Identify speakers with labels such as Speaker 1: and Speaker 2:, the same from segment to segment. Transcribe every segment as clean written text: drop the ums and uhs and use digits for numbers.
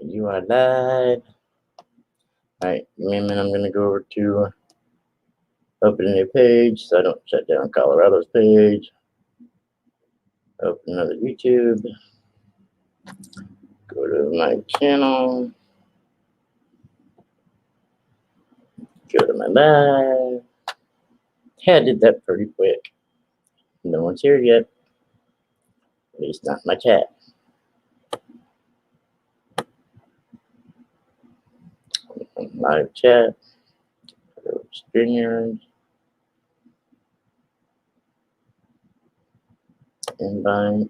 Speaker 1: You are live. Alright, give me a minute. I'm going to go over to open a new page so I don't shut down Colorado's page. Open another YouTube. Go to my channel. Go to my live. Yeah, I did that pretty quick. No one's here yet. At least not in my chat. Live chat. Go to StreamYard. Invite.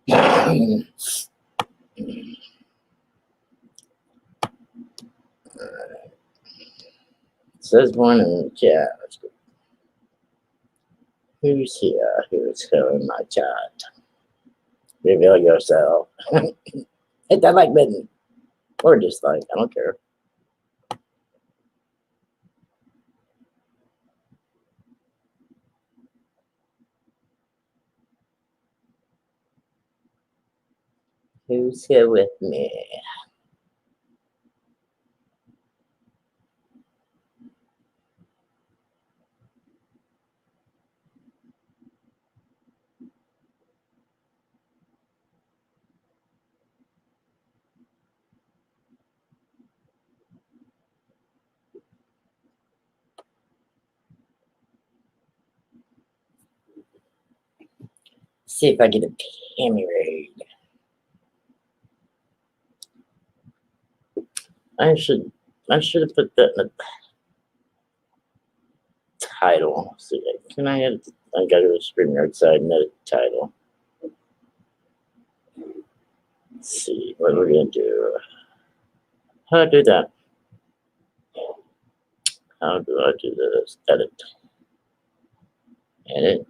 Speaker 1: It says one in the chat. Let's go. Who's here? Who's here in my chat? Reveal yourself. Hit that like button. Or dislike. I don't care. Who's here with me? See if I get a Pammy raid. I should have put that in the title. See, can I edit? I gotta go to StreamYard side and edit the title. Let's see what we're gonna do. How do I do that? How do I do this? Edit. Edit.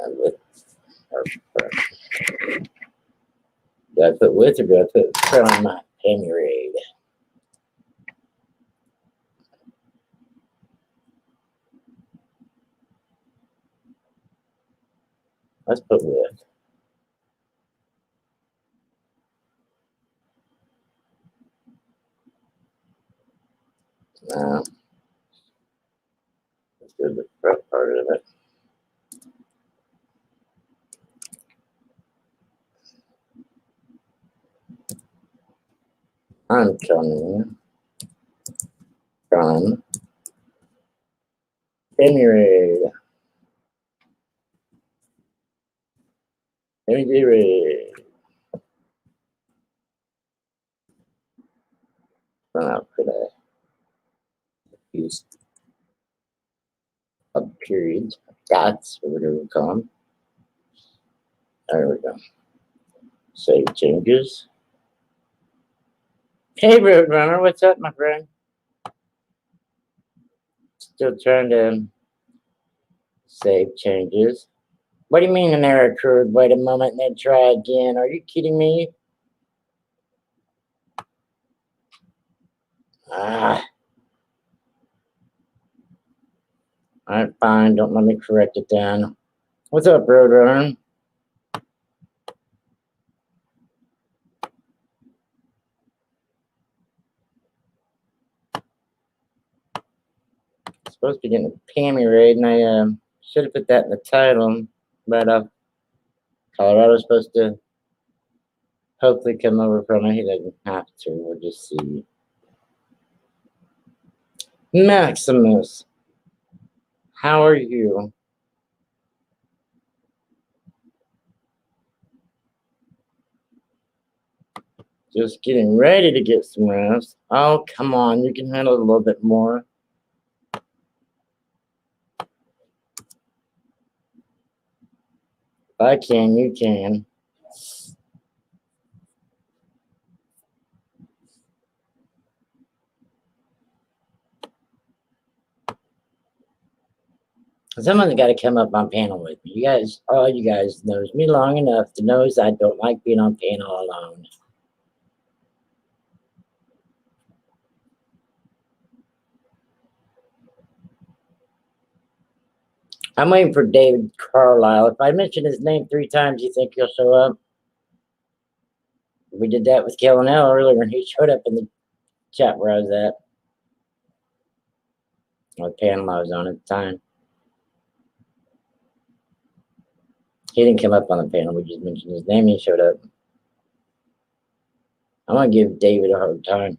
Speaker 1: With do I put with or do I put from my Pammy raid? Let's put with. No. Let's do the front part of it. I'm coming from Pammy raid. Pammy raid. Run out for that. Use a period, dots, or whatever we call them. There we go. Save changes. Hey, Roadrunner, what's up, my friend? Still trying to save changes. What do you mean an error occurred? Wait a moment and then try again. Are you kidding me? Ah. Alright, fine. Don't let me correct it then. What's up, Roadrunner? Supposed to be getting a Pammy raid, and I should have put that in the title, but Colorado's supposed to hopefully come over from it. He doesn't have to. We'll just see. Maximus, how are you? Just getting ready to get some rest. Oh, come on. You can handle it a little bit more. If I can, you can. Someone's got to come up on panel with me. You guys, all you guys knows me long enough to know I don't like being on panel alone. I'm waiting for David Carlisle. If I mention his name 3 times, you think he'll show up? We did that with Kellen L earlier, and he showed up in the chat where I was at. What panel I was on at the time. He didn't come up on the panel. We just mentioned his name. He showed up. I'm going to give David a hard time.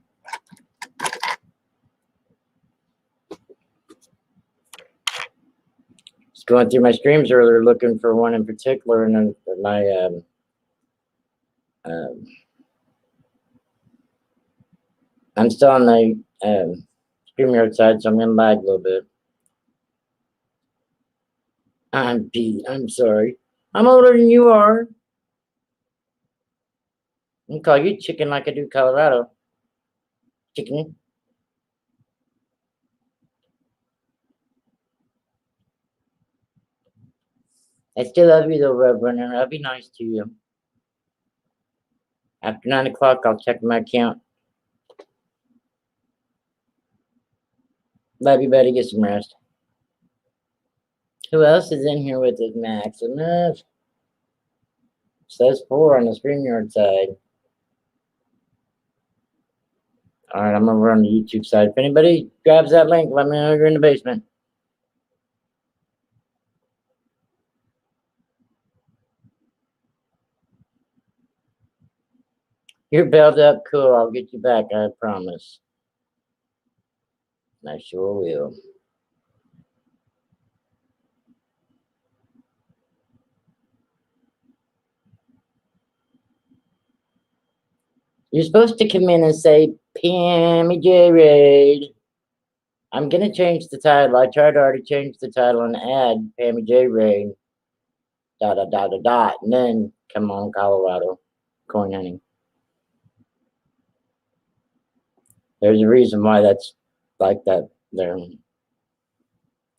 Speaker 1: Just going through my streams earlier, looking for one in particular, and my I'm still on the StreamYard side, so I'm going to lag a little bit. I'm Pete. I'm sorry. I'm older than you are. I can call you chicken like I do Colorado. Chicken. I still love you though, Reverend, and I'll be nice to you. After 9 o'clock, I'll check my account. Love you, buddy. Get some rest. Who else is in here with us, Max? Enough. Says 4 on the StreamYard side. All right, I'm over on the YouTube side. If anybody grabs that link, let me know you're in the basement. You're bailed up. Cool. I'll get you back. I promise. I sure will. You're supposed to come in and say, Pammy J Raid. I'm going to change the title. I tried to already change the title and add Pammy J Raid. ... And then come on, Colorado. Coin hunting. There's a reason why that's like that there. He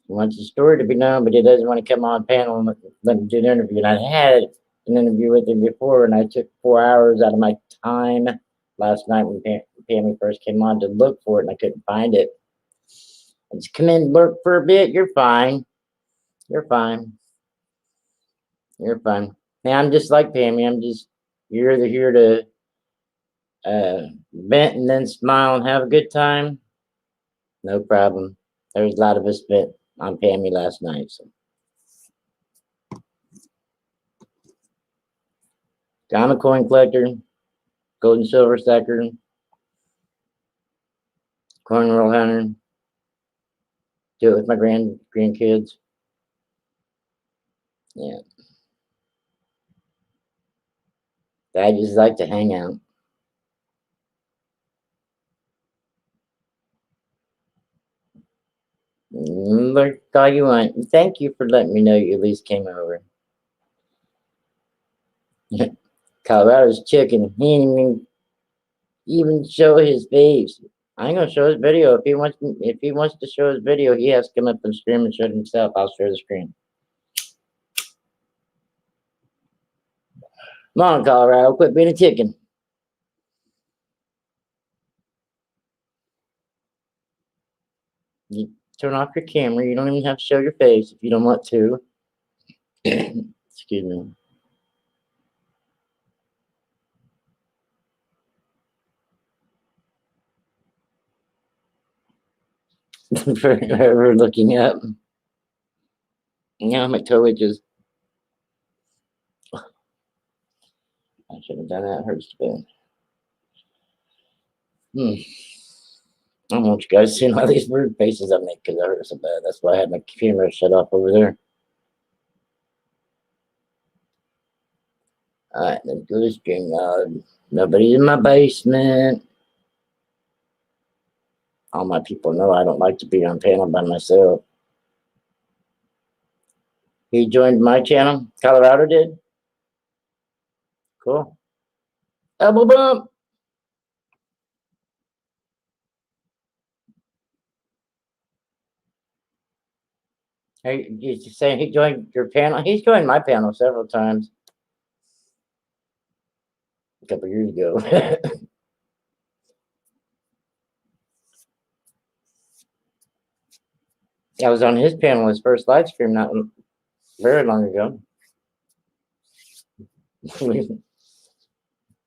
Speaker 1: wants the story to be known, but he doesn't want to come on panel and let me do an interview. And I had an interview with him before, and I took 4 hours out of my time last night when Pammy first came on to look for it, and I couldn't find it. I just come in and lurk for a bit. You're fine. You're fine. You're fine. Hey, I'm just like Pammy. You're either here to vent and then smile and have a good time. No problem. There's a lot of us vent on Pammy last night. So. I'm a coin collector, gold and silver stacker, coin roll hunter. Do it with my grandkids. Yeah. I just like to hang out. Look all you want. Thank you for letting me know you at least came over. Colorado's chicken. He didn't even show his face. I ain't gonna show his video. If he wants to show his video, he has to come up and stream and show it himself. I'll share the screen. Come on, Colorado, quit being a chicken. You turn off your camera. You don't even have to show your face if you don't want to. Excuse me. Forever looking up. Now my toe itches. I should have done that. It hurts too bad. I don't want you guys seeing all these weird faces I make because I hurt so bad. That's why I had my camera shut off over there. Alright, let's go to StreamYard. Nobody's in my basement. All my people know I don't like to be on panel by myself. He joined my channel. Colorado did. Cool. Double bump. Hey, you saying he joined your panel? He's joined my panel several times. A couple years ago. I was on his panel, his first live stream, not very long ago.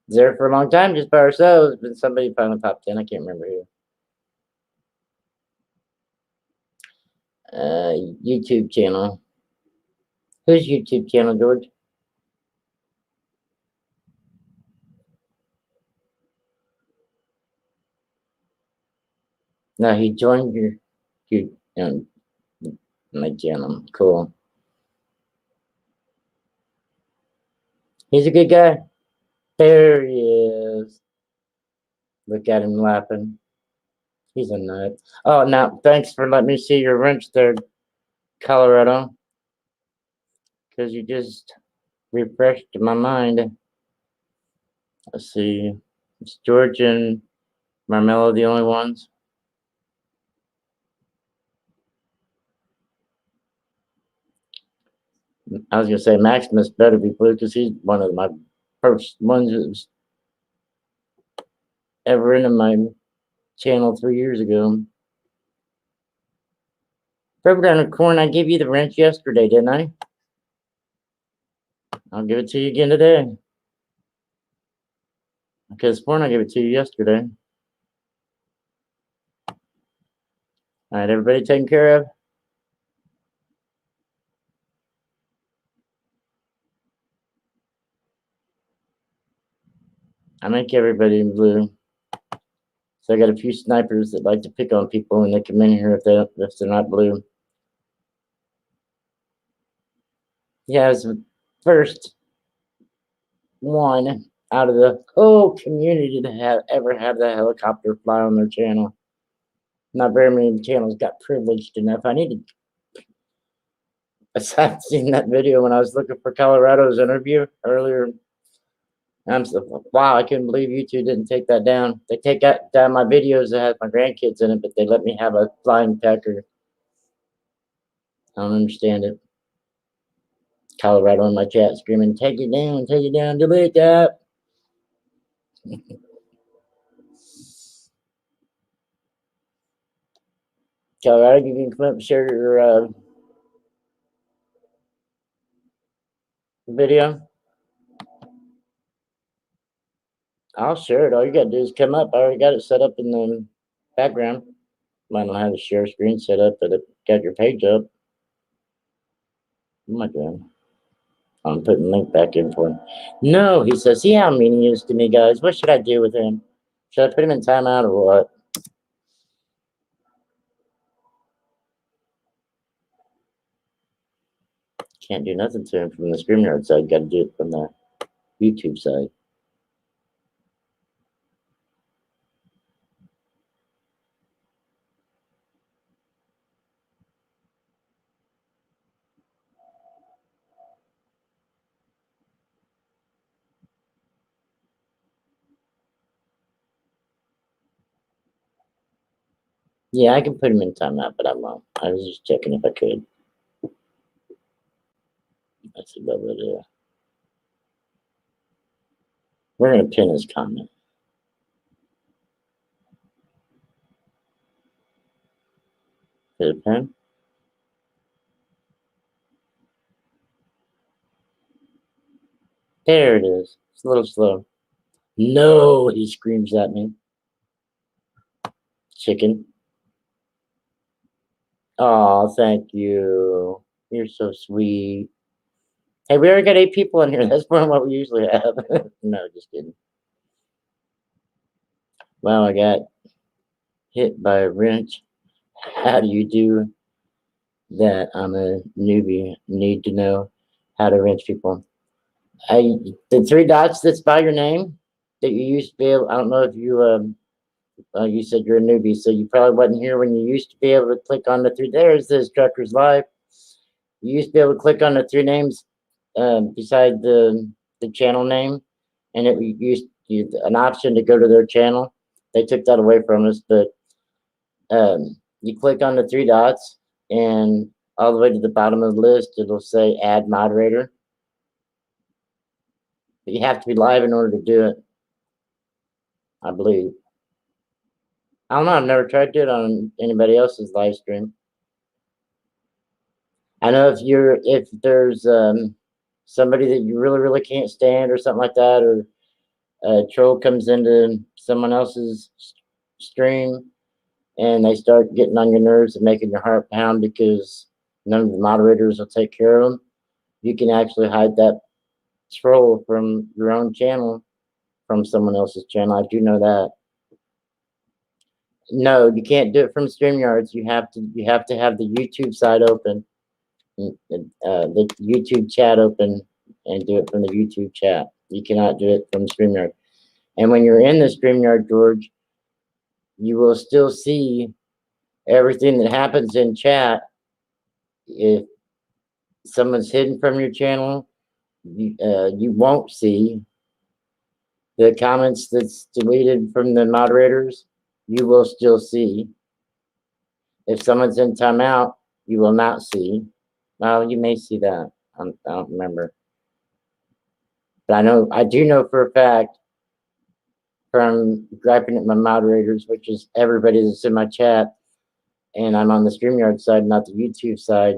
Speaker 1: There for a long time, just by ourselves, but somebody finally popped in. I can't remember who. YouTube channel. Whose YouTube channel, George? No, he joined my channel. Cool. He's a good guy. There he is. Look at him laughing. He's a nut. Oh, now thanks for letting me see your wrench there, Colorado. Because you just refreshed my mind. Let's see. It's George and Marmello the only ones. I was gonna say Maximus better be blue because he's one of my first ones that was ever into my channel 3 years ago. Rubber down the corn, I gave you the wrench yesterday, didn't I? I'll give it to you again today. Because corn, I gave it to you yesterday. All right, everybody taken care of? I make everybody in blue. So I got a few snipers that like to pick on people when they come in here if they're not blue. Yeah, it's the first one out of the whole community to have ever had that helicopter fly on their channel. Not very many channels got privileged enough. I need to. I've seen that video when I was looking for Colorado's interview earlier. I'm so, wow, I couldn't believe YouTube didn't take that down. They take down my videos that have my grandkids in it, but they let me have a flying pecker. I don't understand it. Colorado in my chat screaming, take it down, delete that. Colorado, you can come up and share your video. I'll share it. All you gotta do is come up. I already got it set up in the background. Might not have the share screen set up, but it got your page up. What am I doing? I'm putting the link back in for him. No, he says, see how mean he is to me, guys. What should I do with him? Should I put him in timeout or what? Can't do nothing to him from the StreamYard side. Got to do it from the YouTube side. Yeah, I can put him in timeout, but I won't. I was just checking if I could. That's about it. We're going to pin his comment. Hit a pin. There it is. It's a little slow. No, he screams at me. Chicken. Oh, thank you. You're so sweet. Hey, we already got 8 people in here. That's more than what we usually have. No, just kidding. Wow, I got hit by a wrench. How do you do that? I'm a newbie. Need to know how to wrench people. The 3 dots that's by your name that you used to be able. I don't know if you you said you're a newbie, so you probably wasn't here when you used to be able to click on the 3. There's this Truckers Live. You used to be able to click on the 3 names beside the channel name, and it used an option to go to their channel. They took that away from us, but you click on the 3 dots, and all the way to the bottom of the list, it'll say add moderator. But you have to be live in order to do it, I believe. I don't know. I've never tried to do it on anybody else's live stream. I know if there's somebody that you really can't stand or something like that, or a troll comes into someone else's stream and they start getting on your nerves and making your heart pound because none of the moderators will take care of them, you can actually hide that troll from your own channel from someone else's channel. I do know that. No, you can't do it from StreamYards. You have to have the YouTube side open, the YouTube chat open, and do it from the YouTube chat. You cannot do it from StreamYard. And when you're in the StreamYard, George, you will still see everything that happens in chat. If someone's hidden from your channel, you won't see the comments that's deleted from the moderators. You will still see. If someone's in timeout, you will not see. Well, you may see that. I don't remember. But I do know for a fact from griping at my moderators, which is everybody that's in my chat, and I'm on the StreamYard side, not the YouTube side.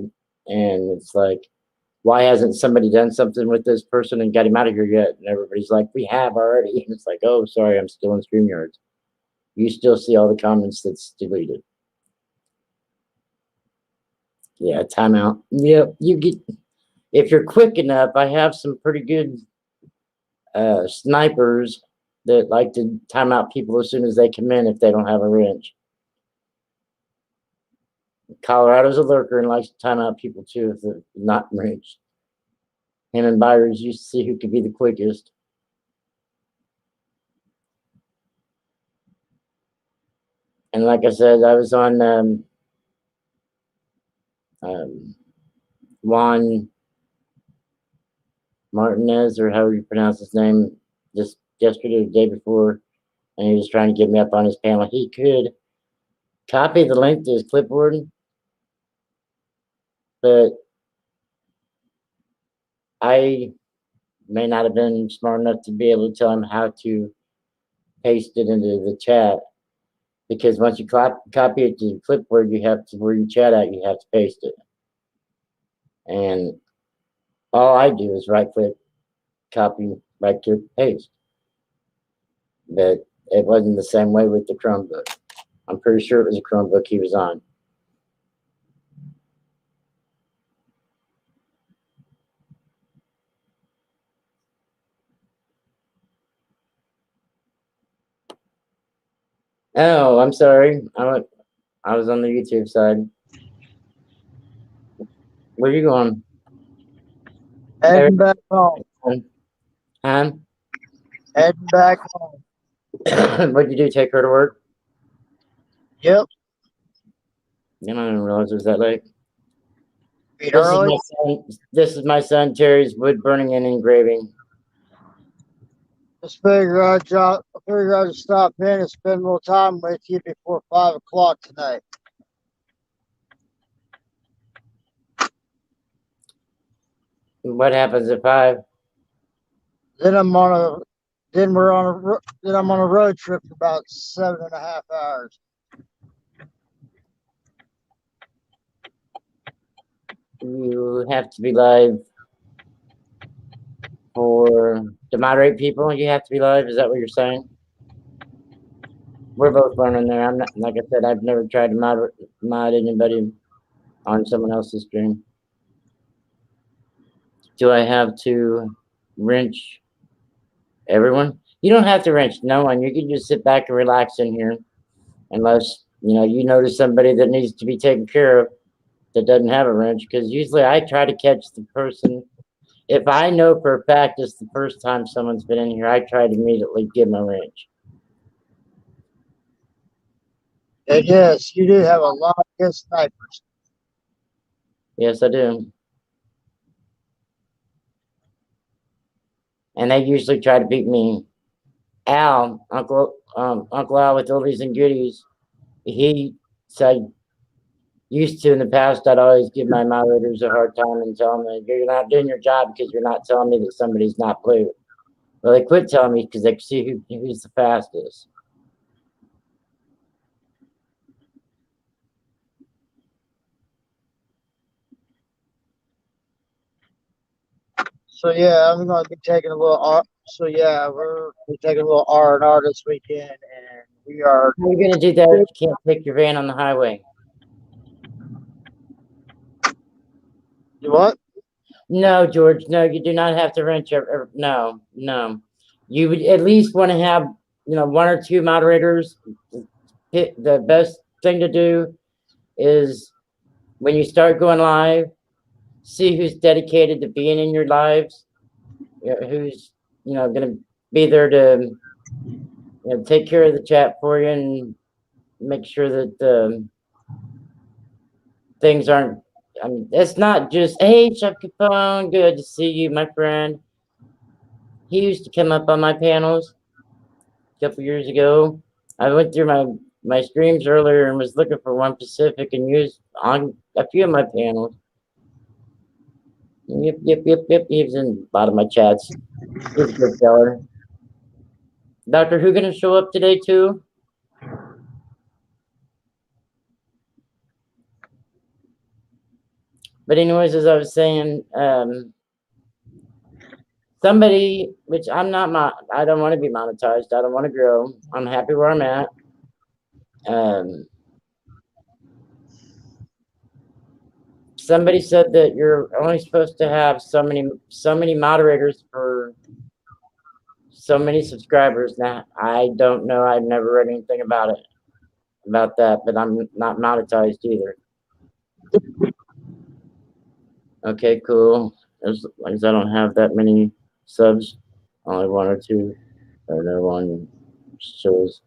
Speaker 1: And it's like, why hasn't somebody done something with this person and got him out of here yet? And everybody's like, we have already. And it's like, oh, sorry, I'm still in StreamYard. You still see all the comments that's deleted. Yeah, timeout. Yep, you get, if you're quick enough, I have some pretty good snipers that like to time out people as soon as they come in if they don't have a wrench. Colorado's a lurker and likes to time out people too if they're not wrenched. Him and Byers used to see who could be the quickest. And like I said, I was on Juan Martinez, or however you pronounce his name, just yesterday or the day before, and he was trying to get me up on his panel. He could copy the link to his clipboard, but I may not have been smart enough to be able to tell him how to paste it into the chat, because once you copy it to the clipboard, you have to, where you chat out, you have to paste it. And all I do is right click, copy, right click, paste. But it wasn't the same way with the Chromebook. I'm pretty sure it was a Chromebook he was on. Oh, I'm sorry. I was on the YouTube side. Where you going?
Speaker 2: Heading back home.
Speaker 1: Huh?
Speaker 2: Heading back home.
Speaker 1: What'd you do? Take her to work?
Speaker 2: Yep.
Speaker 1: You know, I didn't realize it was that late.
Speaker 2: Early.
Speaker 1: This is my son Terry's wood burning and engraving.
Speaker 2: Just figure I'd stop in and spend a little time with you before 5 o'clock tonight.
Speaker 1: What happens at 5?
Speaker 2: Then I'm on a road trip for about 7.5 hours.
Speaker 1: You have to be live to moderate people. You have to be live. Is that what you're saying? We're both learning there. I'm not, like I said, I've never tried to mod anybody on someone else's stream. Do I have to wrench everyone? You don't have to wrench no one. You can just sit back and relax in here, unless you notice somebody that needs to be taken care of that doesn't have a wrench. Because usually I try to catch the person. If I know for a fact it's the first time someone's been in here, I try to immediately give them a wrench.
Speaker 2: And yes, you do have a lot of good snipers.
Speaker 1: Yes, I do. And they usually try to beat me. Al, Uncle Al with oldies and goodies, he said used to in the past, I'd always give my moderators a hard time and tell them, you're not doing your job because you're not telling me that somebody's not blue. Well, they quit telling me because they could see who's the fastest.
Speaker 2: So yeah, I'm gonna be taking a little R. So yeah, we're taking a little R&R this weekend, and we are.
Speaker 1: How are you gonna do that if you can't take your van on the highway?
Speaker 2: You what?
Speaker 1: No, George. No, you do not have to rent your. No. You would at least want to have, one or two moderators. The best thing to do is when you start going live, see who's dedicated to being in your lives, who's going to be there to take care of the chat for you and make sure that things aren't. I mean, it's not just, hey, Chef Capone, good to see you, my friend. He used to come up on my panels a couple years ago. I went through my streams earlier and was looking for One Pacific and used on a few of my panels. Yep. He was in a lot of my chats. He's a good feller. Doctor Who gonna show up today too? But anyways, as I was saying, somebody, which I don't want to be monetized. I don't want to grow. I'm happy where I'm at. Somebody said that you're only supposed to have so many moderators for so many subscribers. Now, I don't know. I've never read anything about that, but I'm not monetized either. Okay, cool. As long as I don't have that many subs, only one or two, or no one shows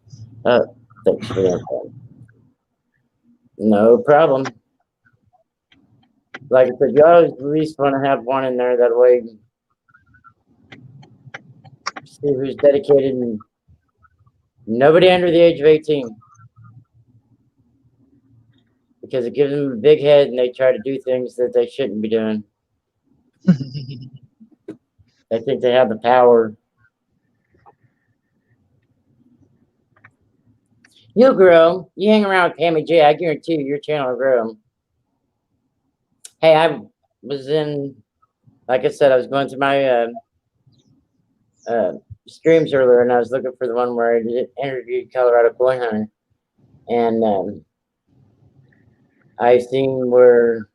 Speaker 1: up. Thanks for that. No problem. Like I said, you always at least want to have one in there. That way, see who's dedicated and nobody under the age of 18. Because it gives them a big head and they try to do things that they shouldn't be doing. They think they have the power. You'll grow. You hang around with Pammy J, I guarantee you, your channel will grow. Hey, I was in, like I said, I was going through my streams earlier and I was looking for the one where I interviewed Colorado Boy Hunter. And I seen where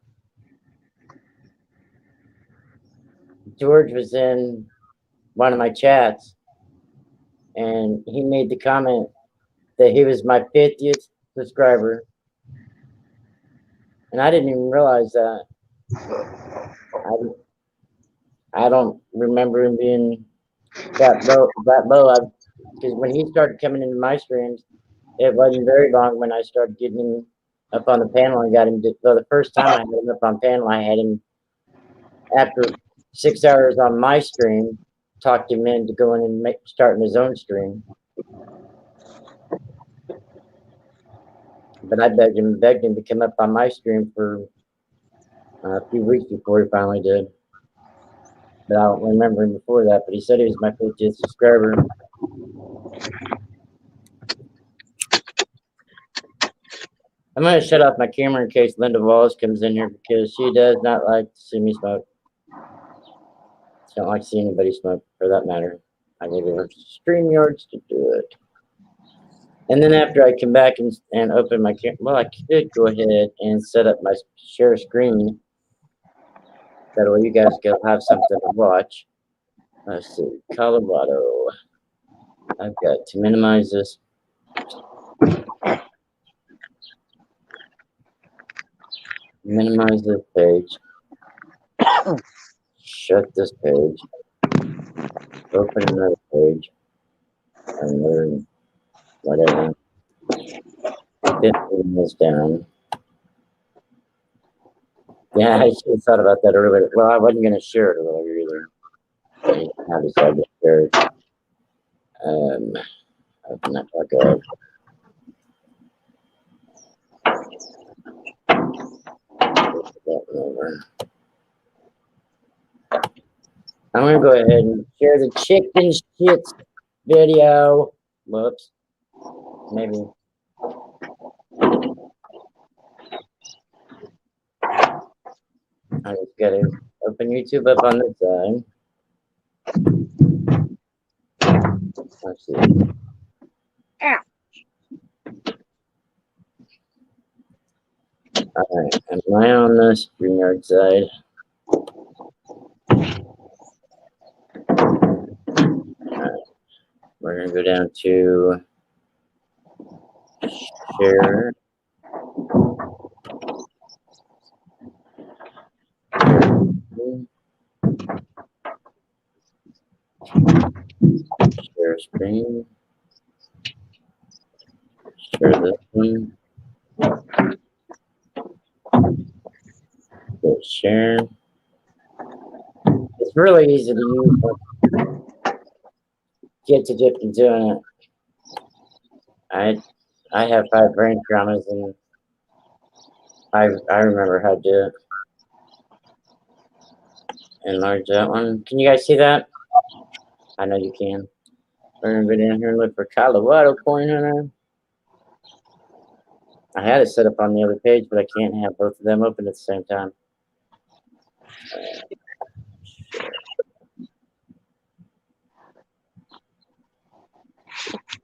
Speaker 1: George was in one of my chats and he made the comment that he was my 50th subscriber. And I didn't even realize that. I don't remember him being that low. Because when he started coming into my streams, it wasn't very long when I started getting him up on the panel and got him to, well, the first time I had him up on panel, I had him after 6 hours on my stream, talked him into going and starting his own stream. But I begged him to come up on my stream for a few weeks before he finally did. But I don't remember him before that, but he said he was my 50th subscriber. I'm going to shut off my camera in case Linda Wallace comes in here because she does not like to see me smoke. She don't like to see anybody smoke, for that matter. I need her StreamYards to do it. And then after I come back and open my camera, well, I could go ahead and set up my share screen. That way you guys can have something to watch. Let's see, Colorado. I've got to minimize this. Minimize this page. Shut this page. Open another page. And then whatever. Putting this down. Yeah, I should have thought about that earlier. Well, I wasn't going to share it earlier either. I decided to share it. Open that back up. that one over. I'm gonna go ahead and share the chicken shit video. Whoops. Maybe. I just gotta open YouTube up on this side. Let's see. Alright, am I on the StreamYard side? Alright, we're gonna go down to share. Share screen. Share this one. Hit share. It's really easy to use. Get to dip into it. I have 5 brain traumas and I remember how to do it. Enlarge that one. Can you guys see that? I know you can. We're gonna go down here and look for Colorado Coin Hunter. I had it set up on the other page, but I can't have both of them open at the same time.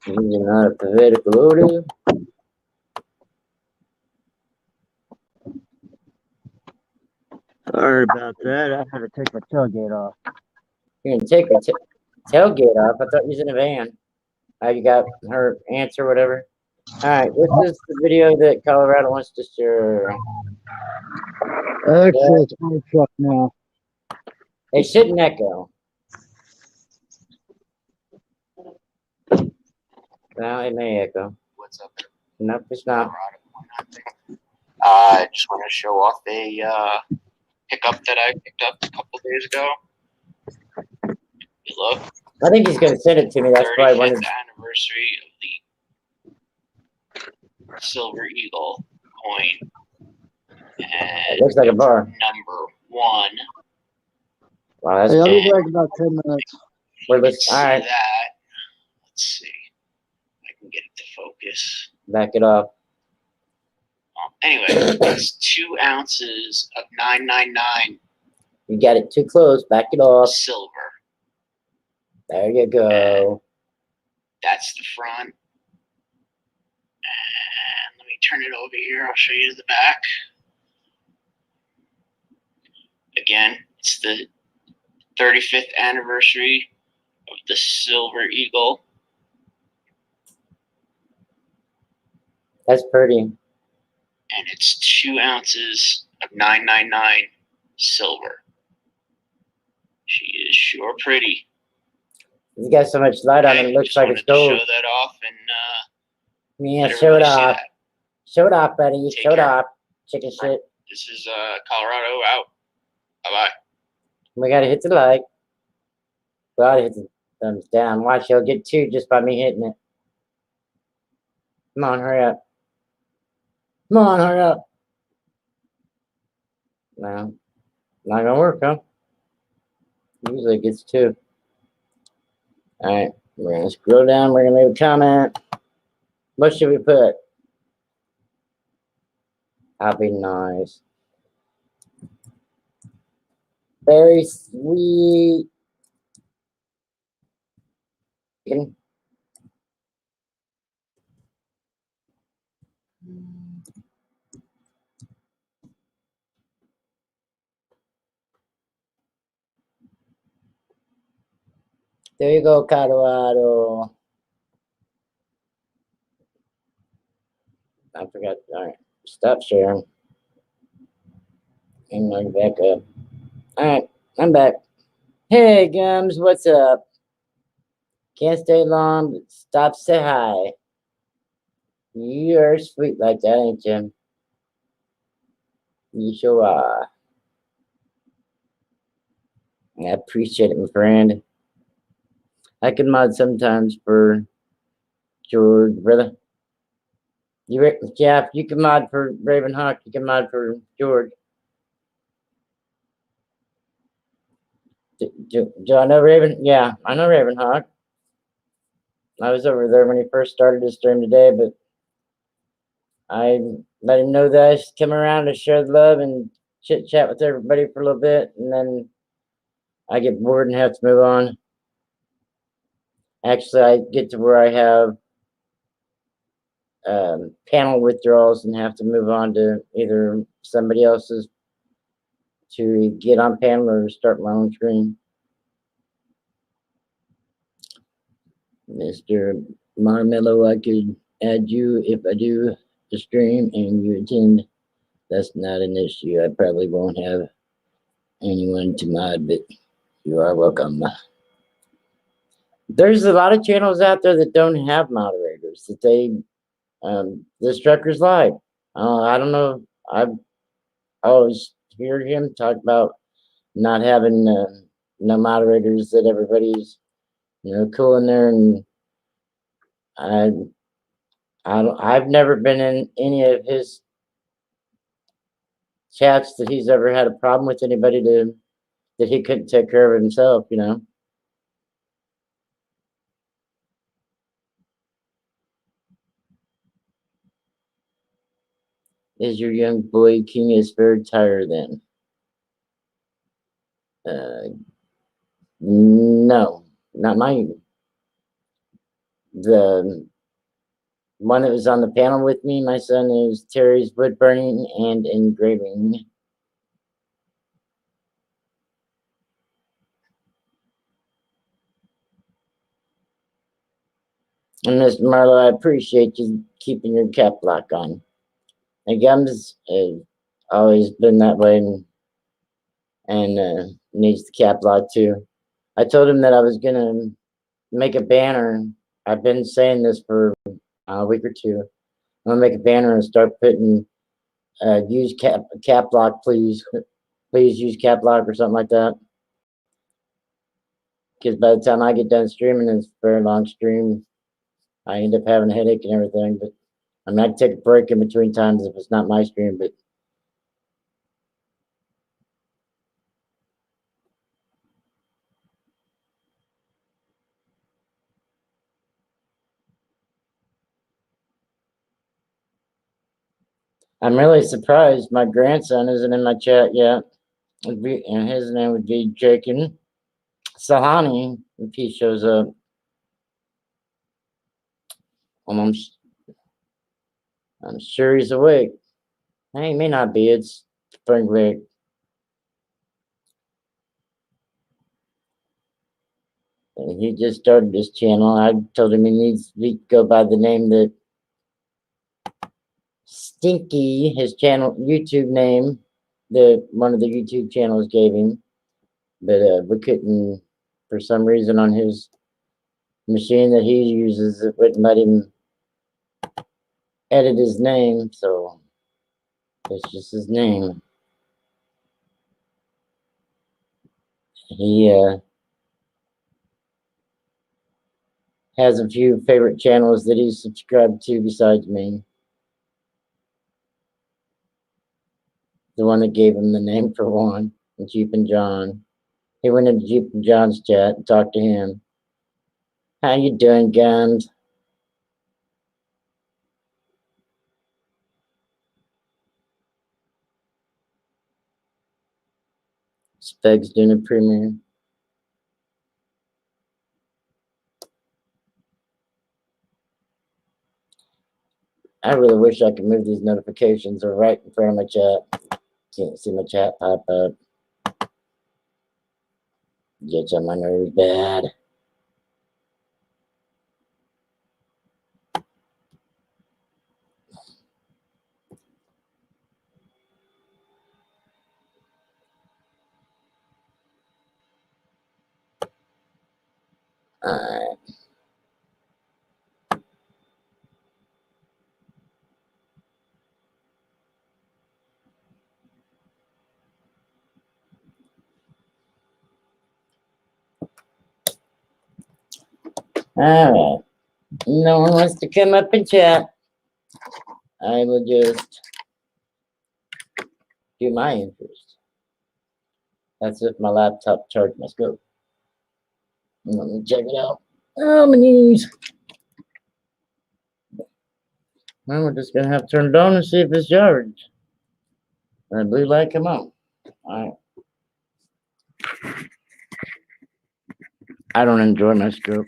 Speaker 1: Using not a political order.
Speaker 2: Sorry about that. I had to take my tailgate off.
Speaker 1: You're gonna take the tailgate off. I thought you was in a van. Oh, you got her answer, whatever. All right, this is the video that Colorado wants to share.
Speaker 2: Actually, it's my truck now.
Speaker 1: It shouldn't echo. Well, it may echo.
Speaker 3: What's up?
Speaker 1: Nope, it's not.
Speaker 3: I just want to show off a pickup that I picked up a couple days ago. You look.
Speaker 1: I think he's gonna send it to me. That's why I
Speaker 3: 35th
Speaker 1: wanted.
Speaker 3: anniversary of the Silver Eagle coin.
Speaker 1: It
Speaker 3: And
Speaker 1: looks like a bar.
Speaker 3: number 1.
Speaker 1: Wow, that's
Speaker 2: Hey, I'll
Speaker 1: cool.
Speaker 2: be back in about 10 minutes.
Speaker 1: We're
Speaker 3: You can
Speaker 1: listening.
Speaker 3: see
Speaker 1: All right,
Speaker 3: that. Let's see. I can get it to focus.
Speaker 1: back it off.
Speaker 3: Anyway, it's 2 ounces of 999
Speaker 1: You got it too close. Back it off.
Speaker 3: silver.
Speaker 1: There you go.
Speaker 3: That's the front. And let me turn it over here. I'll show you the back. Again, it's the 35th anniversary of the Silver Eagle.
Speaker 1: That's pretty.
Speaker 3: And it's 2 ounces of 999 silver. She is sure pretty.
Speaker 1: It's got so much light on it.
Speaker 3: Okay,
Speaker 1: It looks
Speaker 3: just
Speaker 1: like
Speaker 3: wanted
Speaker 1: it's
Speaker 3: to
Speaker 1: gold.
Speaker 3: show that off and
Speaker 1: Yeah,
Speaker 3: let
Speaker 1: show it
Speaker 3: everybody see
Speaker 1: off.
Speaker 3: that.
Speaker 1: Show it off, buddy.
Speaker 3: Take
Speaker 1: Show it
Speaker 3: care.
Speaker 1: off. Chicken shit.
Speaker 3: This is Colorado out. Bye-bye.
Speaker 1: We gotta hit the like. We gotta hit the thumbs down. Watch, you'll get 2 just by me hitting it. Come on, hurry up. Come on, hurry up. No, not gonna work, huh? Usually it gets 2. All right, we're gonna scroll down. We're gonna leave a comment. What should we put? That'd be nice. Very sweet. Chicken. There you go, Colorado. I forgot. All right, stop sharing. And I'm back up. All right, I'm back. Hey, Gums, what's up? Can't stay long, but stop, say hi. You're sweet like that, ain't you? You sure are. I appreciate it, my friend. I can mod sometimes for George, brother. Jeff, you can mod for Ravenhawk. You can mod for George. Do I know Raven? Yeah, I know Ravenhawk. I was over there when he first started his stream today, but I let him know that I should come around to share the love and chit chat with everybody for a little bit, and then I get bored and have to move on. Actually, I get to where I have panel withdrawals and have to move on to either somebody else's to get on panel or start my own screen. Mr. Marmello, I could add you if I do the stream and you attend. That's not an issue. I probably won't have anyone to mod, but you are welcome. There's a lot of channels out there that don't have moderators, that they, this trucker's live. I don't know. I've always heard him talk about not having no moderators, that everybody's, cool in there, and I've never been in any of his chats that he's ever had a problem with anybody that he couldn't take care of himself, Is your young boy King is very tired then? No, not mine. The one that was on the panel with me, my son, is Terry's wood burning and engraving. And Mr. Marlowe, I appreciate you keeping your cap lock on. And Gums has always been that way, and needs the cap lock too. I told him that I was gonna make a banner. I've been saying this for a week or two. I'm gonna make a banner and start putting use cap lock, please. Please use cap lock or something like that. Because by the time I get done streaming, it's a very long stream. I end up having a headache and everything. But I mean, I can take a break in between times if it's not my stream. But I'm really surprised my grandson isn't in my chat yet. And his name would be Jakin Sahani if he shows up. I'm sure he's awake. Hey, he may not be. It's spring break. And he just started this channel. I told him he needs to go by the name that Stinky, his channel, YouTube name, one of the YouTube channels gave him. But we couldn't, for some reason on his machine that he uses, it wouldn't let him edit his name, so it's just his name. He has a few favorite channels that he's subscribed to besides me. The one that gave him the name for one, Jeep and John. He went into Jeep and John's chat and talked to him. How you doing, Gums? Speg's doing a premiere. I really wish I could move these notifications are right in front of my chat. Can't see my chat pop up. Gets on my nerves bad. Alright. Alright. No one wants to come up and chat. I will just do my interest. That's if my laptop charged my scope. Let me check it out. Oh, my knees. Well, we're just gonna have to turn it on and see if it's charged. And the blue light come on. Alright. I don't enjoy my scope.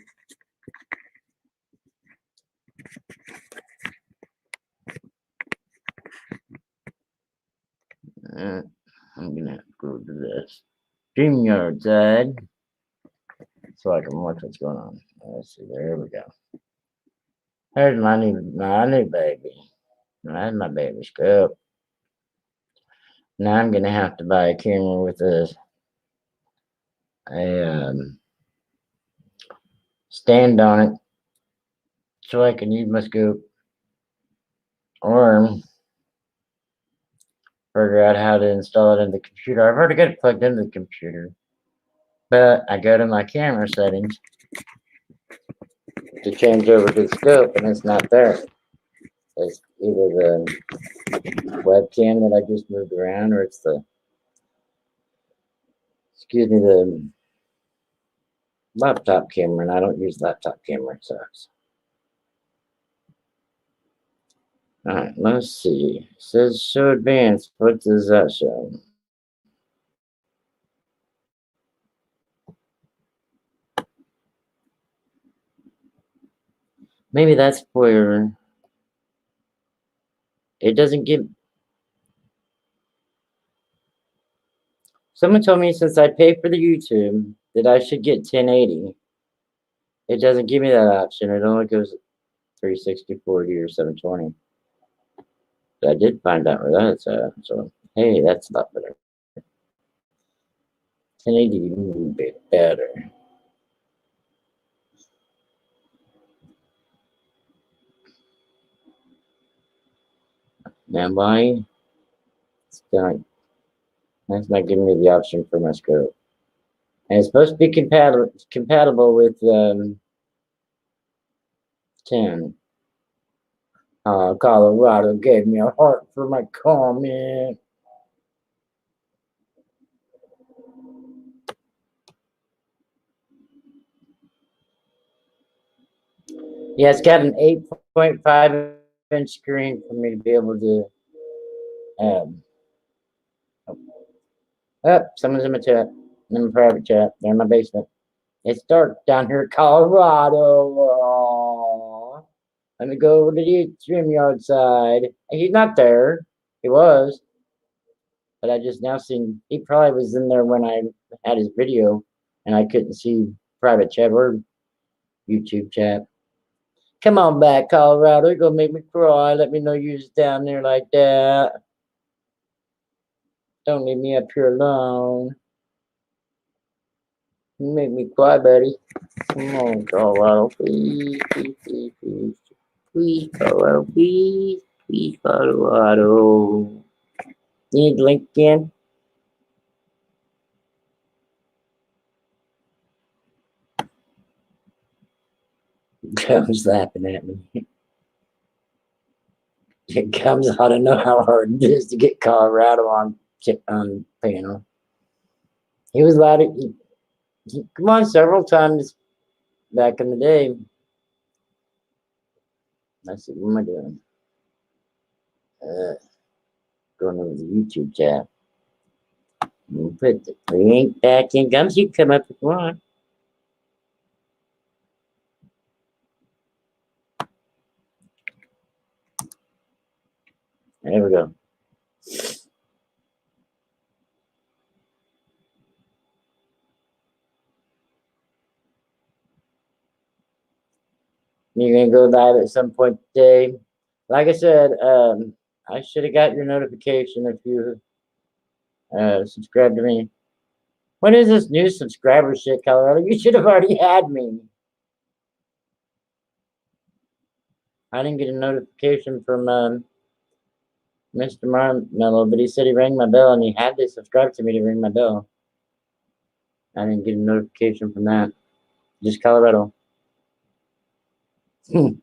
Speaker 1: I'm gonna have to go to this StreamYard side so I can watch what's going on. Let's see, there we go. There's my new baby. That's my baby scope. Now I'm gonna have to buy a camera with a stand on it so I can use my scope, or figure out how to install it in the computer. I've already got it plugged into the computer, but I go to my camera settings to change over to the scope, and it's not there. It's either the webcam that I just moved around, or it's the laptop camera, and I don't use laptop camera. It sucks. All right, let's see. It says show advanced. What does that show? Maybe that's where it doesn't give. Someone told me since I pay for the YouTube that I should get 1080. It doesn't give me that option. It only goes 360, 40, or 720. But I did find out where that's at. So, hey, that's a lot better. 1080 would be a bit better. Now, why? That's not giving me the option for my scope. And it's supposed to be compatible with 10. Colorado gave me a heart for my comment. Yeah, it's got an 8.5-inch screen for me to be able to. Someone's in my chat. In my private chat. They're in my basement. It's dark down here in Colorado. Aww. Let me go over to the StreamYard side. He's not there. He was. But I just now seen, he probably was in there when I had his video and I couldn't see private chat or YouTube chat. Come on back, Colorado. You're going to make me cry. Let me know you was down there like that. Don't leave me up here alone. You make me cry, buddy. Come on, Colorado. Please, please, please, please. Please, Colorado. Please, please, Colorado. Need Lincoln? Comes laughing at me. It comes, I don't know how hard it is to get Colorado on panel. He was allowed to come on several times back in the day. Let's see, what am I doing? Going over the YouTube chat. Put the link back in. Gums, you can come up if you want. There we go. You're gonna go live at some point today. Like I said, I should have got your notification if you subscribed to me. What is this new subscriber shit, Colorado? You should have already had me. I didn't get a notification from Mr. Marmello, but he said he rang my bell and he had to subscribe to me to ring my bell. I didn't get a notification from that. Just Colorado. All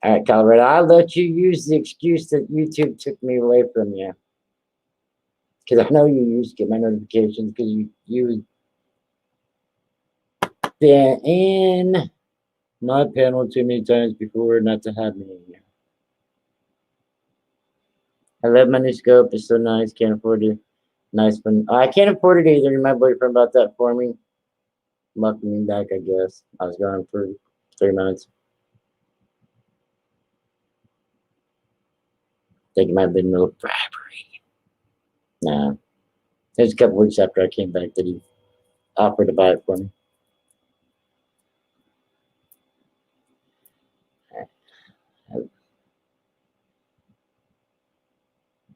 Speaker 1: right, Colorado, I'll let you use the excuse that YouTube took me away from you. because I know you used to get my notifications because you've been in my panel too many times before not to have me. I love my new scope. It's so nice. Can't afford it. Nice one. I can't afford it either. My boyfriend bought that for me. Welcome me back, I guess. I was gone for 3 months. I think it might have been a little bribery. Nah. It was a couple weeks after I came back that he offered to buy it for me.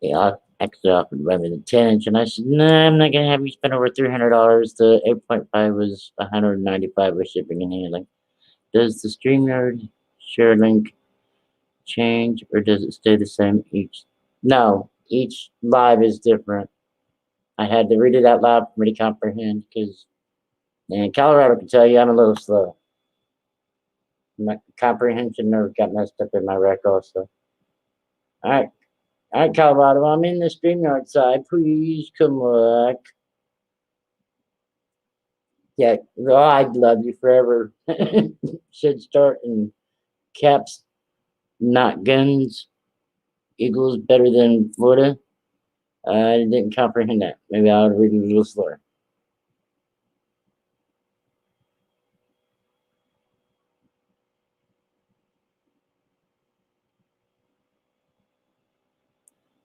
Speaker 1: He actually offered to buy me the 10-inch, and I said, nah, I'm not going to have you spend over $300. The 8.5 was $195 with shipping and handling. Does the StreamYard share link change, or does it stay the same each? No, each live is different. I had to read it out loud for me to comprehend, because Colorado can tell you I'm a little slow. My comprehension nerve got messed up in my wreck also. All right, Colorado, I'm in the StreamYard side. Please come back. Yeah, well, I'd love you forever. Should start in caps, not guns. Eagles better than Florida. I didn't comprehend that. Maybe I would read it a little slower.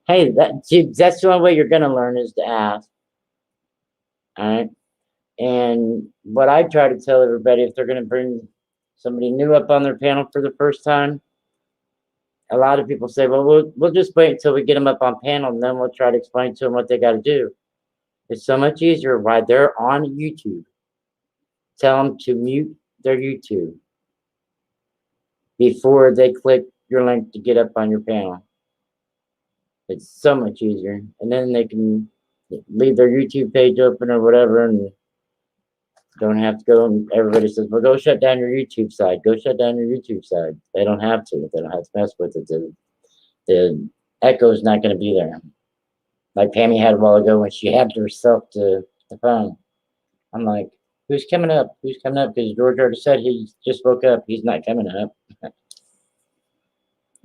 Speaker 1: Hey, that's the only way you're gonna learn is to ask. All right. And what I try to tell everybody, if they're gonna bring somebody new up on their panel for the first time, a lot of people say, well, we'll just wait until we get them up on panel, and then we'll try to explain to them what they got to do. It's so much easier while they're on YouTube. Tell them to mute their YouTube before they click your link to get up on your panel. It's so much easier. And then they can leave their YouTube page open or whatever and don't have to go. And everybody says, well, go shut down your YouTube side. Go shut down your YouTube side. They don't have to. They don't have to mess with it. The echo's not going to be there. Like Pammy had a while ago when she added herself to the phone. I'm like, who's coming up? Who's coming up? Because George already said he just woke up. He's not coming up.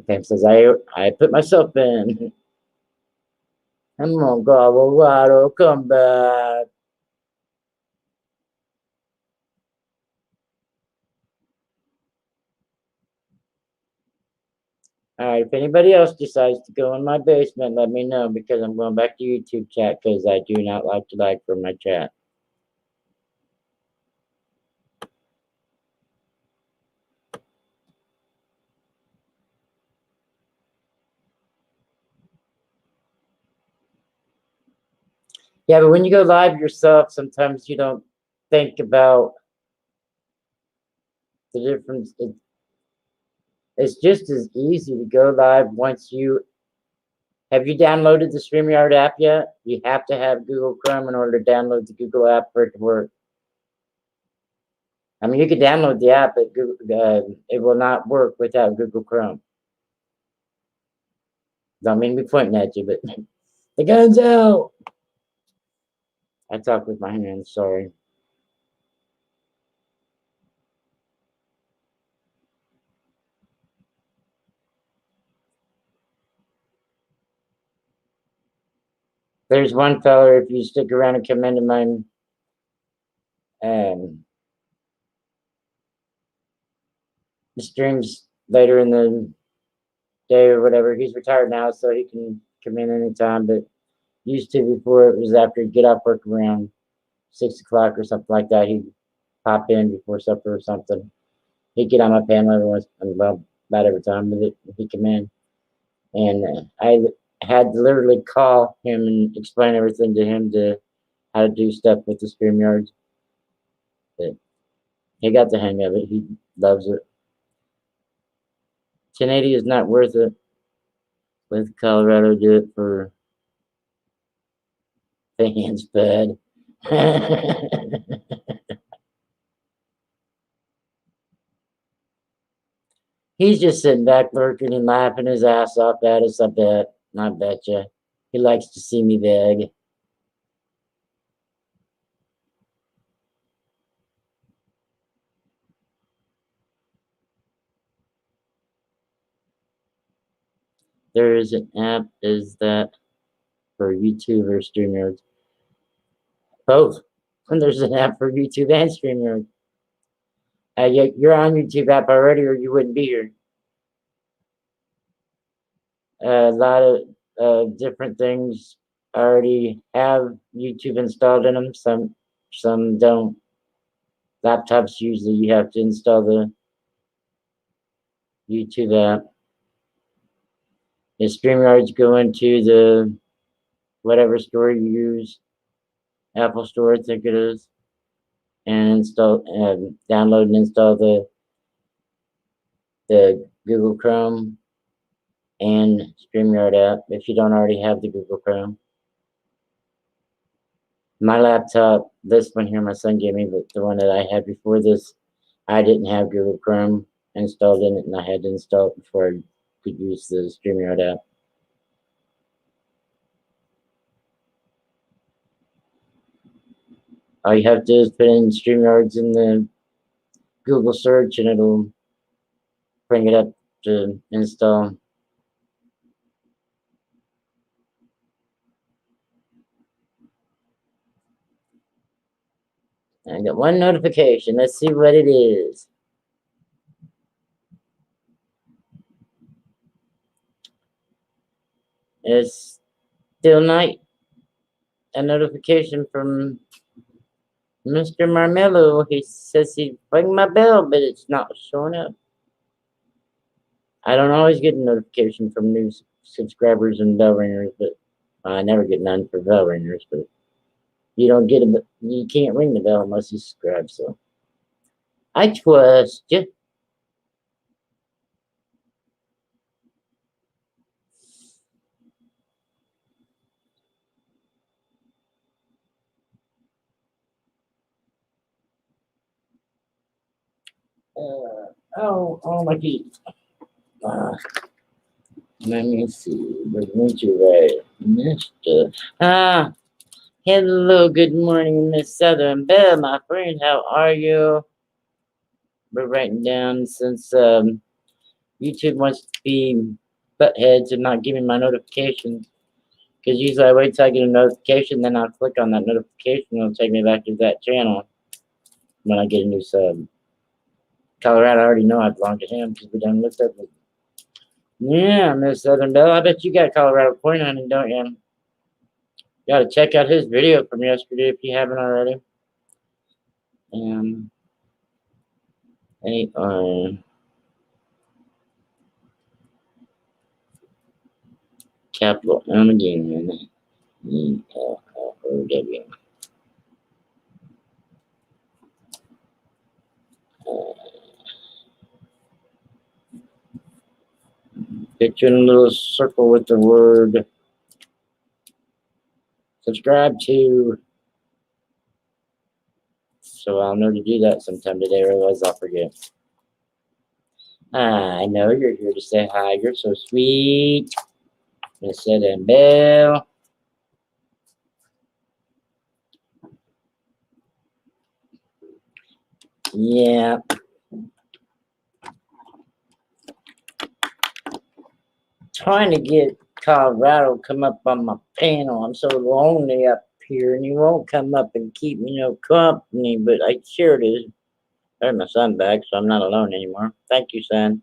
Speaker 1: Pam says, I put myself in. Come on, Colorado, come back. All right, if anybody else decides to go in my basement, let me know because I'm going back to YouTube chat because I do not like to lag from my chat. Yeah, but when you go live yourself, sometimes you don't think about the difference. It's just as easy to go live once you... Have you downloaded the StreamYard app yet? You have to have Google Chrome in order to download the Google app for it to work. I mean, you can download the app, but it will not work without Google Chrome. Don't mean to be pointing at you, but the gun's out. I talk with my hands, sorry. There's one fella, if you stick around and come into mine, the streams later in the day or whatever. He's retired now, so he can come in anytime, but used to before it was after he'd get off work around 6 o'clock or something like that. He'd pop in before supper or something. He'd get on my panel every once, well, about every time he'd come in. And I had to literally call him and explain everything to him to how to do stuff with the StreamYard. But he got the hang of it. He loves it. 1080 is not worth it. With Colorado, do it for fans, bud. He's just sitting back lurking and laughing his ass off at us, I bet. I bet you. He likes to see me beg. there is an app, is that for YouTube or StreamYard? Both. And there's an app for YouTube and StreamYard. You're on YouTube app already, or you wouldn't be here. A lot of different things already have YouTube installed in them. Some don't. Laptops usually you have to install the YouTube app. The StreamYards go into the whatever store you use, Apple Store, I think it is, and download and install the Google Chrome and StreamYard app if you don't already have the Google Chrome. My laptop, this one here, my son gave me, but the one that I had before this, I didn't have Google Chrome installed in it, and I had to install it before I could use the StreamYard app. All you have to do is put in StreamYards in the Google search, and it'll bring it up to install. I got one notification. Let's see what it is. It's still night. A notification from Mr. Marmello. He says he rang my bell, but it's not showing up. I don't always get a notification from new subscribers and bell ringers, but I never get none for bell ringers. But you don't get a, you can't ring the bell unless you subscribe. So I trust you. Oh my feet. Let me see. Mr. Hello, good morning, Miss Southern Belle, my friend. How are you? We're writing down since YouTube wants to be buttheads and not give me my notifications. Because usually I wait till I get a notification, then I'll click on that notification and it'll take me back to that channel when I get a new sub. Colorado, I already know I belong to him because we done looked up. Yeah, Miss Southern Belle, I bet you got Colorado coin hunting, don't you? You gotta check out his video from yesterday if you haven't already. Capital M again. E-L-L-O-W. Picture in a little circle with the word subscribe to. So I'll know to do that sometime today, or otherwise I'll forget. I know you're here to say hi. You're so sweet. Miss Southern Belle. Yeah. Trying to get Colorado come up on my panel. I'm so lonely up here, and you won't come up and keep me no company, but I sure do. There's my son back, so I'm not alone anymore. Thank you, son.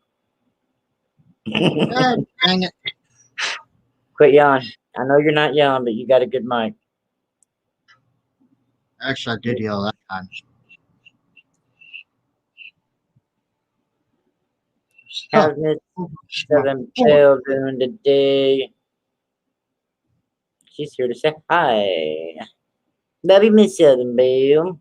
Speaker 2: Dang it.
Speaker 1: Quit yelling. I know you're not yelling, but you got a good mic.
Speaker 2: Actually, I did yell that time.
Speaker 1: How's Miss Southern Belle doing today? She's here to say hi. Love you, Miss Southern Belle.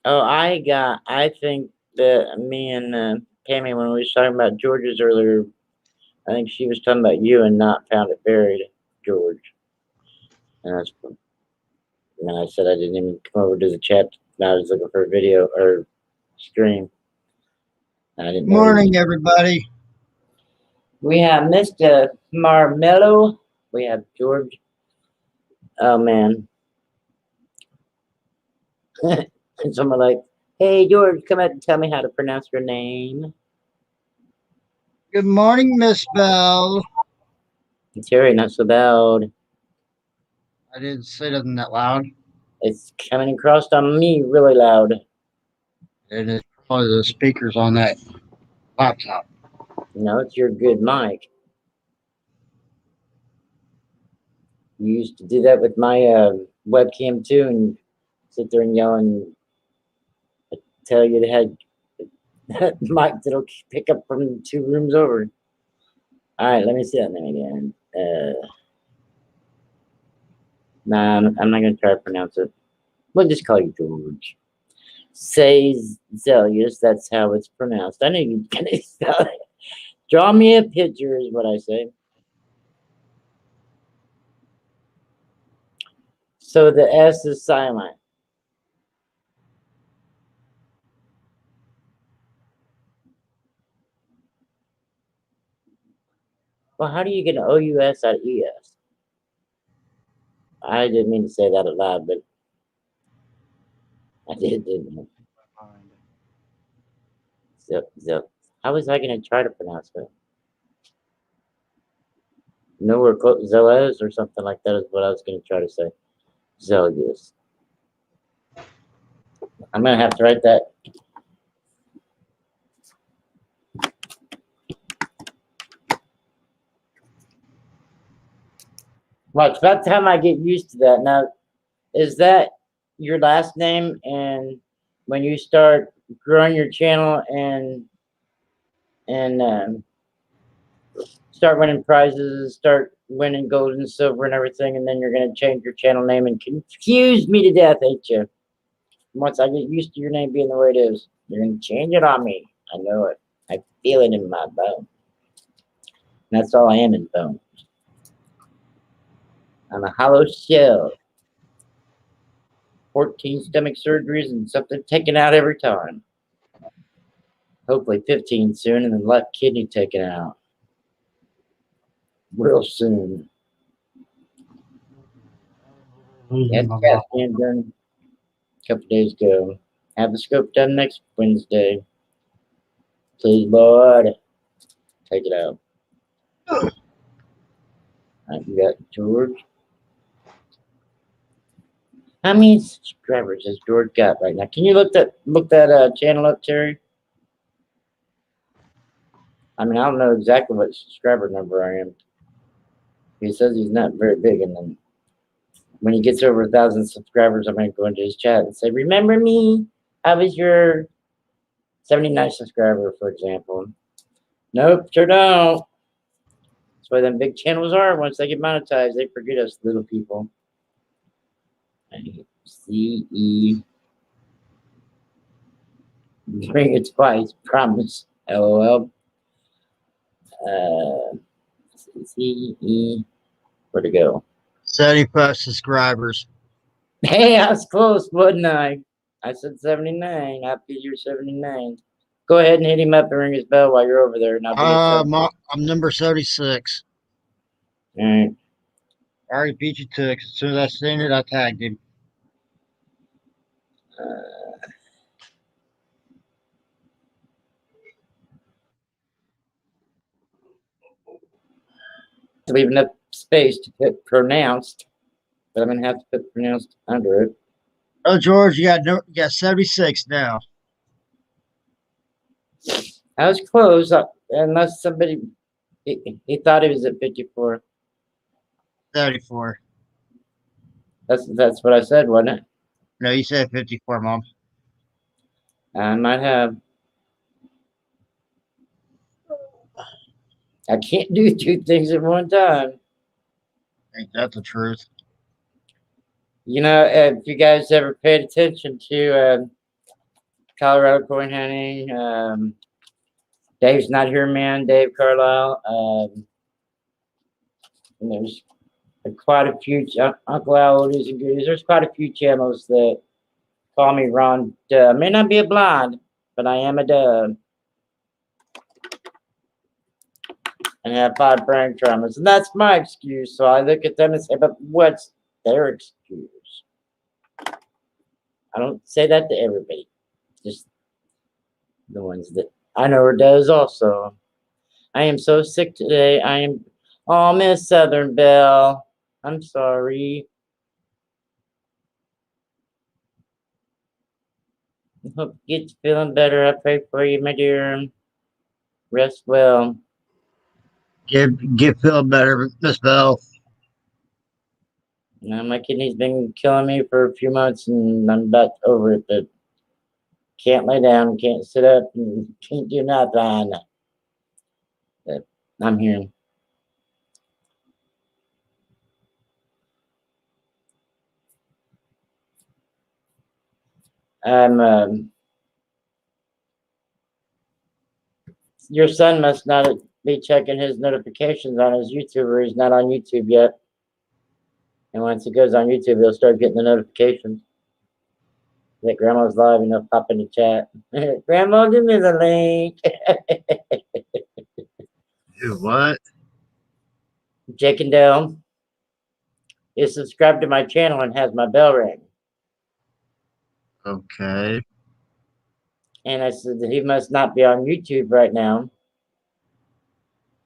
Speaker 1: Oh, I think that me and Tammy, when we was talking about George's earlier, I think she was talking about you and not found it buried, George. And that's when I said I didn't even come over to the chat. I was looking for a video or stream. And I didn't know.
Speaker 2: Morning, everybody.
Speaker 1: We have Mr. Marmello. We have George. Oh, man. And someone like, hey, George, come out and tell me how to pronounce your name.
Speaker 2: Good morning, Miss Bell.
Speaker 1: Terry, not so loud.
Speaker 2: I didn't say nothing that loud.
Speaker 1: It's coming across on me really loud.
Speaker 2: And it's probably the speakers on that laptop.
Speaker 1: No, it's your good mic. You used to do that with my webcam too, and sit there and yell and tell you they had mic that'll pick up from 2 rooms over. All right, let me see that name again. Nah, I'm not gonna try to pronounce it. We'll just call you George. Say Zelius, that's how it's pronounced. I know you're gonna spell it. Draw me a picture is what I say. So the S is silent. Well, how do you get an OUS out of ES? I didn't mean to say that out loud, but I did, didn't I? How was I going to try to pronounce it? Nowhere close. Zelez or something like that is what I was going to try to say. Zelius. I'm going to have to write that. Well, it's about time I get used to that. Now, is that your last name? And when you start growing your channel and start winning prizes, start winning gold and silver and everything, and then you're going to change your channel name and confuse me to death, ain't you? Once I get used to your name being the way it is, you're going to change it on me. I know it. I feel it in my bone. That's all I am in bone. I'm a hollow shell. 14 stomach surgeries and something taken out every time. Hopefully 15 soon, and then left kidney taken out. Real soon. Had the CAT scan done a couple days ago. Have the scope done next Wednesday. Please, Lord, take it out. All right, we got George. How many subscribers has George got right now? Can you look that channel up, Terry? I mean, I don't know exactly what subscriber number I am. He says he's not very big, and then when he gets over 1,000 subscribers, I'm going to go into his chat and say, remember me? I was your 79 subscriber, for example. Nope, sure don't. That's why them big channels are. Once they get monetized, they forget us little people. C-E. Bring it twice, promise. LOL. C-E. Where'd it go?
Speaker 2: 75 subscribers.
Speaker 1: Hey, I was close, wasn't I? I said 79. Happy you're 79. Go ahead and hit him up and ring his bell while you're over there. And I'll be
Speaker 2: I'm number 76.
Speaker 1: all right.
Speaker 2: I already beat you to it. As soon as I seen it, I tagged him.
Speaker 1: To leave enough space to put pronounced, but I'm gonna have to put pronounced under it.
Speaker 2: Oh, George, you got 76 now.
Speaker 1: I was close, unless somebody he thought he was at 54.
Speaker 2: 74.
Speaker 1: That's what I said, wasn't it?
Speaker 2: No, you said 54, Mom.
Speaker 1: I might have. I can't do 2 things at one time.
Speaker 2: Ain't that the truth?
Speaker 1: You know, if you guys ever paid attention to Colorado coin hunting, Dave's Not Here Man, Dave Carlisle, and there's quite a few, Uncle Al Oldies and Goodies, there's quite a few channels that call me Ron Duh. I may not be a blonde, but I am a dub. And have 5 brain traumas. And that's my excuse. So I look at them and say, but what's their excuse? I don't say that to everybody. Just the ones that I know her does also. I am so sick today. Oh, Miss Southern Belle. I'm sorry. I hope you get feeling better. I pray for you, my dear. Rest well.
Speaker 2: Get feeling better, Miss Bell.
Speaker 1: Now, my kidney's been killing me for a few months, and I'm about over it. But can't lay down, can't sit up, and can't do nothing. But I'm here. Your son must not be checking his notifications on his YouTuber. He's not on YouTube yet. And once he goes on YouTube, he'll start getting the notifications. That Grandma's live and he'll pop in the chat. Grandma, give me the link.
Speaker 2: Do what?
Speaker 1: Jake and Dale is subscribed to my channel and has my bell ring.
Speaker 2: Okay.
Speaker 1: And I said that he must not be on YouTube right now.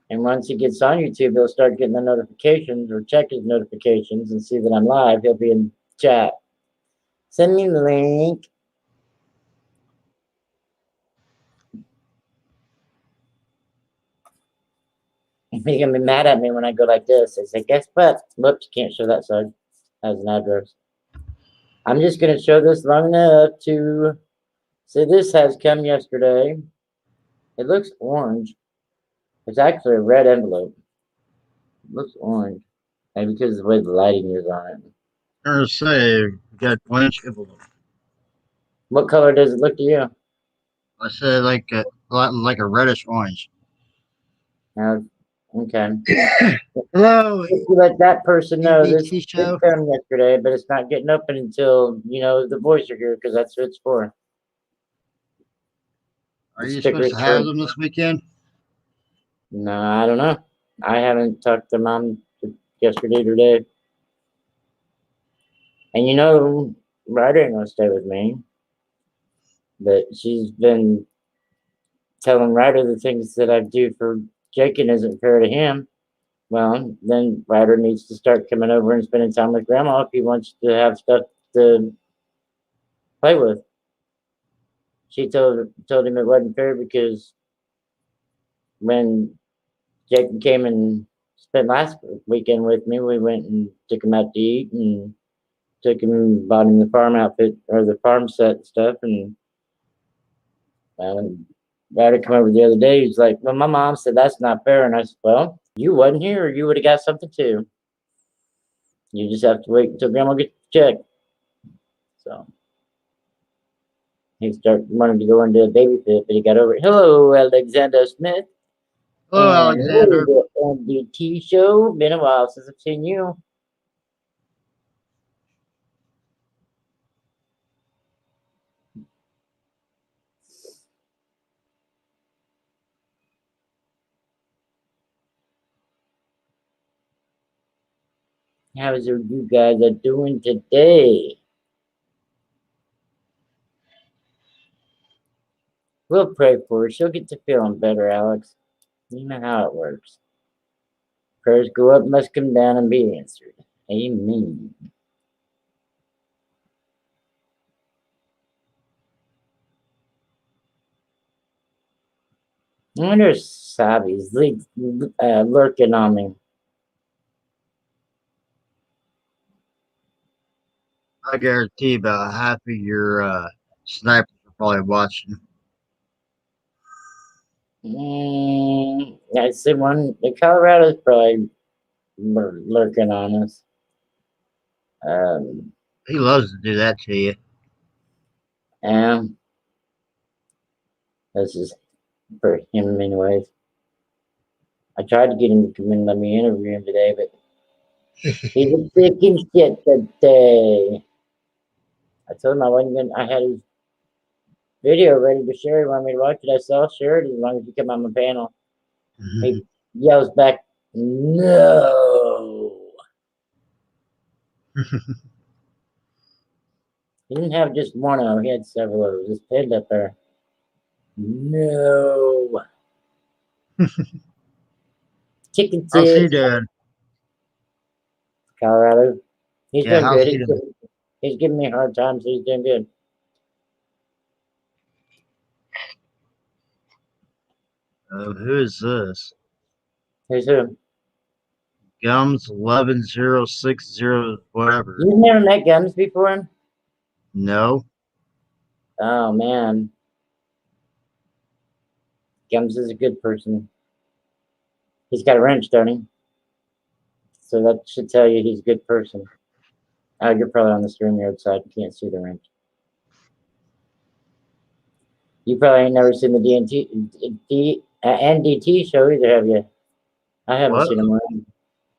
Speaker 1: And once he gets on YouTube, he'll start getting the notifications or check his notifications and see that I'm live. He'll be in chat. Send me the link. He's gonna be mad at me when I go like this. I say, guess what? Whoops, can't show that side. Has an address. I'm just gonna show this long enough to say this has come yesterday. It looks orange. It's actually a red envelope. It looks orange. Maybe because of the way the lighting is on it.
Speaker 2: I'm gonna say you got 1-inch envelope.
Speaker 1: What color does it look to you?
Speaker 2: I said like a reddish orange.
Speaker 1: Okay.
Speaker 2: Hello.
Speaker 1: If you let that person know this
Speaker 2: ABC show.
Speaker 1: come yesterday, but it's not getting open until the boys are here because that's what it's for.
Speaker 2: Are you
Speaker 1: Sticker
Speaker 2: supposed to have
Speaker 1: for-
Speaker 2: them this weekend?
Speaker 1: No, I don't know. I haven't talked to Mom yesterday or today. And Ryder ain't gonna stay with me. But she's been telling Ryder the things that I do for Jake and isn't fair to him. Well, then Ryder needs to start coming over and spending time with Grandma if he wants to have stuff to play with. She told him it wasn't fair because when Jake came and spent last weekend with me, we went and took him out to eat and took him and bought him the farm outfit or the farm set and stuff. And Ryder come over the other day. He's like, "Well, my mom said that's not fair." And I said, "Well, you wasn't here, or you would have got something too. You just have to wait until Grandma gets the check." So he started wanting to go into a baby fit, but he got over it. Hello, Alexander Smith.
Speaker 2: Hello, Alexander.
Speaker 1: On the T show. Been a while since I've seen you. How's you guys are doing today? We'll pray for her. She'll get to feeling better, Alex. You know how it works. Prayers go up, must come down, and be answered. Amen. I wonder if Sabi's lurking on me.
Speaker 2: I guarantee about half of your snipers are probably watching.
Speaker 1: I'd say the Colorado's probably lurking on us.
Speaker 2: He loves to do that to you.
Speaker 1: And this is for him anyways. I tried to get him to come in and let me interview him today, but he's a sick and shit today. I told him I had his video ready to share. He wanted me to watch it. I said, I'll share it as long as you come on my panel. He yells back, no. He didn't have just one O, he had several O's. Just pinned up there. No. Chicken
Speaker 2: How's he
Speaker 1: tits,
Speaker 2: doing?
Speaker 1: Colorado. He's
Speaker 2: Yeah,
Speaker 1: doing
Speaker 2: how's
Speaker 1: good.
Speaker 2: he doing?
Speaker 1: He's giving me a hard time, so he's doing good.
Speaker 2: Who is this?
Speaker 1: Who's who?
Speaker 2: Gums 11060 whatever.
Speaker 1: You've never met Gums before?
Speaker 2: No.
Speaker 1: Oh, man. Gums is a good person. He's got a wrench, don't he? So that should tell you he's a good person. Oh, you're probably on the StreamYard side. You can't see the wrench. You probably ain't never seen the NDT show either, have you? I haven't
Speaker 2: What?
Speaker 1: seen him around.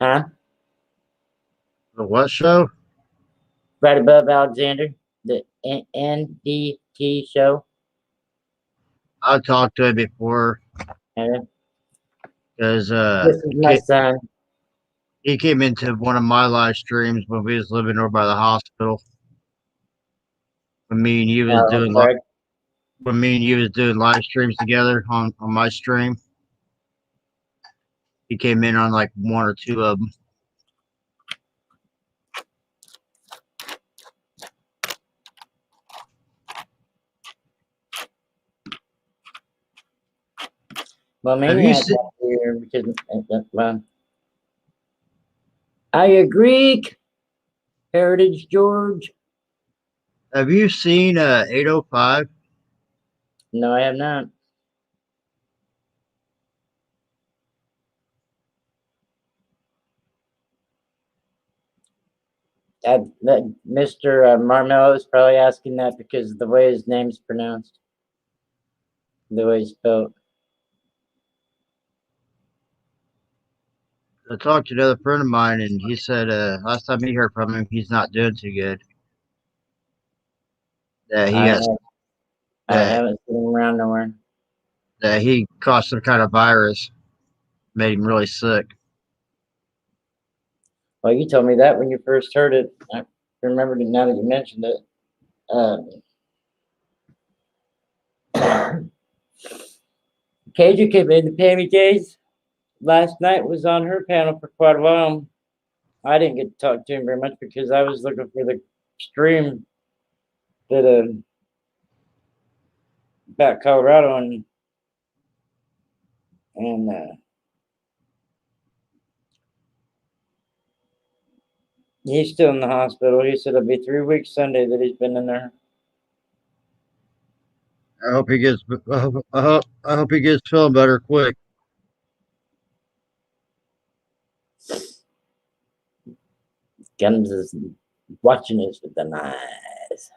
Speaker 1: Huh?
Speaker 2: The what show?
Speaker 1: Right above Alexander, the NDT show.
Speaker 2: I talked to him before
Speaker 1: And
Speaker 2: because
Speaker 1: this is my son.
Speaker 2: he came into one of my live streams when we was living over by the hospital. When me and you was doing
Speaker 1: Greg.
Speaker 2: when me and you was doing live streams together on my stream. He came in on like one or two of them.
Speaker 1: Well,
Speaker 2: Have
Speaker 1: maybe
Speaker 2: you
Speaker 1: I
Speaker 2: seen-
Speaker 1: got here because well, I agree. Heritage George.
Speaker 2: Have you seen 805?
Speaker 1: No, I have not. That Mr. Marmello is probably asking that because of the way his name's pronounced, the way it's spelled.
Speaker 2: I talked to another friend of mine, and he said last time he heard from him, he's not doing too good. That he
Speaker 1: I
Speaker 2: got
Speaker 1: haven't seen him around nowhere.
Speaker 2: that he caught some kind of virus, made him really sick.
Speaker 1: Well, you told me that when you first heard it. I remembered it now that you mentioned it. KJ came in, the Pammy Days last night was on her panel for quite a while. I didn't get to talk to him very much because I was looking for the stream that about Colorado and he's still in the hospital. He said it'll be 3 weeks Sunday that he's been in there.
Speaker 2: I hope he gets. I hope he gets feeling better quick.
Speaker 1: Gums is watching us with the eyes.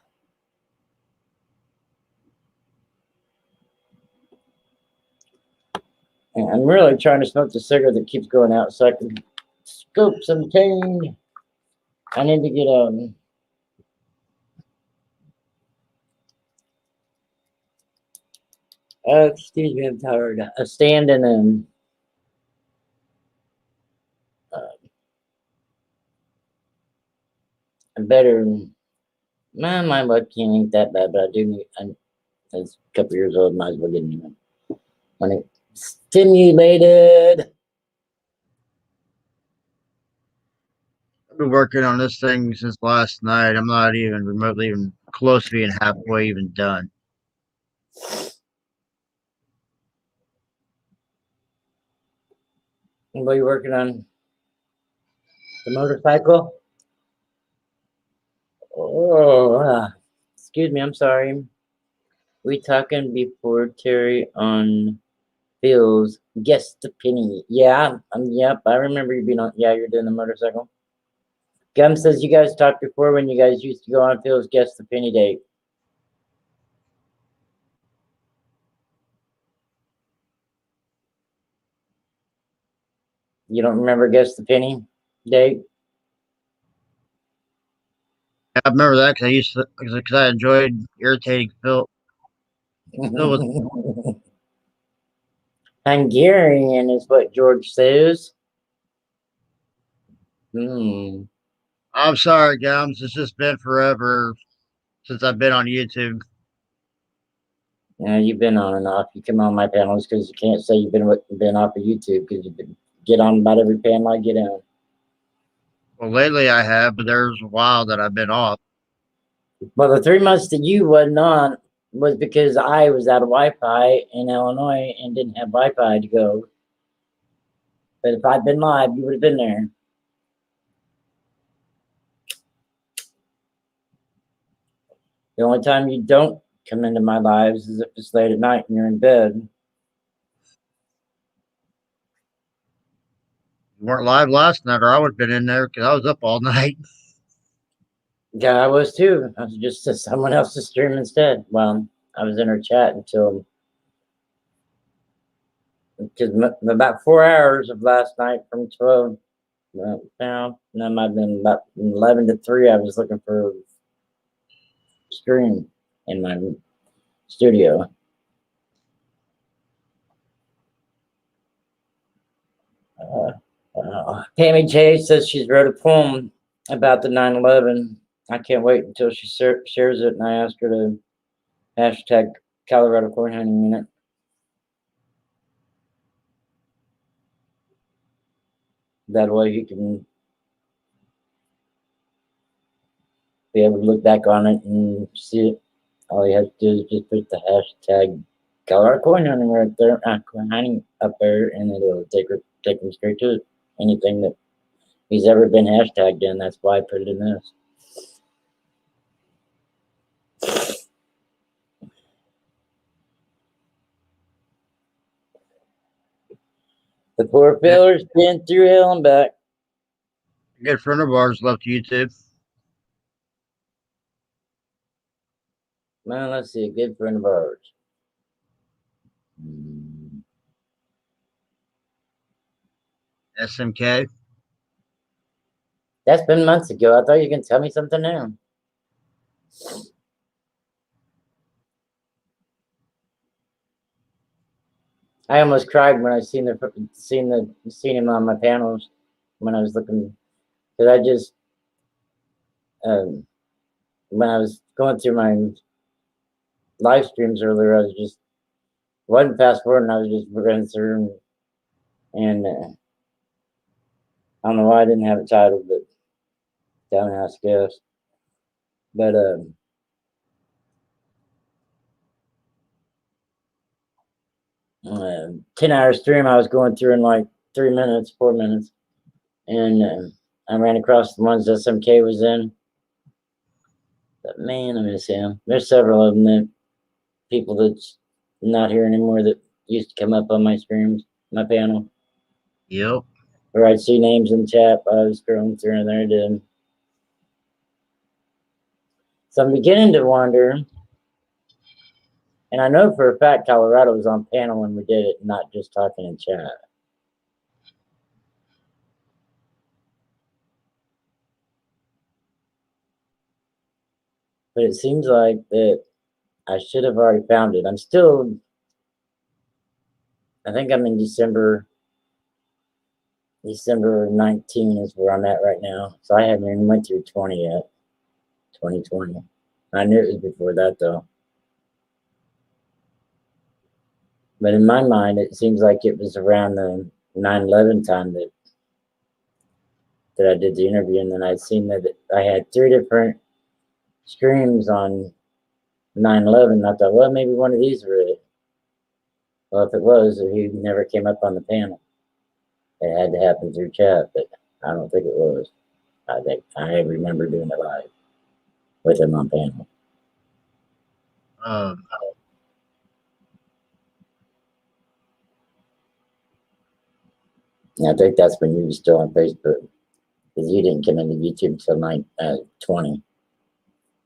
Speaker 1: And I'm really trying to smoke the cigarette that keeps going out so I can scope some change. I need to get excuse me, I'm tired. A stand and a better. My webcam ain't that bad, but I do need. It's a couple years old. Might as well get a new one. When it stimulated.
Speaker 2: I've been working on this thing since last night. I'm not even remotely even close to being halfway even done.
Speaker 1: What are you working on? The motorcycle? Oh, excuse me. I'm sorry. We talking before Terry on Phil's Guess the Penny. Yeah, yep. I remember you being on. Yeah, you're doing the motorcycle. Gum says you guys talked before when you guys used to go on Phil's Guess the Penny date. You don't remember Guess the Penny date?
Speaker 2: I remember that because I enjoyed irritating Phil.
Speaker 1: Hungarian is what George says.
Speaker 2: I'm sorry, Gums. It's just been forever
Speaker 4: since I've been on YouTube.
Speaker 1: Yeah, you've been on and off. You come on my panels because you can't say you've been off of YouTube because get on about every panel I get on.
Speaker 4: Well, lately I have, but there's a while that I've been off.
Speaker 1: Well, the 3 months that you wasn't on was because I was out of Wi-Fi in Illinois and didn't have Wi-Fi to go. But if I'd been live, you would have been there. The only time you don't come into my lives is if it's late at night and you're in bed.
Speaker 4: You weren't live last night, or I would have been in there because I was up all night.
Speaker 1: Yeah, I was too. I was just to someone else's stream instead. Well, I was in her chat until because about 4 hours of last night from 12. Now that might have been about 11 to 3. I was looking for a stream in my studio. Tammy J says she's wrote a poem about the 9/11. I can't wait until she shares it, and I asked her to hashtag Colorado Corn Hunting in it. That way you can be able to look back on it and see it. All you have to do is just put the hashtag Colorado Corn Hunting right there, corn hunting up there, and it'll take them straight to it. Anything that he's ever been hashtagged in, that's why I put it in this. The poor feller's been through hell and back.
Speaker 4: A good friend of ours left YouTube.
Speaker 1: Man, let's see, a good friend of ours.
Speaker 4: SMK.
Speaker 1: That's been months ago. I thought you were going to tell me something now. I almost cried when I seen him on my panels when I was looking, because I just when I was going through my live streams earlier, I was just wasn't fast forwarding. I was just running through and I don't know why I didn't have it titled, but Townhouse Guest. But 10-hour stream I was going through in like 4 minutes, and I ran across the ones that SMK was in. But man, I miss him. There's several of them that people that's not here anymore that used to come up on my streams, my panel.
Speaker 4: Yep.
Speaker 1: Or I'd see names in chat. I was scrolling through and there I did. So I'm beginning to wonder, and I know for a fact Colorado was on panel when we did it, not just talking in chat. But it seems like that I should have already found it. I think I'm in December 19 is where I'm at right now. So I haven't even went through 20 yet. 2020. I knew it was before that though. But in my mind, it seems like it was around the 9/11 time that I did the interview, and then I'd seen that I had 3 different streams on 9/11. I thought, well, maybe one of these were it. Well, if it was, he never came up on the panel. It had to happen through chat, but I don't think it was. I think I remember doing it live with him on panel. And I think that's when you were still on Facebook, because you didn't come into YouTube until 20.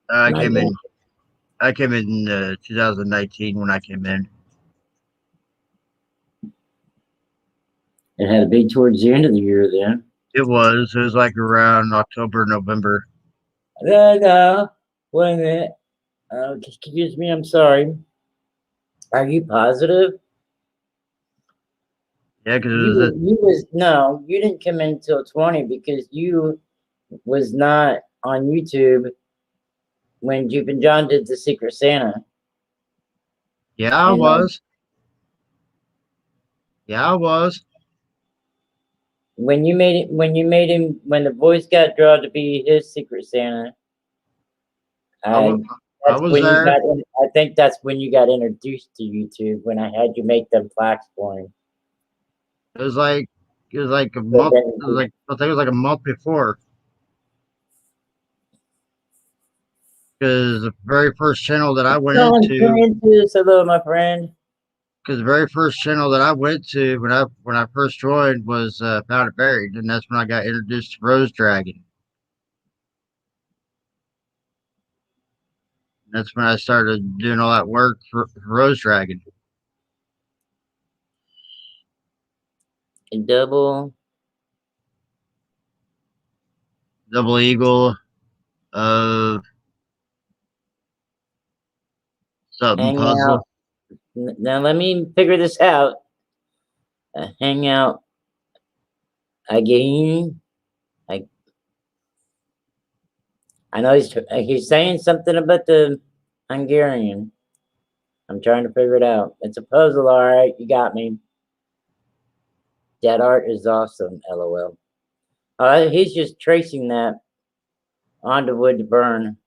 Speaker 4: I came in 2019 when I came in.
Speaker 1: It had to be towards the end of the year then.
Speaker 4: It was like around October, November.
Speaker 1: Wait a minute. Excuse me, I'm sorry. Are you positive?
Speaker 4: Yeah, because
Speaker 1: you didn't come in until 20 because you was not on YouTube
Speaker 5: when Jupe and John did the Secret Santa.
Speaker 4: Yeah, I
Speaker 5: You know?
Speaker 4: was. Yeah, I was.
Speaker 5: When you made it, when the Boy Scout draw to be his Secret Santa,
Speaker 4: I was, I
Speaker 5: that's
Speaker 4: was
Speaker 5: when you
Speaker 4: there.
Speaker 5: got. I think that's when you got introduced to YouTube. When I had you make them plaques for him.
Speaker 4: It was like a
Speaker 5: But
Speaker 4: month.
Speaker 5: then,
Speaker 4: It was like I think it was like a month before. Because the very first channel that I went
Speaker 5: John
Speaker 4: into,
Speaker 5: Francis, hello, my friend.
Speaker 4: because the very first channel that I went to when I first joined was Found It Buried, and that's when I got introduced to Rose Dragon. That's when I started doing all that work for Rose Dragon.
Speaker 5: Double.
Speaker 4: Double Eagle, uh, something
Speaker 5: Hang
Speaker 4: puzzle.
Speaker 5: out. Now let me figure this out. Hang out again. I know he's saying something about the Hungarian. I'm trying to figure it out. It's a puzzle, all right. You got me. That art is awesome. LOL. He's just tracing that onto wood to burn.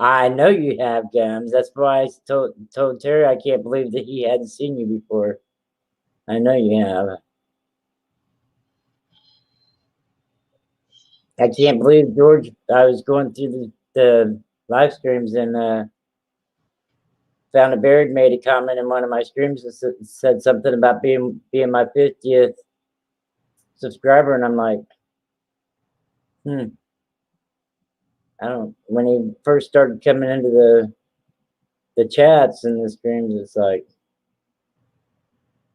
Speaker 5: I know you have, Gams. That's why I told Terry I can't believe that he hadn't seen you before. I know you have. I can't believe George. I was going through the live streams and Found It Buried made a comment in one of my streams that said something about being my 50th subscriber, and I'm like, I don't. When he first started coming into the chats and the streams, it's like,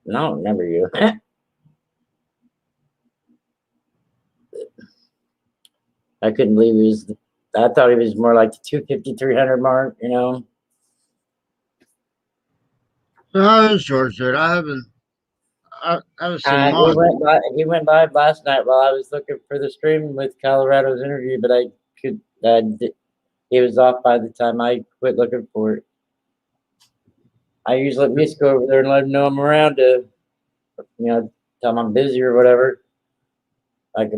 Speaker 5: no, I don't remember you. I couldn't believe he was. I thought he was more like the 250, 300 mark, you know.
Speaker 4: No, it's George, dude. I haven't seen him on.
Speaker 5: He went live last night while I was looking for the stream with Colorado's interview, but I could. He was off by the time I quit looking for it. I usually let Miss go over there and let him know I'm around to, tell him I'm busy or whatever. Like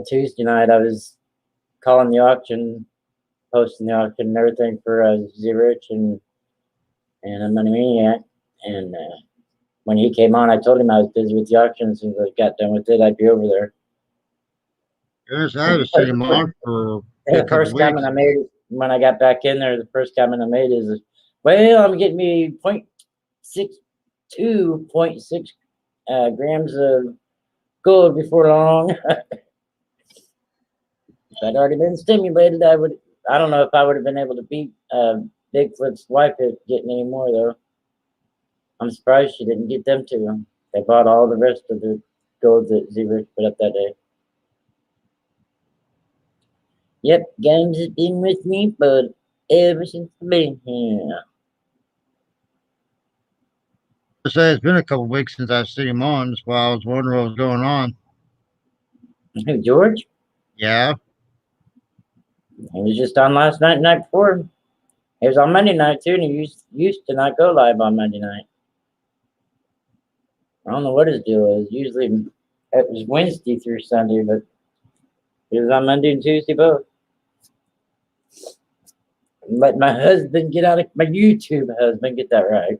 Speaker 5: Tuesday night, I was calling the auction, posting the auction and everything for Z-Rich and a Money Maniac. And when he came on, I told him I was busy with the auction. As soon as I got done with it, I'd be over there.
Speaker 4: Yes, I haven't seen him on for
Speaker 5: The first comment I made when I got back in there, the first comment I made is, well, I'm getting me 0.6 grams of gold before long. If I'd already been stimulated, I don't know if I would have been able to beat Bigfoot's wife at getting any more, though. I'm surprised she didn't get them to. They bought all the rest of the gold that Z-Rich put up that day. Yep, Games has been with me, but ever since I've been here.
Speaker 4: I say it's been a couple weeks since I've seen him on. That's why I was wondering what was going on.
Speaker 5: Who, George?
Speaker 4: Yeah.
Speaker 5: He was just on last night and night before. He was on Monday night too, and he used to not go live on Monday night. I don't know what his deal is. Usually it was Wednesday through Sunday, but he was on Monday and Tuesday both. Let my husband get out of my YouTube husband get that right.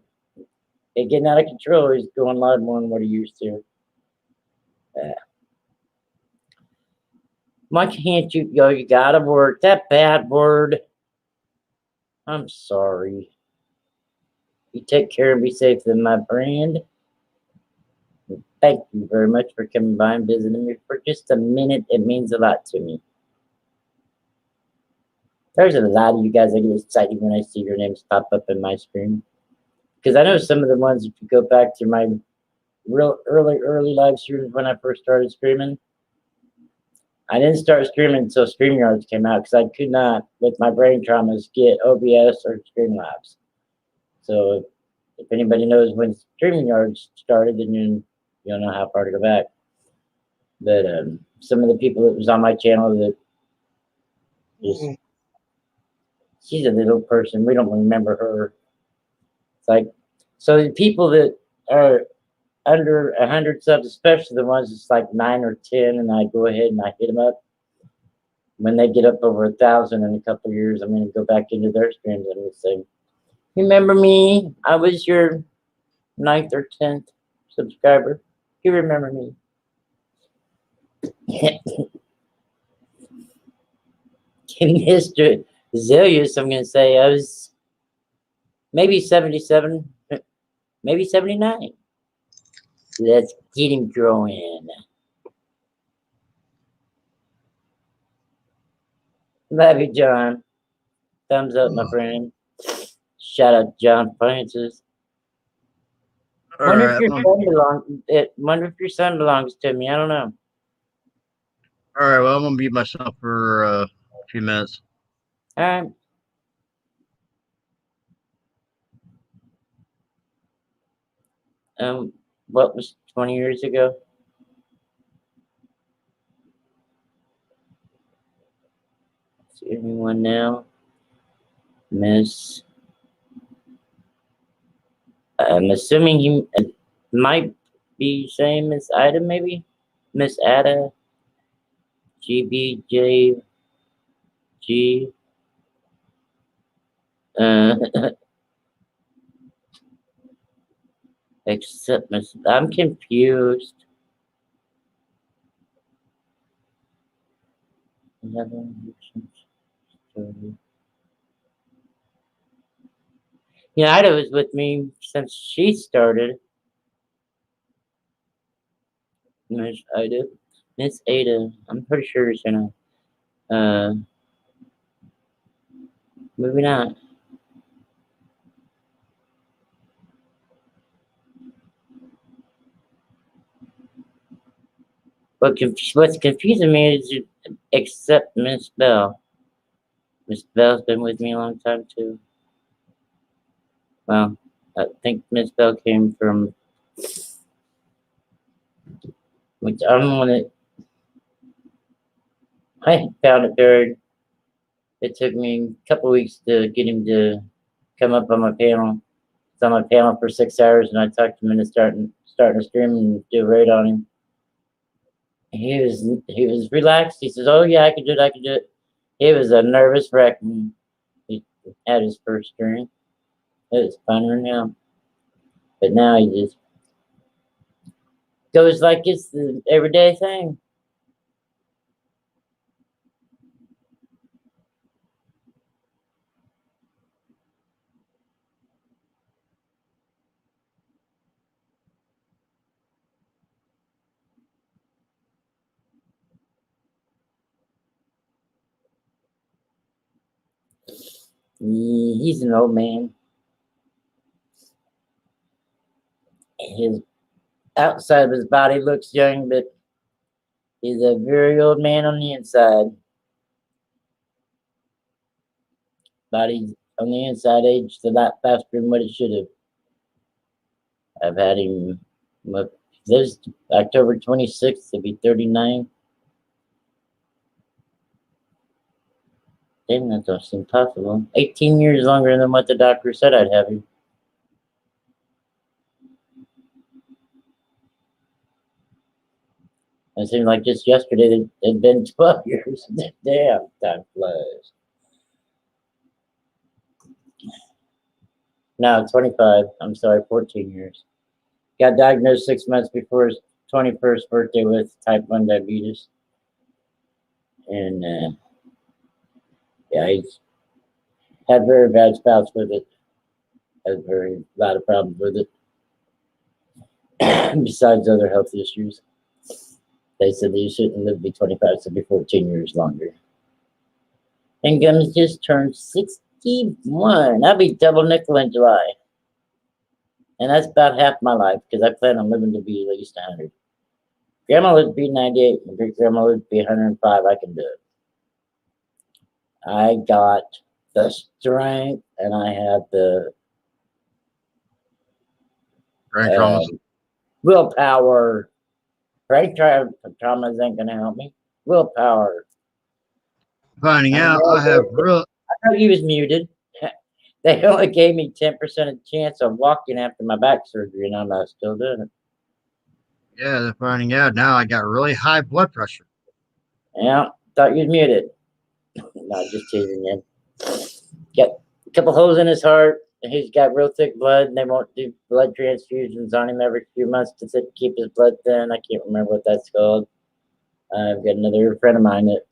Speaker 5: He's getting out of control. He's going live more than what he used to. Why can't you go? You gotta work. That bad word. I'm sorry. You take care and be safe, then, my friend. Thank you very much for coming by and visiting me for just a minute. It means a lot to me. There's a lot of you guys that get excited when I see your names pop up in my screen. Because I know some of the ones, if you go back to my real early live streams when I first started streaming, I didn't start streaming until StreamYards came out because I could not, with my brain traumas, get OBS or Streamlabs. So if anybody knows when StreamYards started, then you'll know how far to go back. But some of the people that was on my channel that just she's a little person. We don't remember her. It's like so the people that are under 100 subs, especially the ones that's like 9 or 10, and I go ahead and I hit them up. When they get up over 1,000 in a couple of years, I'm going to go back into their streams and I'm going to say, remember me? I was your 9th or 10th subscriber. You remember me? Mr. Zilius, I'm going to say I was maybe 77, maybe 79. Let's get him growing. Love you, John. Thumbs up, my friend. Shout out John Francis. Wonder if your son belongs to me. I don't know.
Speaker 4: All right, well, I'm gonna mute myself for a few minutes.
Speaker 5: All right. What was 20 years ago? See anyone now? Miss. I'm assuming he might be same as Ida, maybe? Miss Ada. GBJG. Except Miss. I'm confused. 11. Yeah, Ida was with me since she started. Miss Ida. Miss Ada. I'm pretty sure it's gonna. Moving on. What's confusing me is except Miss Bell. Miss Bell's been with me a long time too. Well, I think Miss Bell came from, which I'm gonna. I found it buried. It took me a couple weeks to get him to come up on my panel. It's on my panel for 6 hours, and I talked him into starting a stream and do a raid on him. He was relaxed. He says, "Oh yeah, I can do it. I can do it." He was a nervous wreck when he had his first stream. It was funner now, but now he just goes like it's the everyday thing. He's an old man. His outside of his body looks young, but he's a very old man on the inside. Body on the inside aged a lot faster than what it should have. I've had him this October 26th to be 39. Damn, that don't seem possible. 18 years longer than what the doctor said I'd have him. It seemed like just yesterday it had been 12 years. Damn, time flies. No, 25. I'm sorry, 14 years. Got diagnosed 6 months before his 21st birthday with type 1 diabetes. And yeah, he's had very bad spouts with it. Has very lot of problems with it. Besides other health issues. They said that you shouldn't live to be 25, so be 14 years longer. And Gums just turned 61. I'll be double nickel in July. And that's about half my life, because I plan on living to be at least 100. Grandma lived to be 98, and great grandma lived to be 105. I can do it. I got the strength, and I have the willpower Brain traumas ain't gonna help me. Willpower.
Speaker 4: Finding
Speaker 5: I
Speaker 4: out
Speaker 5: know
Speaker 4: I have
Speaker 5: that-
Speaker 4: real.
Speaker 5: I know he was muted. They only gave me 10% of chance of walking after my back surgery, and I'm not still doing it.
Speaker 4: Yeah, they're finding out now I got really high blood pressure.
Speaker 5: Yeah, thought you was muted. No, just teasing you. Got a couple holes in his heart. And he's got real thick blood, and they won't do blood transfusions on him every few months to keep his blood thin. I can't remember what that's called. I've got another friend of mine that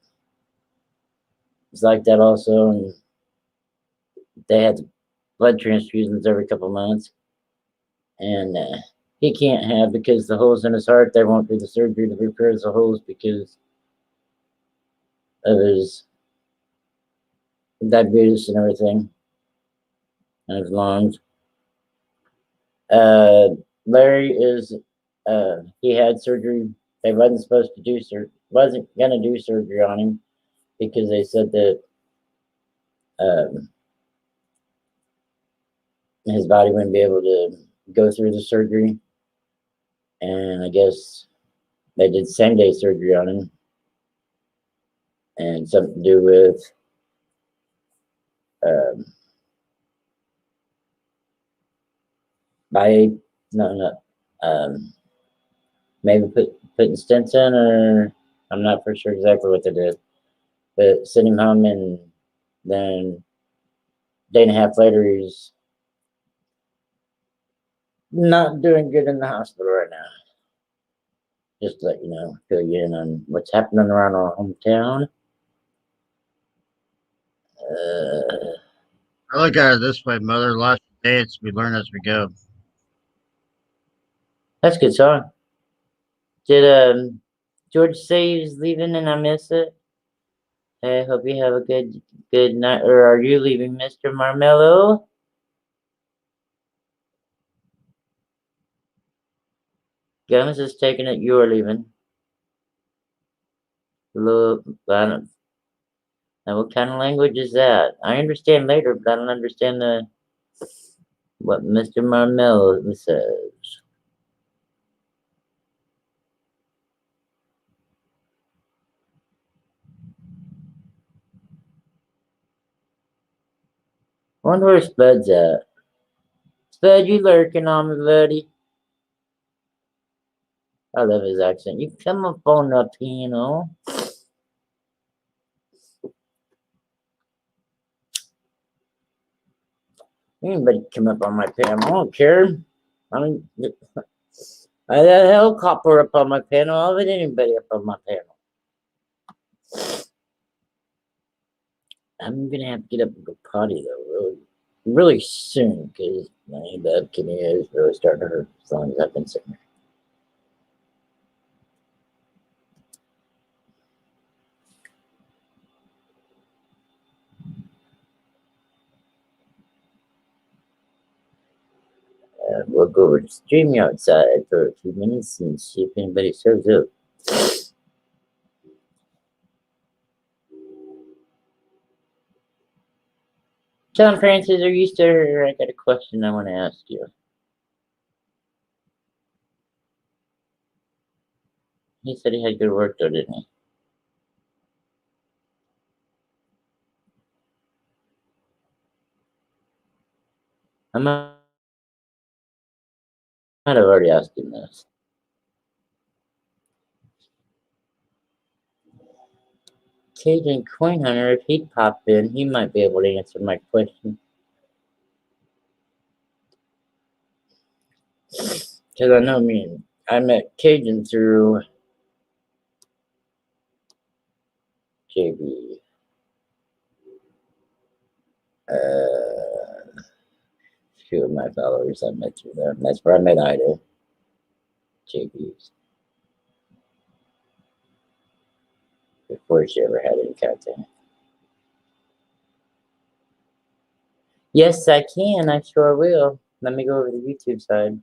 Speaker 5: is like that also, and they had blood transfusions every couple months. And he can't have, because the holes in his heart, they won't do the surgery to repair the holes because of his diabetes and everything, and his lungs. Larry is, he had surgery. They wasn't gonna do surgery on him because they said that his body wouldn't be able to go through the surgery. And I guess they did same-day surgery on him, and something to do with maybe putting stents in, or I'm not for sure exactly what they did, but sent him home, and then a day and a half later, he's not doing good in the hospital right now. Just to let you know, fill you in on what's happening around our hometown.
Speaker 4: I look at it this way, Mother. Life's a dance. We learn as we go.
Speaker 5: That's a good song. Did George say he was leaving and I missed it? I hope you have a good night. Or are you leaving, Mr. Marmello? Gums is taking it. You're leaving. Look, I don't. Now, what kind of language is that? I understand later, but I don't understand what Mr. Marmello says. Wonder where Spud's at. Spud, you lurking on me, buddy? I love his accent. You come up on the piano. Anybody come up on my piano? I don't care. I mean, I had a helicopter up on my panel. I'll let anybody up on my panel. I'm gonna have to get up and go potty though, really soon, because my bad kidney is really starting to hurt as long as I've been sitting here. We'll go over to StreamYard outside for a few minutes and see if anybody shows up. John Francis, are you still here? I got a question I want to ask you. He said he had good work though, didn't he? I might have already asked him this. Cajun Coin Hunter, if he'd pop in, he might be able to answer my question. Because I know I met Cajun through JB. Few of my followers I met through there. That's where I met Ida. JB's. Before she ever had any content. Yes, I can. I sure will. Let me go over to the YouTube side.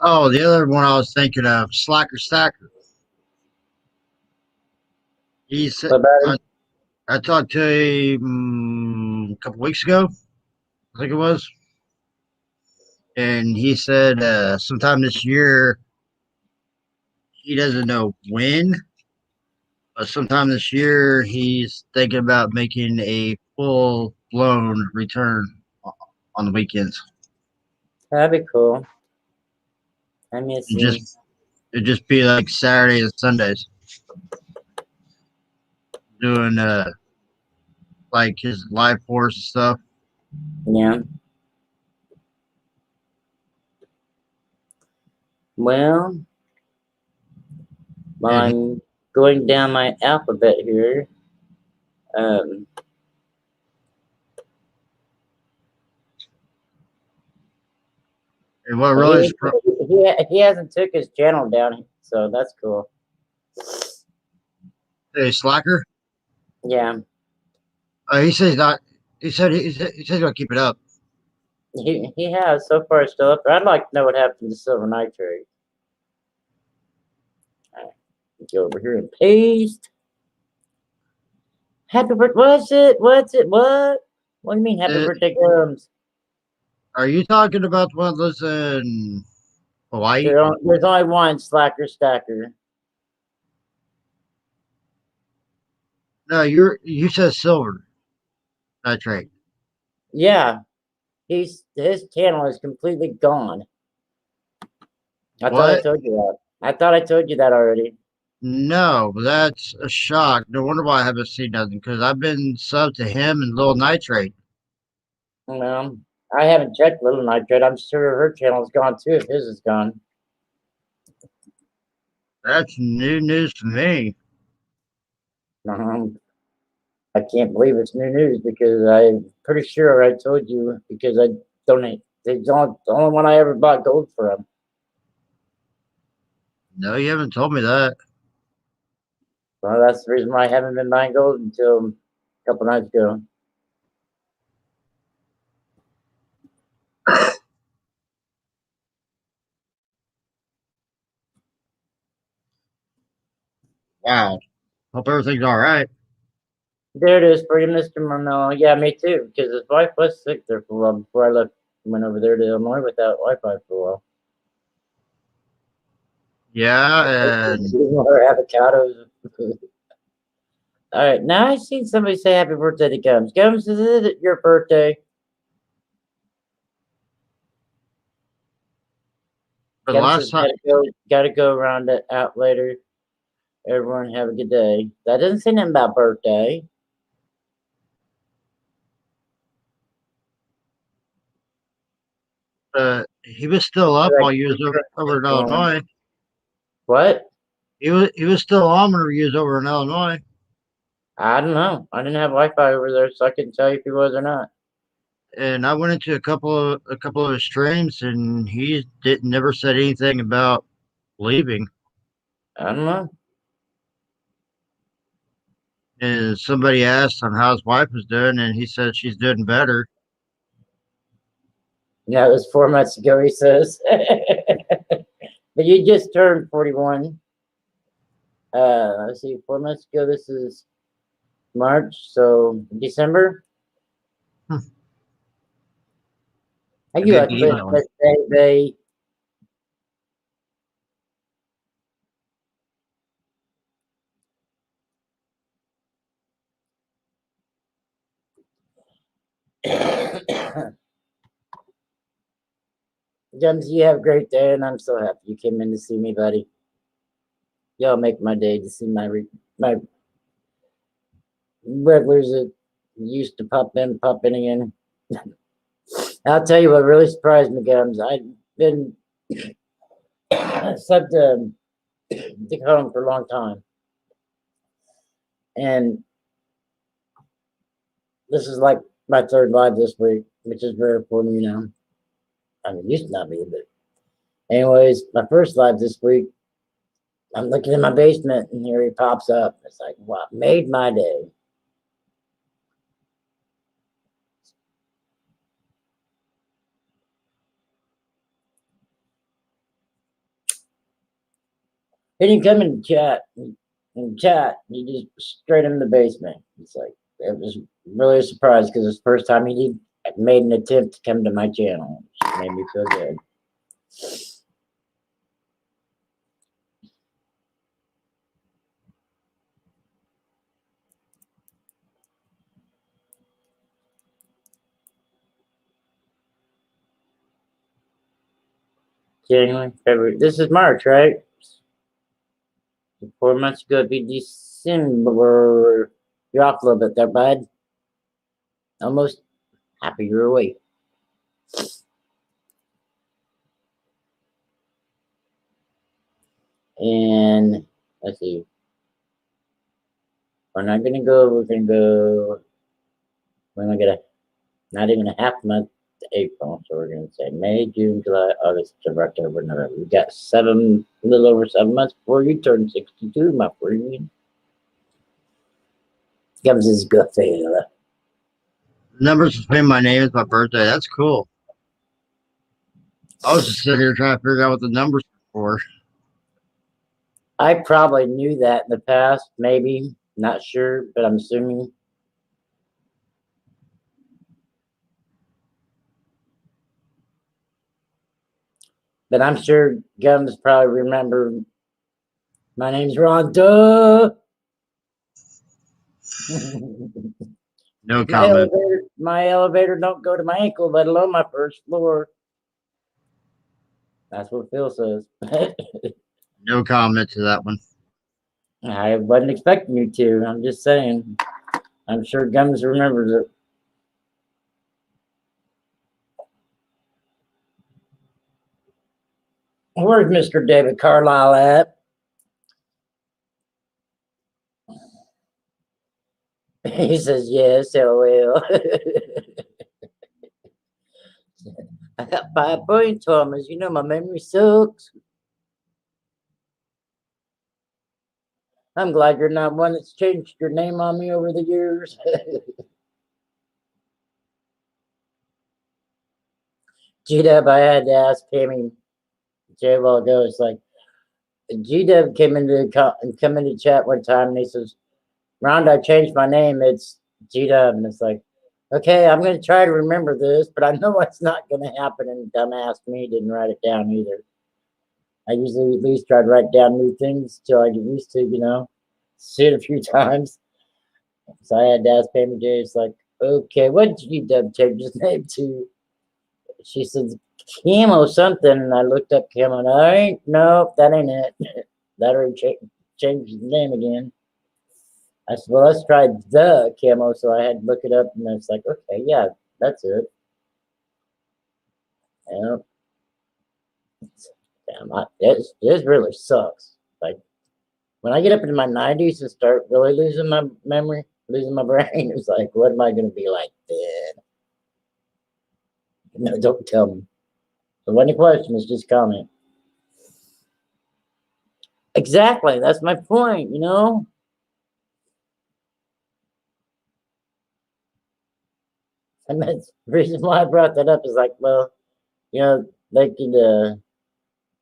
Speaker 4: Oh, the other one I was thinking of, Slacker Stacker. He said,
Speaker 5: What about him?
Speaker 4: I talked to him a couple weeks ago, I think it was. And he said sometime this year, he doesn't know when, but sometime this year, he's thinking about making a full blown return on the weekends.
Speaker 5: That'd be cool. I miss
Speaker 4: It
Speaker 5: you.
Speaker 4: it'd just be like Saturday and Sundays, doing like his live force and stuff.
Speaker 5: Yeah. Well, while
Speaker 4: Yeah,
Speaker 5: I'm going down my alphabet here, um,
Speaker 4: And what really
Speaker 5: he hasn't took his channel down, so that's cool.
Speaker 4: hey, Slacker.
Speaker 5: Yeah,
Speaker 4: He said he's not. He said he's gonna keep it up.
Speaker 5: he has so far. It's still up there. I'd like to know what happened to Silver Nitrate. All right, go over here and paste. Happy birthday! What's it? What's it? What? What do you mean? Happy birthday, Gums?
Speaker 4: Are you talking about the one that lives in Hawaii?
Speaker 5: There's only one Slacker Stacker.
Speaker 4: No, you said Silver Nitrate.
Speaker 5: Yeah, his channel is completely gone. I thought I
Speaker 4: What?
Speaker 5: told you that. I thought I told you that already.
Speaker 4: No, that's a shock. No wonder why I haven't seen nothing, because I've been subbed to him and Little Nitrate.
Speaker 5: Well, I haven't checked Little Nitrate. I'm sure her channel's gone too if his is gone.
Speaker 4: That's new news to me.
Speaker 5: I can't believe it's new news because I'm pretty sure I told you because I donate. It's the only one I ever bought gold from.
Speaker 4: No, you haven't told me that.
Speaker 5: Well, that's the reason why I haven't been buying gold until a couple nights ago.
Speaker 4: Wow. Hope everything's all right.
Speaker 5: There it is for you, Mr. Marmello. Yeah, me too, because his wife was sick there for a while before I went over there to Illinois without Wi-Fi for a while.
Speaker 4: Yeah, and
Speaker 5: More avocados. All right, now I seen somebody say happy birthday to Gums. Gums, is it your birthday?
Speaker 4: the
Speaker 5: Gums
Speaker 4: last
Speaker 5: says
Speaker 4: time,
Speaker 5: gotta go around it out later. Everyone have a good day. That doesn't say nothing about birthday.
Speaker 4: he was still up while you was over in Illinois.
Speaker 5: What?
Speaker 4: He was still on when he was over in Illinois.
Speaker 5: I don't know. I didn't have Wi-Fi over there, so I couldn't tell you if he was or not.
Speaker 4: And I went into a couple of his streams, and he never said anything about leaving.
Speaker 5: I don't know.
Speaker 4: And somebody asked him how his wife was doing, and he said she's doing better.
Speaker 5: Yeah, it was 4 months ago, he says. But you just turned 41. Let's see, 4 months ago, this is March, so December. I do like to they James, you have a great day, and I'm so happy you came in to see me, buddy. Y'all make my day to see my regulars that used to pop in again. I'll tell you what really surprised me, Gums. I've been subbed to Dick Home for a long time. And this is like my third live this week, which is rare for me, you know. I mean, it used to not be, but anyways, my first live this week, I'm looking in my basement and here he pops up. It's like, what made my day? He didn't come in chat. In chat, he just straight in the basement. It's like, it was really a surprise because it's the first time he made an attempt to come to my channel. It made me feel good. January, February. This is March, right? 4 months ago, it'd be December. You're off a little bit there, bud. Almost happy you're away. And let's see. We're not gonna go. We're gonna go. We're gonna get not even a half month to April. So we're gonna say May, June, July, August, September, October, November. We got a little over 7 months before you turn 62, my friend. Comes his good fella.
Speaker 4: Numbers between my name and my birthday. That's cool. I was just sitting here trying to figure out what the numbers were for.
Speaker 5: I probably knew that in the past, maybe, not sure, but I'm assuming. But I'm sure Gums probably remember. My name's Ron. Duh.
Speaker 4: No comment.
Speaker 5: My elevator don't go to my ankle, let alone my first floor. That's what Phil says.
Speaker 4: No comment to that one.
Speaker 5: I wasn't expecting you to. I'm just saying. I'm sure Gums remembers it. Where's Mr. David Carlisle at? He says, yes, LOL. I got 5 points, Thomas. You know my memory sucks. I'm glad you're not one that's changed your name on me over the years. G-Dub, I had to ask Tammy a while ago. It's like, G-Dub came into chat one time and he says, Rhonda, I changed my name. It's G-Dub. And it's like, okay, I'm going to try to remember this, but I know it's not going to happen. And dumbass me didn't write it down either. I usually at least try to write down new things till I get used to, see it a few times. So I had to ask Pammy J. It's like, okay, what did G-Dub change his name to? She said, Camo something. And I looked up Camo. And nope, that ain't it. That already changed his name again. I said, well, let's try the Camo. So I had to look it up, and it's like, okay, yeah, that's it. Yep. Damn, this really sucks. Like, when I get up into my 90s and start really losing my memory, losing my brain, it's like, what am I going to be like then? No, don't tell me. So any questions, just comment. Exactly, that's my point, And that's the reason why I brought that up is like, well, they could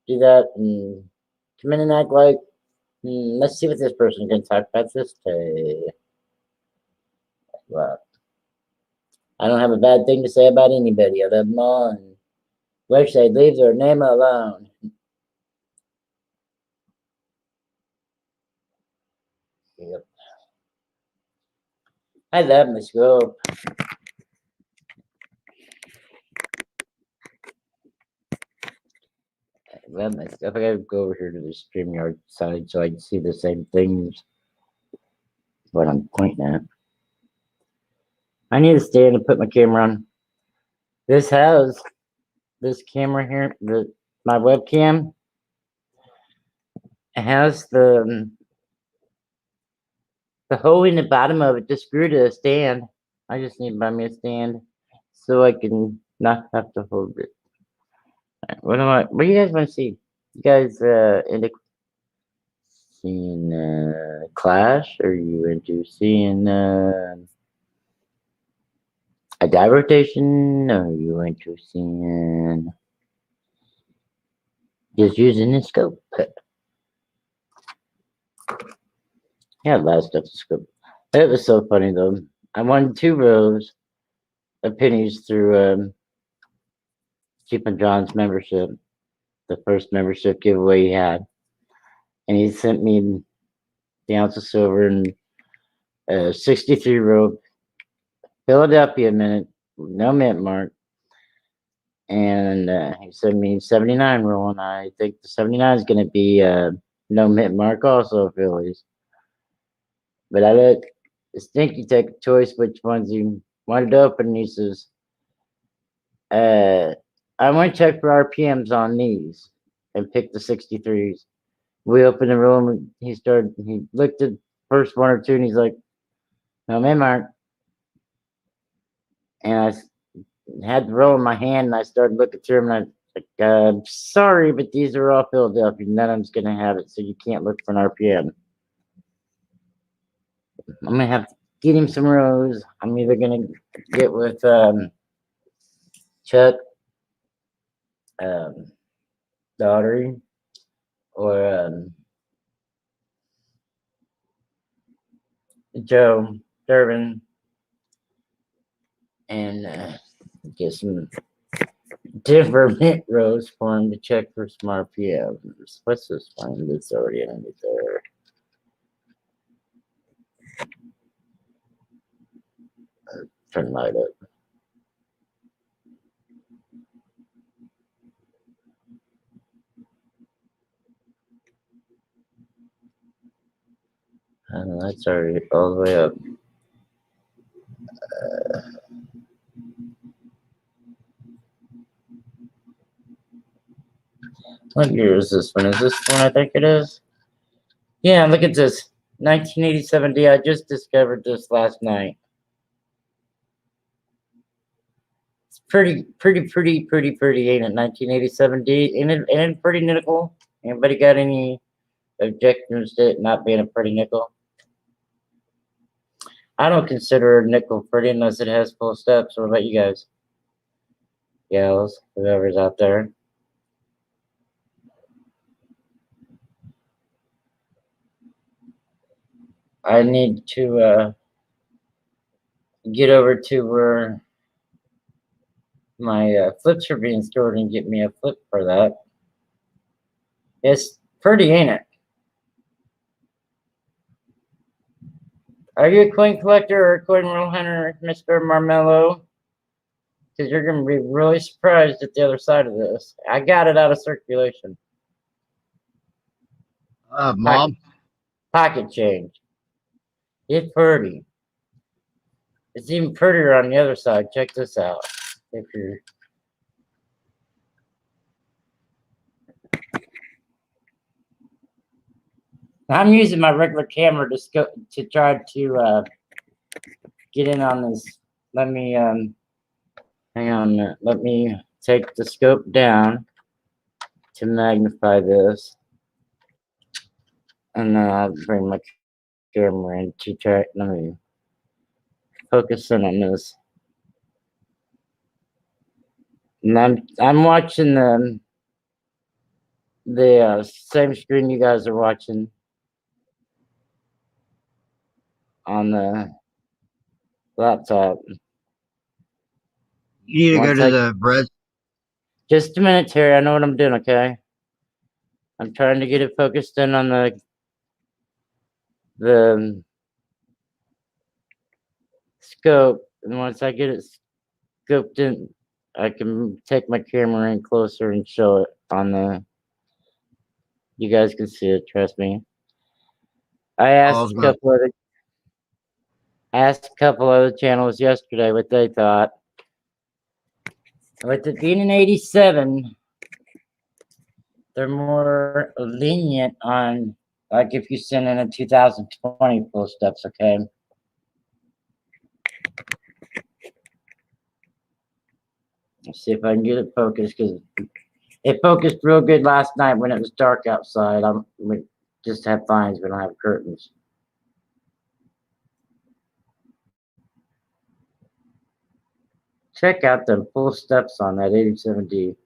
Speaker 5: do that and come in and act like, let's see what this person can talk about this day. Well, I don't have a bad thing to say about anybody. I love them all and wish they'd leave their name alone. Yep. I love my scope. I love my stuff. I gotta go over here to the StreamYard side so I can see the same things. What I'm pointing at. I need to stand and put my camera on. This has this camera here, my webcam. It has the hole in the bottom of it to screw to a stand. I just need to buy me a stand so I can not have to hold it. Right, what do you guys want to see? You guys into seeing Clash? Are you into seeing a die rotation? Are you into seeing just using the scope? Yeah, a lot of stuff to scope. It was so funny though. I won 2 rows of pennies through Cheap and John's membership, the first membership giveaway he had. And he sent me the ounce of silver and 63 row Philadelphia mint, no mint mark. And he sent me 79 roll, and I think the 79 is going to be no mint mark also, Phillies. But I let Stinky take a choice which ones he wanted to open, and he says, I want to check for RPMs on these and pick the 63s. We opened the roll, and he looked at first 1 or 2, and he's like, no mint mark. And I had the roll in my hand, and I started looking through them, and I was like, I'm sorry, but these are all Philadelphia. None of them's going to have it, so you can't look for an RPM. I'm going to have to get him some rows. I'm either going to get with Chuck Daughtery or Joe Durbin and get some different mint rows for him to check for some RPMs. What's this one that's already underneath there? Turn light up. That's already all the way up. What year is this one? Is this the one I think it is? Yeah, look at this. 1987D. I just discovered this last night. It's pretty, ain't it? 1987D. Ain't it pretty nickel? Anybody got any objections to it not being a pretty nickel? I don't consider a nickel pretty unless it has full steps. What about you guys? Gals, whoever's out there. I need to get over to where my flips are being stored and get me a flip for that. It's pretty, ain't it? Are you a coin collector or a coin roll hunter, Mr. Marmello? Because you're going to be really surprised at the other side of this. I got it out of circulation.
Speaker 4: Mom,
Speaker 5: Pocket change. It's pretty. It's even prettier on the other side. Check this out. If you're I'm using my regular camera to try to get in on this. Let me hang on a minute. Let me take the scope down to magnify this, and then I'll bring my camera in to try. Let me focus in on this. And I'm watching the same screen you guys are watching on the laptop.
Speaker 4: you need to go
Speaker 5: Once
Speaker 4: to the bread.
Speaker 5: Just a minute, Terry. I know what I'm doing, okay? I'm trying to get it focused in on the scope, and once I get it scoped in, I can take my camera in closer and show it on the. You guys can see it, trust me. I asked a couple other channels yesterday what they thought. With it being an 87, they're more lenient on, like, if you send in a 2020 full steps, okay? Let's see if I can get it focused, because it focused real good last night when it was dark outside. We just have vines, we don't have curtains. Check out the full steps on that 87D.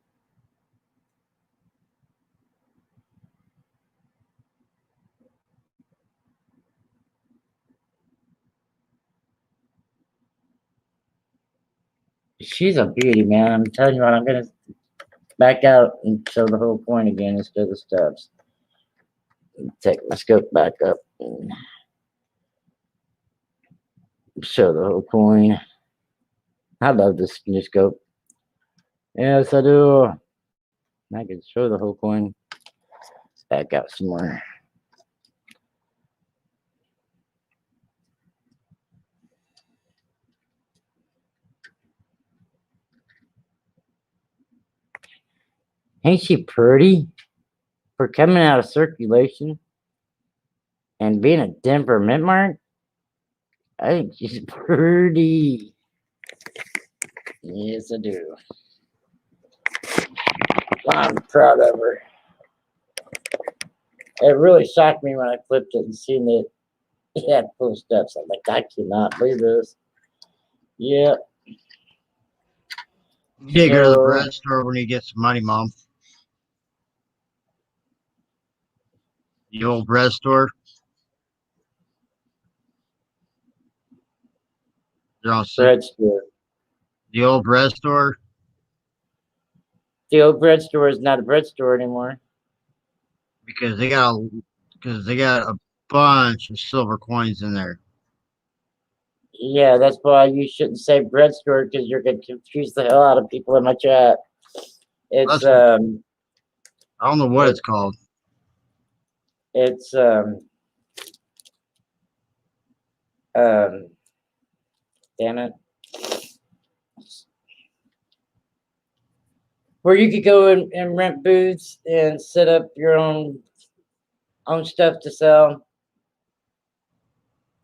Speaker 5: She's a beauty, man. I'm telling you what, I'm gonna back out and show the whole point again instead of the steps. Take my scope back up and show the whole point. I love this new scope. Yes, I do. I can show the whole coin. Back out some more. Ain't she pretty? For coming out of circulation and being a Denver Mint Mark, I think she's pretty. Yes, I do. I'm proud of her. It really shocked me when I flipped it and seen that it had full steps. I'm like, I cannot believe this. Yeah.
Speaker 4: You did go to the
Speaker 5: So-
Speaker 4: bread store when you get some money, Mom. The old bread store. They're on
Speaker 5: Bread store.
Speaker 4: the old bread store.
Speaker 5: The old bread store is not a bread store anymore.
Speaker 4: Because they got a bunch of silver coins in there.
Speaker 5: Yeah, that's why you shouldn't say bread store because you're gonna confuse the hell out of people in my chat. It's
Speaker 4: I don't know what it's called.
Speaker 5: it's damn it. Where you could go and rent booths and set up your own stuff to sell.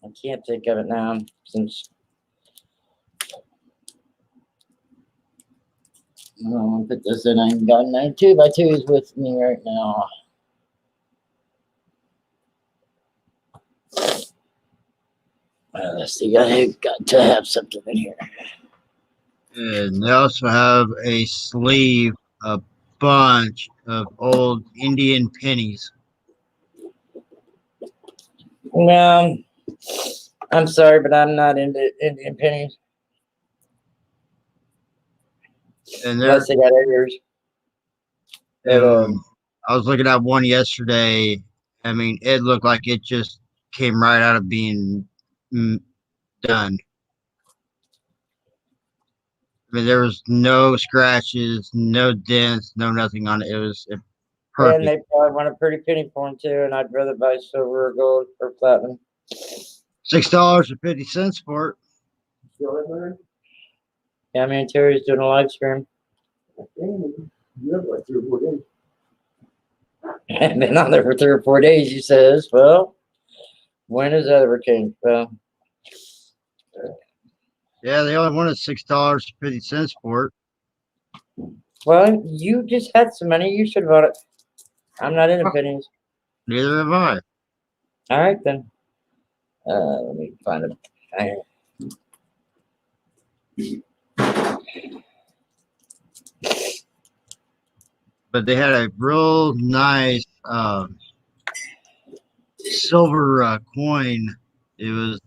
Speaker 5: I can't think of it now since I'm gonna put this in. I ain't got 9 2x2s with me right now. Let's see, I got to have something in here.
Speaker 4: And they also have a sleeve, a bunch of old Indian pennies.
Speaker 5: Well, I'm sorry, but I'm not into Indian pennies
Speaker 4: And they're
Speaker 5: unless they got ears.
Speaker 4: I was looking at one yesterday. I mean, it looked like it just came right out of being done. I mean, there was no scratches, no dents, no nothing on it. It was perfect.
Speaker 5: And they probably want a pretty penny for them too, and I'd rather buy silver or gold or platinum.
Speaker 4: $6.50 for it.
Speaker 5: Yeah, I mean, Terry's doing a live stream. And been on there for 3 or 4 days, he says. Well, when has that ever changed? Well,
Speaker 4: Yeah, they only wanted $6.50 for it.
Speaker 5: well, you just had some money. You should have bought it. I'm not into pennies.
Speaker 4: Neither have I.
Speaker 5: All right, then. Let me find it.
Speaker 4: But they had a real nice silver coin. It was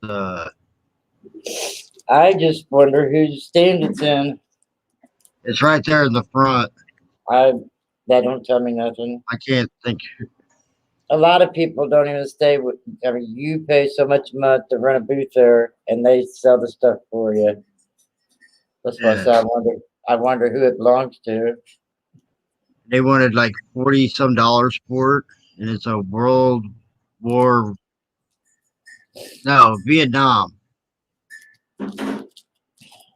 Speaker 5: I just wonder whose stand it's in.
Speaker 4: it's right there in the front.
Speaker 5: That don't tell me nothing.
Speaker 4: I can't think.
Speaker 5: A lot of people don't even stay with. I mean, you pay so much a month to rent a booth there, and they sell the stuff for you. That's why I
Speaker 4: Yeah.
Speaker 5: said I wonder who it belongs to.
Speaker 4: They wanted like $40 some for it, and it's a Vietnam.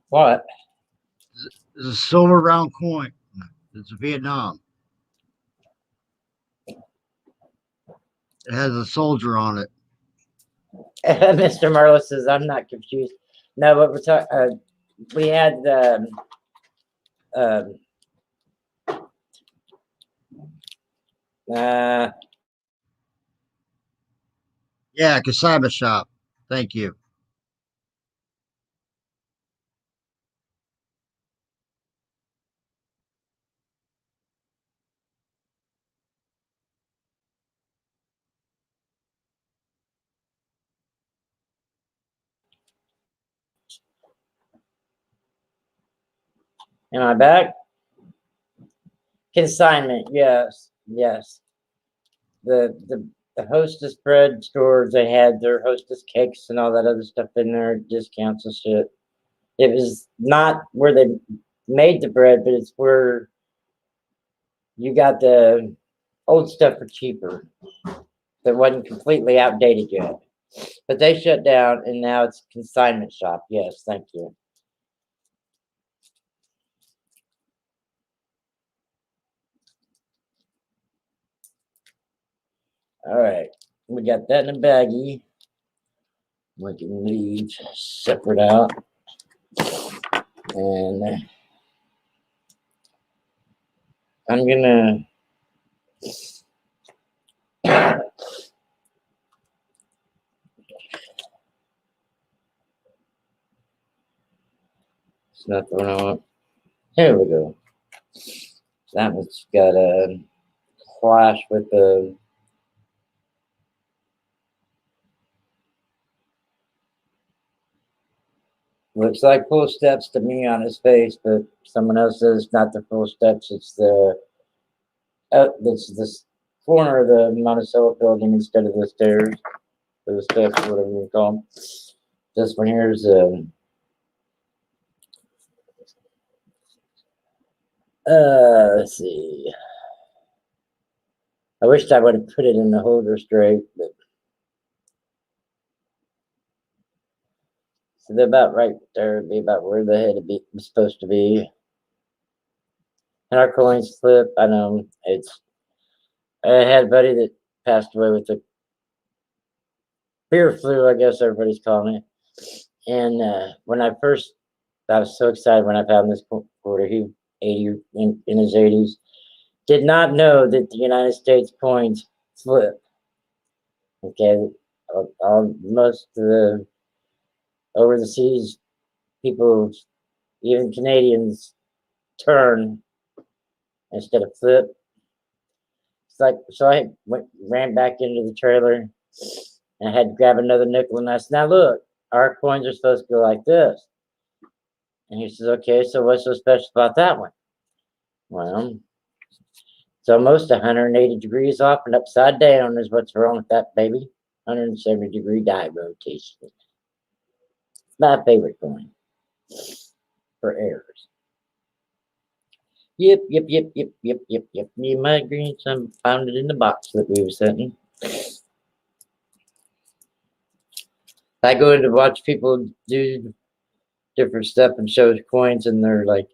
Speaker 5: What?
Speaker 4: It's a silver round coin. It's a Vietnam. It has a soldier on it.
Speaker 5: Mr. Marlowe says I'm not confused. No, but we're talking. We had um,
Speaker 4: Yeah, Kasaba shop. Thank you.
Speaker 5: Am I back? Consignment, yes, yes. The Hostess bread stores, they had their Hostess cakes and all that other stuff in there, discounts and shit. It was not where they made the bread, but it's where you got the old stuff for cheaper. That wasn't completely outdated yet. But they shut down and now it's a consignment shop. Yes, thank you. All right, we got that in a baggie. We can leave separate out. And I'm gonna it's not the one I want. Here we go. That one's got a clash with the looks like full steps to me on his face, but someone else says not the full steps, it's the it's this corner of the Monticello building instead of the stairs. Or the steps, whatever you call them. This one here is let's see. I wished I would have put it in the holder straight, but so they're about right there. It'd be about where the head was supposed to be. And our coins slip. I know I had a buddy that passed away with the beer flu, I guess everybody's calling it. And when I was so excited when I found this quarter. He 80 in his 80s. Did not know that the United States coins flip. Okay, most of the over the seas people, even Canadians, turn instead of flip. It's like so I ran back into the trailer and I had to grab another nickel and I said, "Now look, our coins are supposed to go like this." And he says, "Okay, so what's so special about that one?" Well, it's almost 180 degrees off and upside down is what's wrong with that baby. 170-degree die rotation. It's my favorite coin for errors. Yep. Me and my grandson found it in the box that we were sitting. I go in to watch people do different stuff and show coins, and they're like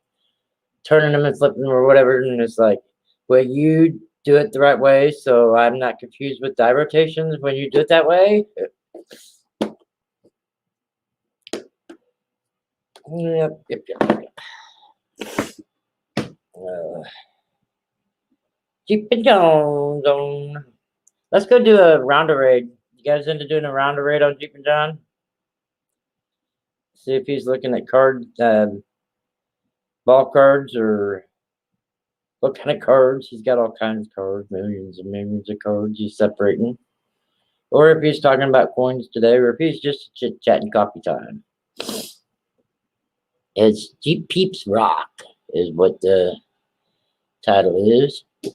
Speaker 5: turning them and flipping them or whatever, and it's like, well, you do it the right way, so I'm not confused with die rotations when you do it that way. Yep. Keep it going. Let's go do a round of raid. You guys into doing a round of raid on Jeep and John? See if he's looking at ball cards or what kind of cards. He's got all kinds of cards, millions and millions of cards he's separating. Or if he's talking about coins today, or if he's just chit-chatting coffee time. It's Jeep Peeps Rock is what the title is. I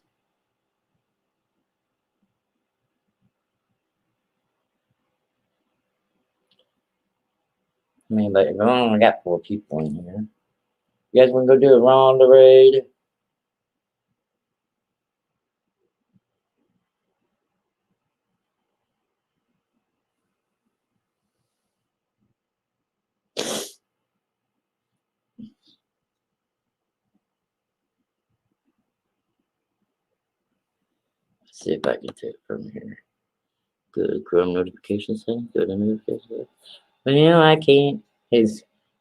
Speaker 5: mean, but I got 4 people in here. You guys want to go do a round of raid? Let's see if I can take it from here. Go to Chrome notification setting. Go to notification setting. But you know, I can't.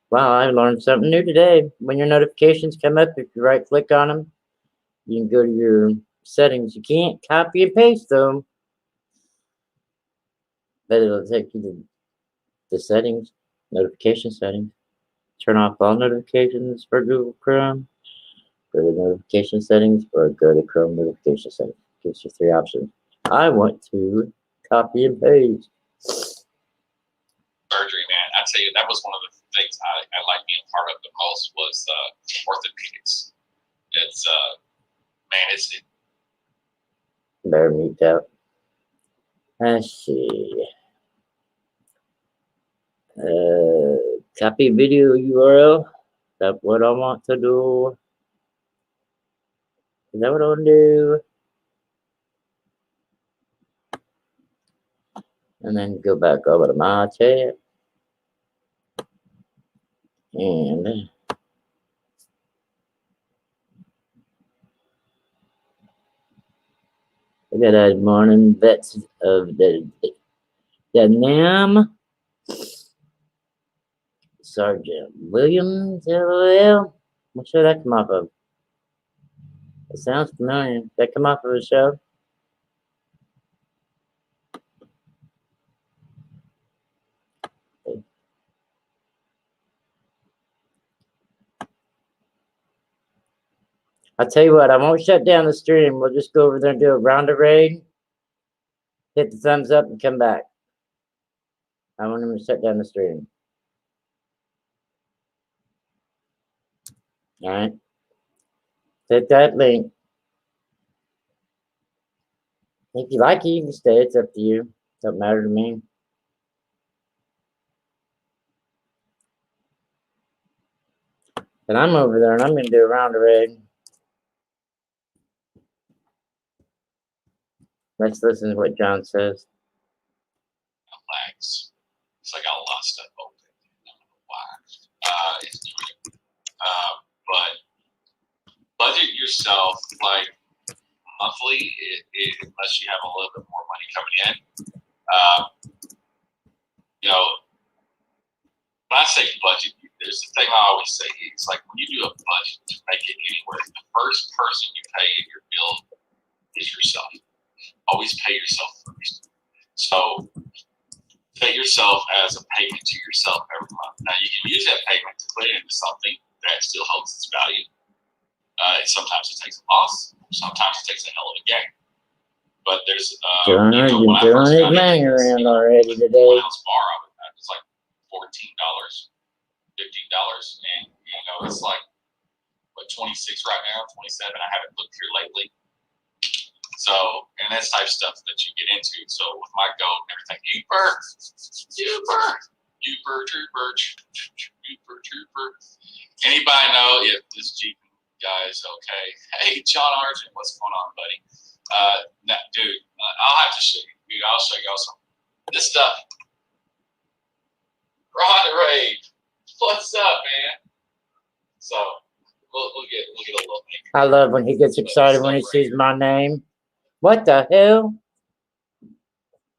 Speaker 5: Wow, I learned something new today. When your notifications come up, if you right click on them, you can go to your settings. You can't copy and paste them, but it'll take you to the settings, notification settings. Turn off all notifications for Google Chrome. Go to notification settings or go to Chrome notification settings. Gives you 3 options. I want to copy and paste.
Speaker 3: Surgery, man. I tell you, that was one of the
Speaker 6: things I like being part of the most was orthopedics. It's man, it's
Speaker 5: Better meet up. Let's see. Copy video URL. That's what I want to do. Is that what I want to do? And then go back over to my chat. And I got a morning vets of the NAM. Sergeant Williams, LOL. What show that come off of? It sounds familiar. That come off of a show? I'll tell you what, I won't shut down the stream. We'll just go over there and do a round of raid. Hit the thumbs up and come back. I want him to shut down the stream. Alright. Hit that link. If you like it, you can stay. It's up to you. Doesn't matter to me. And I'm over there and I'm going to do a round of raid. Let's listen to what John says.
Speaker 6: lags. So I got a lot of stuff open. I don't know why. It's doing it. But budget yourself like monthly, unless you have a little bit more money coming in. You know, when I say budget, there's the thing I always say. It's like when you do a budget to make it anywhere, the first person you pay in your bill is yourself. Always pay yourself first. So pay yourself as a payment to yourself every month. Now you can use that payment to put it into something that still holds its value. Sometimes it takes a loss. Sometimes it takes a hell of a gain. But there's
Speaker 5: John,
Speaker 6: you know,
Speaker 5: you're throwing his money around already today.
Speaker 6: Ounce bar of it, it's like $14, $15, and you know it's like what 26 right now, 27. I haven't looked here lately. So, and that's type of stuff that you get into. So with my goat and everything, trooper. Anybody know if this Jeep guy is okay? Hey, John Argent, what's going on, buddy? Dude, I'll have to show you. I'll show y'all some this stuff. Ron Raid, what's up, man? So we'll get a little thing.
Speaker 5: I love when he gets excited when he sees my name. What the hell?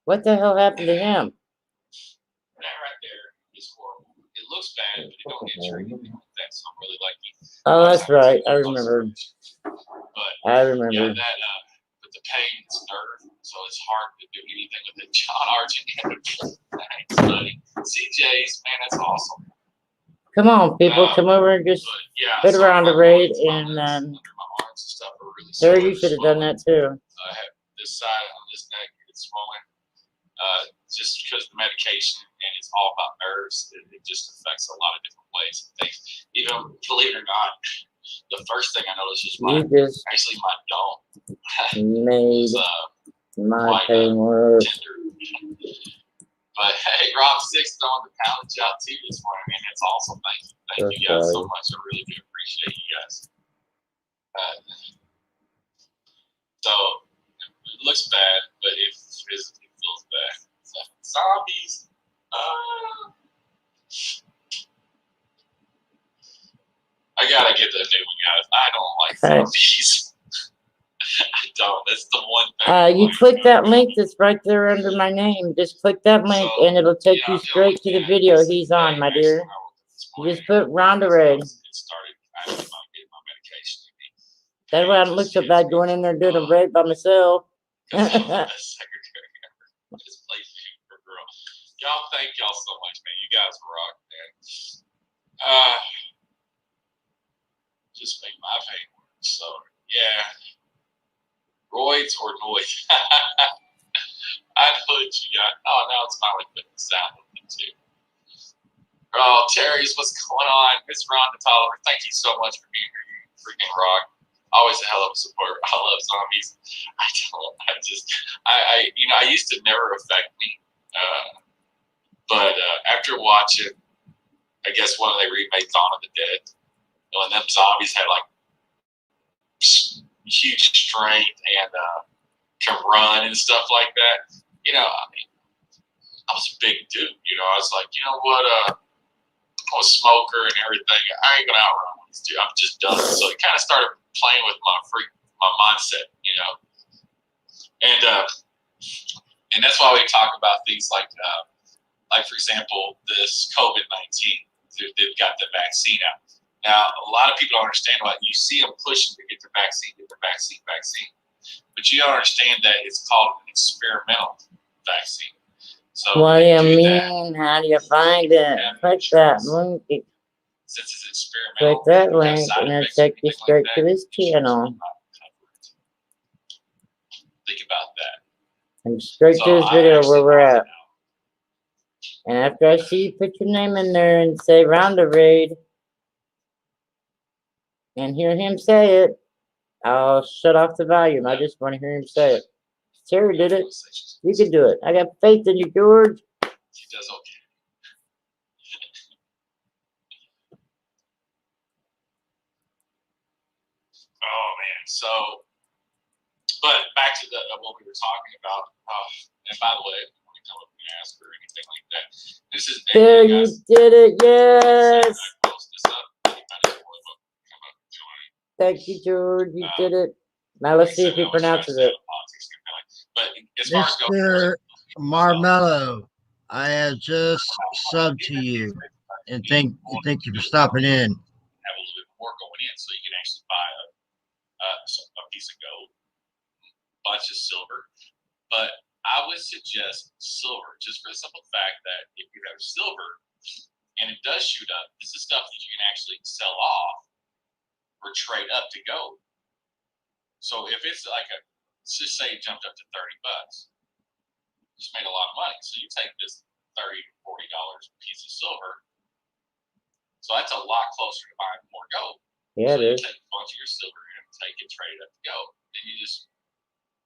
Speaker 5: What the hell happened to him?
Speaker 6: That right there is horrible. It looks bad, but it don't get you anything like that. So I'm really lucky.
Speaker 5: Oh, that's right. I remember.
Speaker 6: But
Speaker 5: I remember.
Speaker 6: yeah, that with the pain, it's nerve, so it's hard to do anything with it. John Argent, thanks, buddy. CJ's, man, that's awesome.
Speaker 5: Come on, people, come over and just put around the raid and Sarah, you should have done that too.
Speaker 6: I have this side on this neck, it's swollen. Just because the medication and it's all about nerves, it just affects a lot of different ways and things. Even believe it or not, the first thing I noticed was my dome.
Speaker 5: Made my pain worse.
Speaker 6: But hey, Rob Six throwing the pound job too this morning, man. That's awesome. Thank you guys so much. I really do appreciate you guys. So it looks bad, but it feels bad. So, zombies. I gotta get the new one, guys. I don't like zombies. I don't. That's the one thing.
Speaker 5: You click that link that's right there under my name. Just click that link and it'll take you straight to the video he's on, my dear. You just put Ronda Raid. That way I don't look so bad going in there doing a raid by myself.
Speaker 6: Y'all, thank y'all so much, man. You guys rock, man. Just make my pain work. So, yeah. Roids or noise? I know what you got. Oh, now it's finally putting the sound with it, too. Oh, Terry's, what's going on? Miss Rhonda Tolliver, thank you so much for being here. You freaking rock. Always a hell of a support. I love zombies. I used to never affect me. But after watching, I guess when they remade Dawn of the Dead, when them zombies had like huge strength and can run and stuff like that, I mean, I was a big dude. I was like, you know what? I'm a smoker and everything. I ain't gonna outrun these dudes. I'm just done. So it kind of started playing with my mindset, and that's why we talk about things like for example, this COVID-19. They've got the vaccine out. Now, a lot of people don't understand why you see them pushing to get the vaccine. But you don't understand that it's called an experimental vaccine. So
Speaker 5: What do you
Speaker 6: do
Speaker 5: mean? How do you find it? Click that link.
Speaker 6: since it's
Speaker 5: Click
Speaker 6: experimental,
Speaker 5: that
Speaker 6: it has
Speaker 5: link
Speaker 6: side
Speaker 5: and it'll
Speaker 6: effects and
Speaker 5: take you
Speaker 6: everything
Speaker 5: straight
Speaker 6: like
Speaker 5: to
Speaker 6: that.
Speaker 5: his channel.
Speaker 6: Think about that.
Speaker 5: And straight
Speaker 6: So
Speaker 5: to his
Speaker 6: I
Speaker 5: video
Speaker 6: actually
Speaker 5: where we're
Speaker 6: found it
Speaker 5: at. And after I see you put your name in there and say round a raid and hear him say it, I'll shut off the volume. I just want to hear him say it. Terry did it. You can do it. I got faith in you, George.
Speaker 6: She does okay. Oh man. So, but back to what we were talking about. And by the way, if you want to come up and ask or anything like that, this is
Speaker 5: There, you
Speaker 6: guys.
Speaker 5: did it. Yes.
Speaker 6: I post this up. Anybody is more welcome to come up and join.
Speaker 5: Thank you, George. You did it. Now let's see if he pronounces it.
Speaker 6: But as far as
Speaker 4: Mr. Marmello, I have just subbed to you, and thank you for stopping in.
Speaker 6: have a little bit more going in, so you can actually buy a piece of gold, a bunch of silver. But I would suggest silver, just for the simple fact that if you have silver and it does shoot up, this is stuff that you can actually sell off or trade up to gold. So if it's like let's just say it jumped up to $30, just made a lot of money. So you take this $30 to $40 piece of silver. So that's a lot closer to buying more gold.
Speaker 5: Yeah,
Speaker 6: So
Speaker 5: it
Speaker 6: you
Speaker 5: is.
Speaker 6: take a bunch of your silver and take it, trade it up to gold. Then you just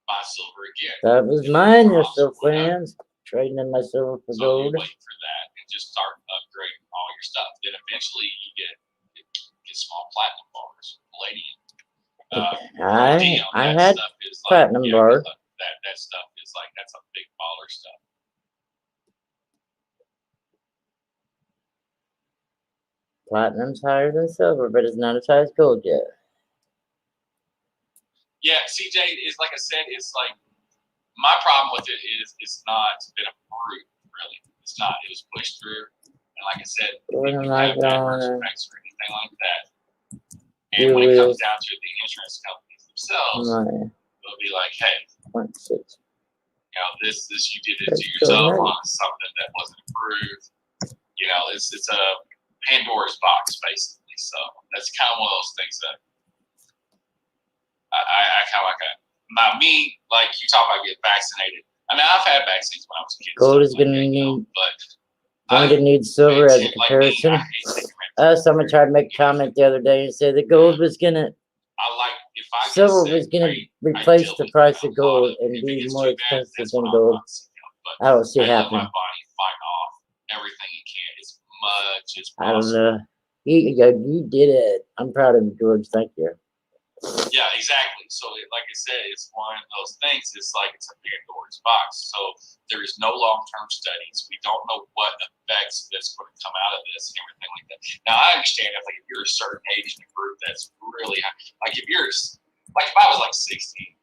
Speaker 6: buy silver again.
Speaker 5: That was
Speaker 6: And
Speaker 5: mine,
Speaker 6: then
Speaker 5: you're still friends. Trading in my silver for
Speaker 6: So you
Speaker 5: gold.
Speaker 6: wait for that and just start upgrading all your stuff. Then eventually you get small platinum bars, palladium.
Speaker 5: I had
Speaker 6: stuff is
Speaker 5: platinum bar.
Speaker 6: That stuff is like that's a big baller stuff.
Speaker 5: Platinum's higher than silver, but it's not as high as gold yet.
Speaker 6: Yeah, CJ is like I said, it's like my problem with it is it's not been approved really. It's not. It was pushed through, and like I said,
Speaker 5: We're
Speaker 6: you
Speaker 5: not
Speaker 6: have adverse
Speaker 5: gonna
Speaker 6: effects or anything like that.
Speaker 5: do
Speaker 6: And when it comes
Speaker 5: is
Speaker 6: down to the insurance companies themselves,
Speaker 5: my
Speaker 6: they'll be like, "Hey,
Speaker 5: 0.6.
Speaker 6: this you did it
Speaker 5: That's
Speaker 6: to
Speaker 5: so
Speaker 6: yourself
Speaker 5: nice.
Speaker 6: on something that wasn't approved." It's a Pandora's box basically. So that's kind of one of those things that I kind of like. Not me, like you talk about getting vaccinated. I mean, I've had vaccines when I was a kid.
Speaker 5: Gold is
Speaker 6: stuff like
Speaker 5: gonna
Speaker 6: that,
Speaker 5: need
Speaker 6: but
Speaker 5: going to need silver as a comparison.
Speaker 6: I hate taking
Speaker 5: Someone tried to make a comment the other day and said that gold was gonna
Speaker 6: I like if I get
Speaker 5: silver
Speaker 6: sick,
Speaker 5: was gonna
Speaker 6: I
Speaker 5: replace
Speaker 6: deal
Speaker 5: the
Speaker 6: with
Speaker 5: price
Speaker 6: it.
Speaker 5: of gold and
Speaker 6: If it
Speaker 5: be
Speaker 6: gets
Speaker 5: more
Speaker 6: too bad,
Speaker 5: expensive
Speaker 6: that's
Speaker 5: than
Speaker 6: when I'm
Speaker 5: gold.
Speaker 6: not sick, But
Speaker 5: I don't see it
Speaker 6: I let
Speaker 5: happening.
Speaker 6: my body fight off everything it can as much as
Speaker 5: I don't
Speaker 6: possible.
Speaker 5: know. You did it. I'm proud of you, George. Thank you.
Speaker 6: Yeah, exactly. So, like I said, it's one of those things. It's like it's a Pandora's box. So there is no long-term studies. We don't know what effects that's going to come out of this and everything like that. Now, I understand if you're a certain age group that's really high, like if I was like 60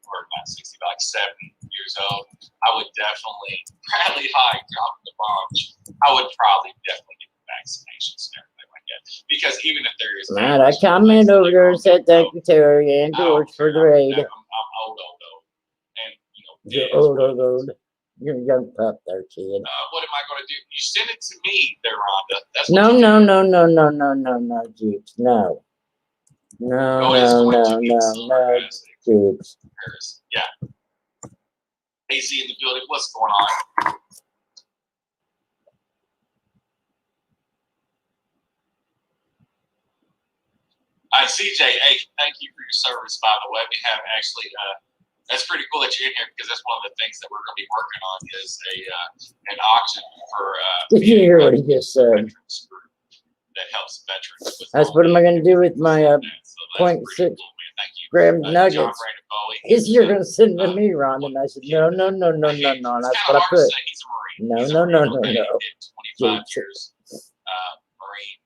Speaker 6: or not 60, but like 70 years old, I would definitely probably drop the bombs. I would probably definitely get the vaccinations and everything like that. Because even if there is
Speaker 5: Matt, I commented over there and said thank you, Terry and George, for the raid.
Speaker 6: I'm old, and
Speaker 5: You're
Speaker 6: dead.
Speaker 5: old. You're a young pup there, kid.
Speaker 6: What am I going to do? You send it to me, there, Rhonda. That's
Speaker 5: No,
Speaker 6: what you
Speaker 5: no,
Speaker 6: do.
Speaker 5: no, no, no, no, no, no, Jeeps. No. No,
Speaker 6: Oh, it's
Speaker 5: no,
Speaker 6: going
Speaker 5: no,
Speaker 6: to be
Speaker 5: no,
Speaker 6: silver,
Speaker 5: no,
Speaker 6: guys.
Speaker 5: Jeeps.
Speaker 6: Paris. Yeah. AZ in the building. What's going on? CJ, hey, thank you for your service, by the way. We have actually, that's pretty cool that you're in here because that's one of the things that we're going to be working on is an auction for.
Speaker 5: Did you hear what he just said?
Speaker 6: veterans group that helps veterans. With
Speaker 5: That's
Speaker 6: all
Speaker 5: what am I
Speaker 6: the-
Speaker 5: going to do with my
Speaker 6: So that's
Speaker 5: 0.6
Speaker 6: pretty cool, man. Thank you.
Speaker 5: gram
Speaker 6: John
Speaker 5: nuggets?
Speaker 6: Brandon Bowie.
Speaker 5: Is you're going to send them to me, Ron? And I said, no.
Speaker 6: It's
Speaker 5: That's
Speaker 6: kinda
Speaker 5: what I
Speaker 6: hard to
Speaker 5: put.
Speaker 6: say. He's a Marine.
Speaker 5: No,
Speaker 6: He's a
Speaker 5: no, no,
Speaker 6: Marine.
Speaker 5: no,
Speaker 6: Okay,
Speaker 5: no.
Speaker 6: he did 25
Speaker 5: Jason.
Speaker 6: years Marine.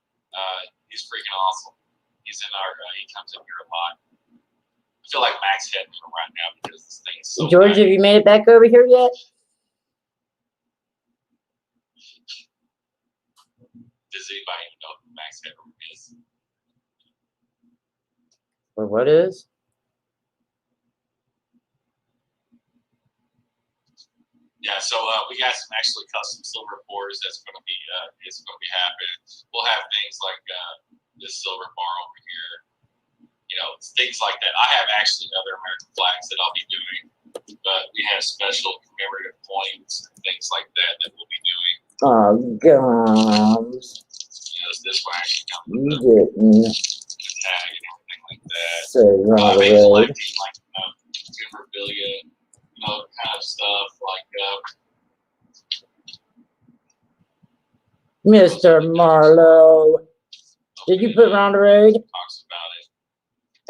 Speaker 6: He's freaking awesome. He's in our. He comes in here a lot. I feel like Max heading him right now because this thing is so.
Speaker 5: George,
Speaker 6: bad.
Speaker 5: have you made it back over here yet?
Speaker 6: Does anybody even know who Max Headroom is?
Speaker 5: Or what is?
Speaker 6: Yeah, so we got some actually custom silver pours that's going to be happening. We'll have things like this silver bar over here, you know, things like that. I have actually other American flags that I'll be doing, but we have special commemorative coins and things like that that we'll be doing.
Speaker 5: Oh, gums.
Speaker 6: You know, this one actually comes
Speaker 5: You
Speaker 6: with
Speaker 5: didn't
Speaker 6: the tag and everything like that.
Speaker 5: say Ron
Speaker 6: I've been
Speaker 5: Red.
Speaker 6: collecting like memorabilia, you know, kind of stuff like.
Speaker 5: Mr. Marlowe. Did you put Ron Red?
Speaker 6: Talks about it.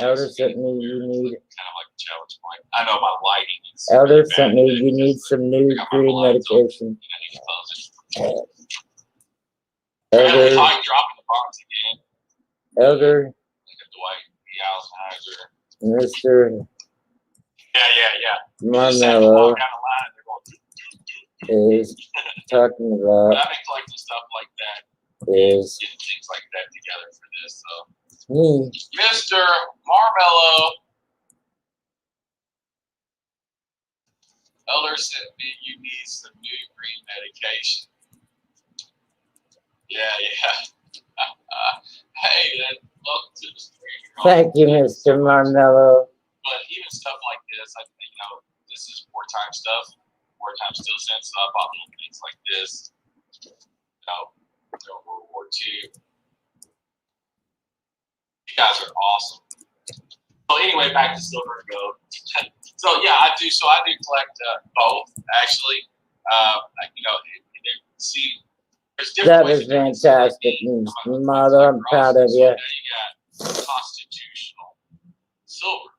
Speaker 5: Elder sent me you need.
Speaker 6: Kind of like a challenge point. I know my lighting is.
Speaker 5: Elder
Speaker 6: really
Speaker 5: sent
Speaker 6: bad
Speaker 5: me
Speaker 6: today
Speaker 5: you need
Speaker 6: because,
Speaker 5: some new
Speaker 6: I got my
Speaker 5: green
Speaker 6: blinds open,
Speaker 5: medication.
Speaker 6: and I need to close it.
Speaker 5: Elder,
Speaker 6: Like dropping the bombs again.
Speaker 5: Elder,
Speaker 6: Look at Dwight D. Eisenhower.
Speaker 5: Mr.
Speaker 6: Yeah. You just have to
Speaker 5: Marmello
Speaker 6: walk down the line. They're going.
Speaker 5: is talking
Speaker 6: But
Speaker 5: about
Speaker 6: I've been collecting stuff like that,
Speaker 5: is
Speaker 6: getting things like that together for this. So,
Speaker 5: me.
Speaker 6: Mr. Marmello. Elder said you need some new green medication. Yeah. Hey, welcome to the stream.
Speaker 5: Thank you, Mr. Marmello.
Speaker 6: But even stuff like this, this is wartime stuff. Wartime still sense. So I bought little things like this. During World War II. You guys are awesome. So anyway, back to silver and gold. So yeah, I do. So I do collect both actually. See, there's different
Speaker 5: That
Speaker 6: ways
Speaker 5: was
Speaker 6: to do it. So,
Speaker 5: fantastic, Mr. Marlowe. I'm proud of
Speaker 6: So
Speaker 5: you.
Speaker 6: now you got constitutional silver.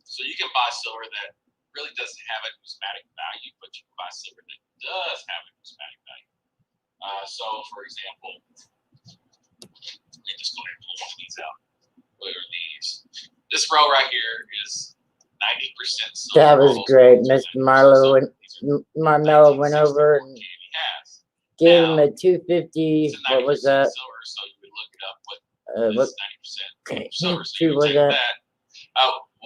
Speaker 6: So you can buy silver that really doesn't have a numismatic value, but you can buy silver that does have a numismatic value. So, for example, let me just go ahead and pull one of these out. What are these? This row right here is 90% silver.
Speaker 5: That was
Speaker 6: rolls,
Speaker 5: great.
Speaker 6: 90%
Speaker 5: Mr. Marlowe
Speaker 6: silver.
Speaker 5: went,
Speaker 6: These are
Speaker 5: Marmello went
Speaker 6: 1964
Speaker 5: over and
Speaker 6: candy has.
Speaker 5: gave him
Speaker 6: Now,
Speaker 5: a 250.
Speaker 6: It's a
Speaker 5: What was
Speaker 6: 90%
Speaker 5: that?
Speaker 6: silver, so you would look it up.
Speaker 5: What?
Speaker 6: This 90% silver. So you
Speaker 5: Who
Speaker 6: would
Speaker 5: was
Speaker 6: take
Speaker 5: that?
Speaker 6: that.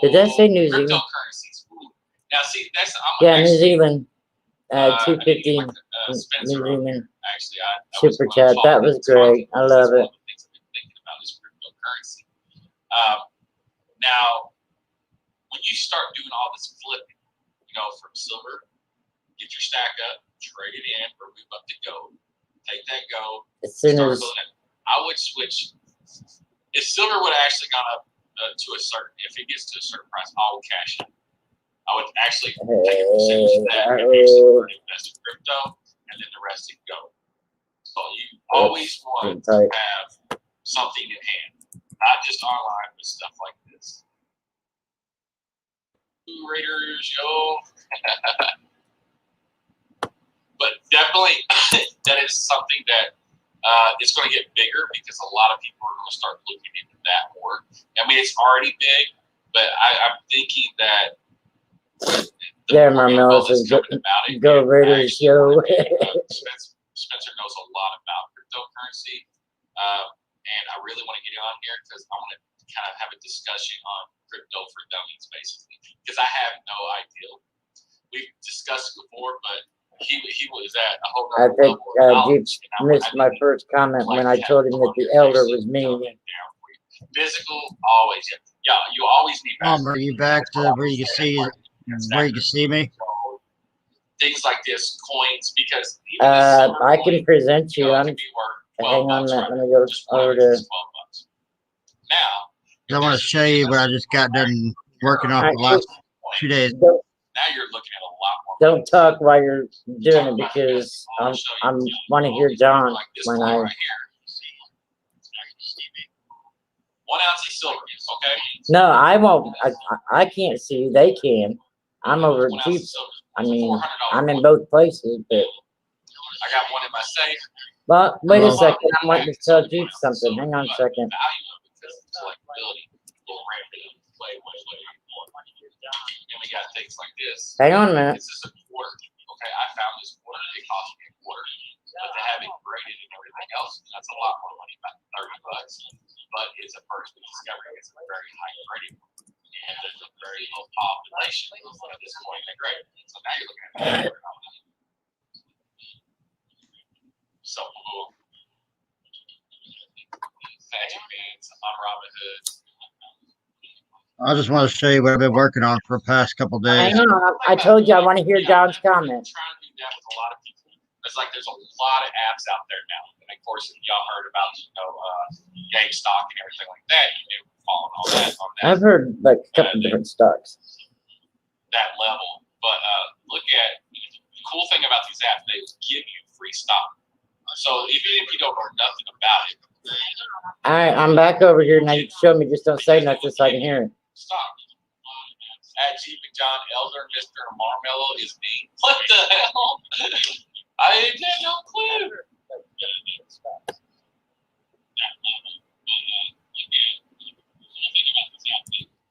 Speaker 5: Did that say New Zealand?
Speaker 6: Cryptocurrencies. Ooh. Now, see, that's
Speaker 5: Yeah, New
Speaker 6: actually,
Speaker 5: Zealand.
Speaker 6: I need to
Speaker 5: 250
Speaker 6: get my, Spencer
Speaker 5: New
Speaker 6: over
Speaker 5: Zealand.
Speaker 6: here. Actually, I
Speaker 5: Super
Speaker 6: was
Speaker 5: chat. That was great. I love it.
Speaker 6: One of the things I've been thinking about is cryptocurrency. Now, when you start doing all this flipping, from silver, get your stack up, trade it in, or move up to gold. Take that gold.
Speaker 5: As soon
Speaker 6: Start
Speaker 5: as
Speaker 6: building it. I would switch. If silver would have actually gone up to a certain, if it gets to a certain price, I would cash it. I would actually take a percentage of that and invest in crypto, and then the rest in gold. So you always want to have something in hand, not just online, but stuff like this. Raiders, yo. But definitely, that is something that is going to get bigger because a lot of people are going to start looking into that more. I mean, it's already big, but I'm thinking that.
Speaker 5: Yeah, Marmello says go Raiders, yo.
Speaker 6: Spencer knows a lot about cryptocurrency, and I really want to get on here because I want to kind of have a discussion on crypto for dummies, basically, because I have no idea. We've discussed it before, but he was at a whole
Speaker 5: I
Speaker 6: other
Speaker 5: think
Speaker 6: level of
Speaker 5: you
Speaker 6: knowledge.
Speaker 5: missed my first comment when I told him that the elder was me.
Speaker 6: Physical, always. Yeah, you always need.
Speaker 4: Are you back to where you can see me?
Speaker 6: Things like this, coins, because
Speaker 5: I can present you. I'm hang on a minute. Let me go over to.
Speaker 6: Now,
Speaker 4: I want to show you what I just got done working on for the last 2 days.
Speaker 6: Now you're looking at a lot more.
Speaker 5: Don't talk while you're doing it because I'm want to hear John
Speaker 6: Like this
Speaker 5: when
Speaker 6: one
Speaker 5: I.
Speaker 6: right here. 1 ounce of silver, okay?
Speaker 5: No, I won't. I can't see. They can. I'm over
Speaker 6: 1
Speaker 5: at
Speaker 6: ounce of
Speaker 5: Jeep.
Speaker 6: silver.
Speaker 5: I mean,
Speaker 6: $400
Speaker 5: I'm in
Speaker 6: one.
Speaker 5: both places, but.
Speaker 6: I got one in my safe.
Speaker 5: But wait a
Speaker 4: Hello?
Speaker 5: second. I'm wanting to tell Jeep something. Hang on a second.
Speaker 6: The value of it because the collectability will ramp it up way more. And we got things like this.
Speaker 5: Hang on a minute.
Speaker 6: This is a quarter. Okay, I found this quarter. It cost me a quarter. But to have it graded and everything else, that's a lot more money, about $30. But it's a first discovery. It's a very high grading. And there's a very low population at this point in the grade. So now you're looking at $400. So cool. Magic Bands on Robinhood.
Speaker 4: I just want to show you what I've been working on for the past couple days.
Speaker 5: Hang on. I told you I want to hear John's comment.
Speaker 6: I'm trying to do that with a lot of people. It's like there's a lot of apps out there now. And of course, if y'all heard about, GameStop and everything like that, you knew falling on that
Speaker 5: I've heard like a couple different stocks.
Speaker 6: that level. But look at the cool thing about these apps, they give you free stock. So even if you don't know nothing about it,
Speaker 5: All right, I'm back over here now. You show me. Just don't say nothing so I can hear it.
Speaker 6: stock. At Jeep and John Elder, Mr. Marmello is me. What the hell? I had no clue.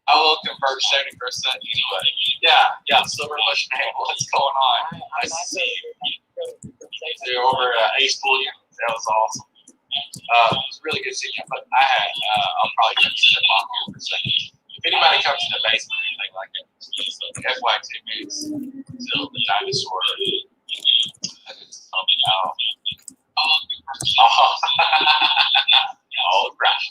Speaker 6: I will convert 70% anyway. Yeah, Silver Lush man, what's going on? I see you. They're over at Ace Bullion. That was awesome. It's really good seeing you. But I'll probably just step off here for a second. If anybody comes to the basement or anything like that, FYX is still the dinosaur. Oh, right.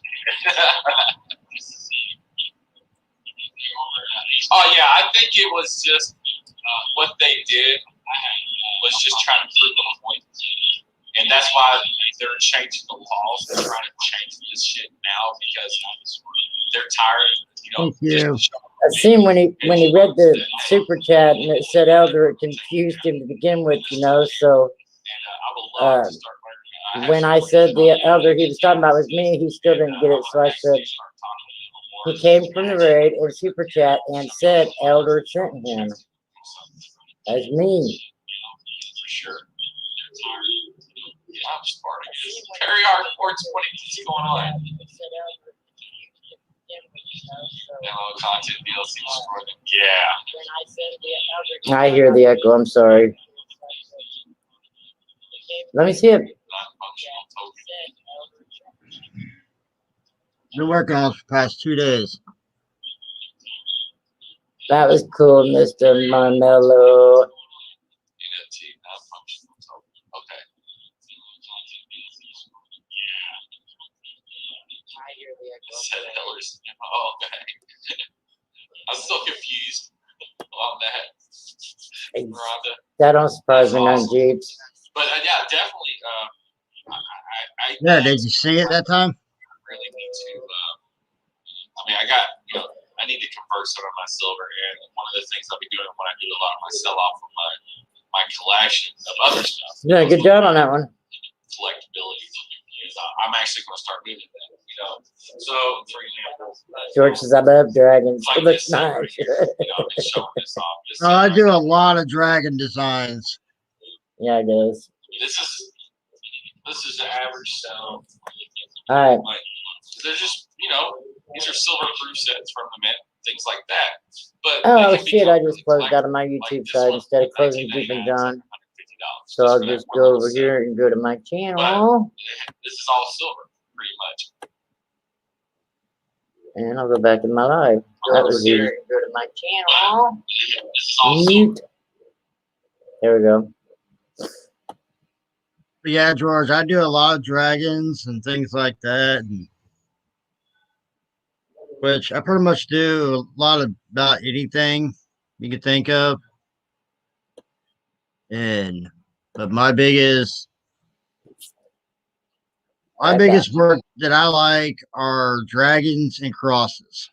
Speaker 6: Oh yeah, I think it was just what they did was just trying to prove a point, and that's why they're changing the laws. They're trying to change this shit now because they're tired.
Speaker 4: Thank you.
Speaker 5: I seen when he read the super chat and it said Elder, it confused him to begin with, So
Speaker 6: And I would love to start learning.
Speaker 5: when I said the Elder he was talking about was me, he still didn't get it. So I said he came from the raid or super chat and said Elder sent him as me.
Speaker 6: For sure. Yeah, I'm Spartacus. Carry our 420. What's going on? Hello, content DLC destroyed it. Yeah.
Speaker 5: I hear the echo. I'm sorry. Let me see it.
Speaker 6: Non-functional token.
Speaker 4: Been working on it for the past 2 days.
Speaker 5: That was cool, Mr. Marmello.
Speaker 6: NFT, non-functional token. Okay. Said Hillers. Oh, okay. I'm still confused on that. Rhonda.
Speaker 5: That don't surprise me none, Jeeps.
Speaker 6: But yeah, definitely. I
Speaker 4: Yeah, did you see it that time?
Speaker 6: really need to. I mean, I need to convert some of my silver, and one of the things I'll be doing when I do a lot of my sell off of my collection of other stuff.
Speaker 5: Yeah, good job on that one.
Speaker 6: Collectability is I'm actually going to start moving that. So for example,
Speaker 5: George says I love dragons.
Speaker 6: like
Speaker 5: It looks
Speaker 6: this silver
Speaker 5: nice.
Speaker 6: here, just showing this off. This
Speaker 4: Oh, I
Speaker 6: silver.
Speaker 4: do a lot of dragon designs.
Speaker 5: Yeah, it does.
Speaker 6: This is the average sell.
Speaker 5: All right.
Speaker 6: Like they're just these are silver proof sets from the mint, things like that. But
Speaker 5: Oh
Speaker 6: they can
Speaker 5: shit! I
Speaker 6: become
Speaker 5: just closed
Speaker 6: really
Speaker 5: out of my
Speaker 6: like
Speaker 5: YouTube
Speaker 6: this
Speaker 5: side
Speaker 6: one,
Speaker 5: instead of closing Jeep and John.
Speaker 6: $19.99, $150.
Speaker 5: So I'll
Speaker 6: for that
Speaker 5: just
Speaker 6: one
Speaker 5: go
Speaker 6: little
Speaker 5: over
Speaker 6: set.
Speaker 5: here and go to my channel,
Speaker 6: This is all silver, pretty much.
Speaker 5: and I'll go back to my live. That was easy. Go to my channel.
Speaker 6: This is all silver.
Speaker 5: Mute. There we go.
Speaker 4: But yeah, George, I do a lot of dragons and things like that, which I pretty much do a lot of about anything you can think of. But my biggest My
Speaker 5: I
Speaker 4: biggest
Speaker 5: got
Speaker 4: work that I like are dragons and crosses.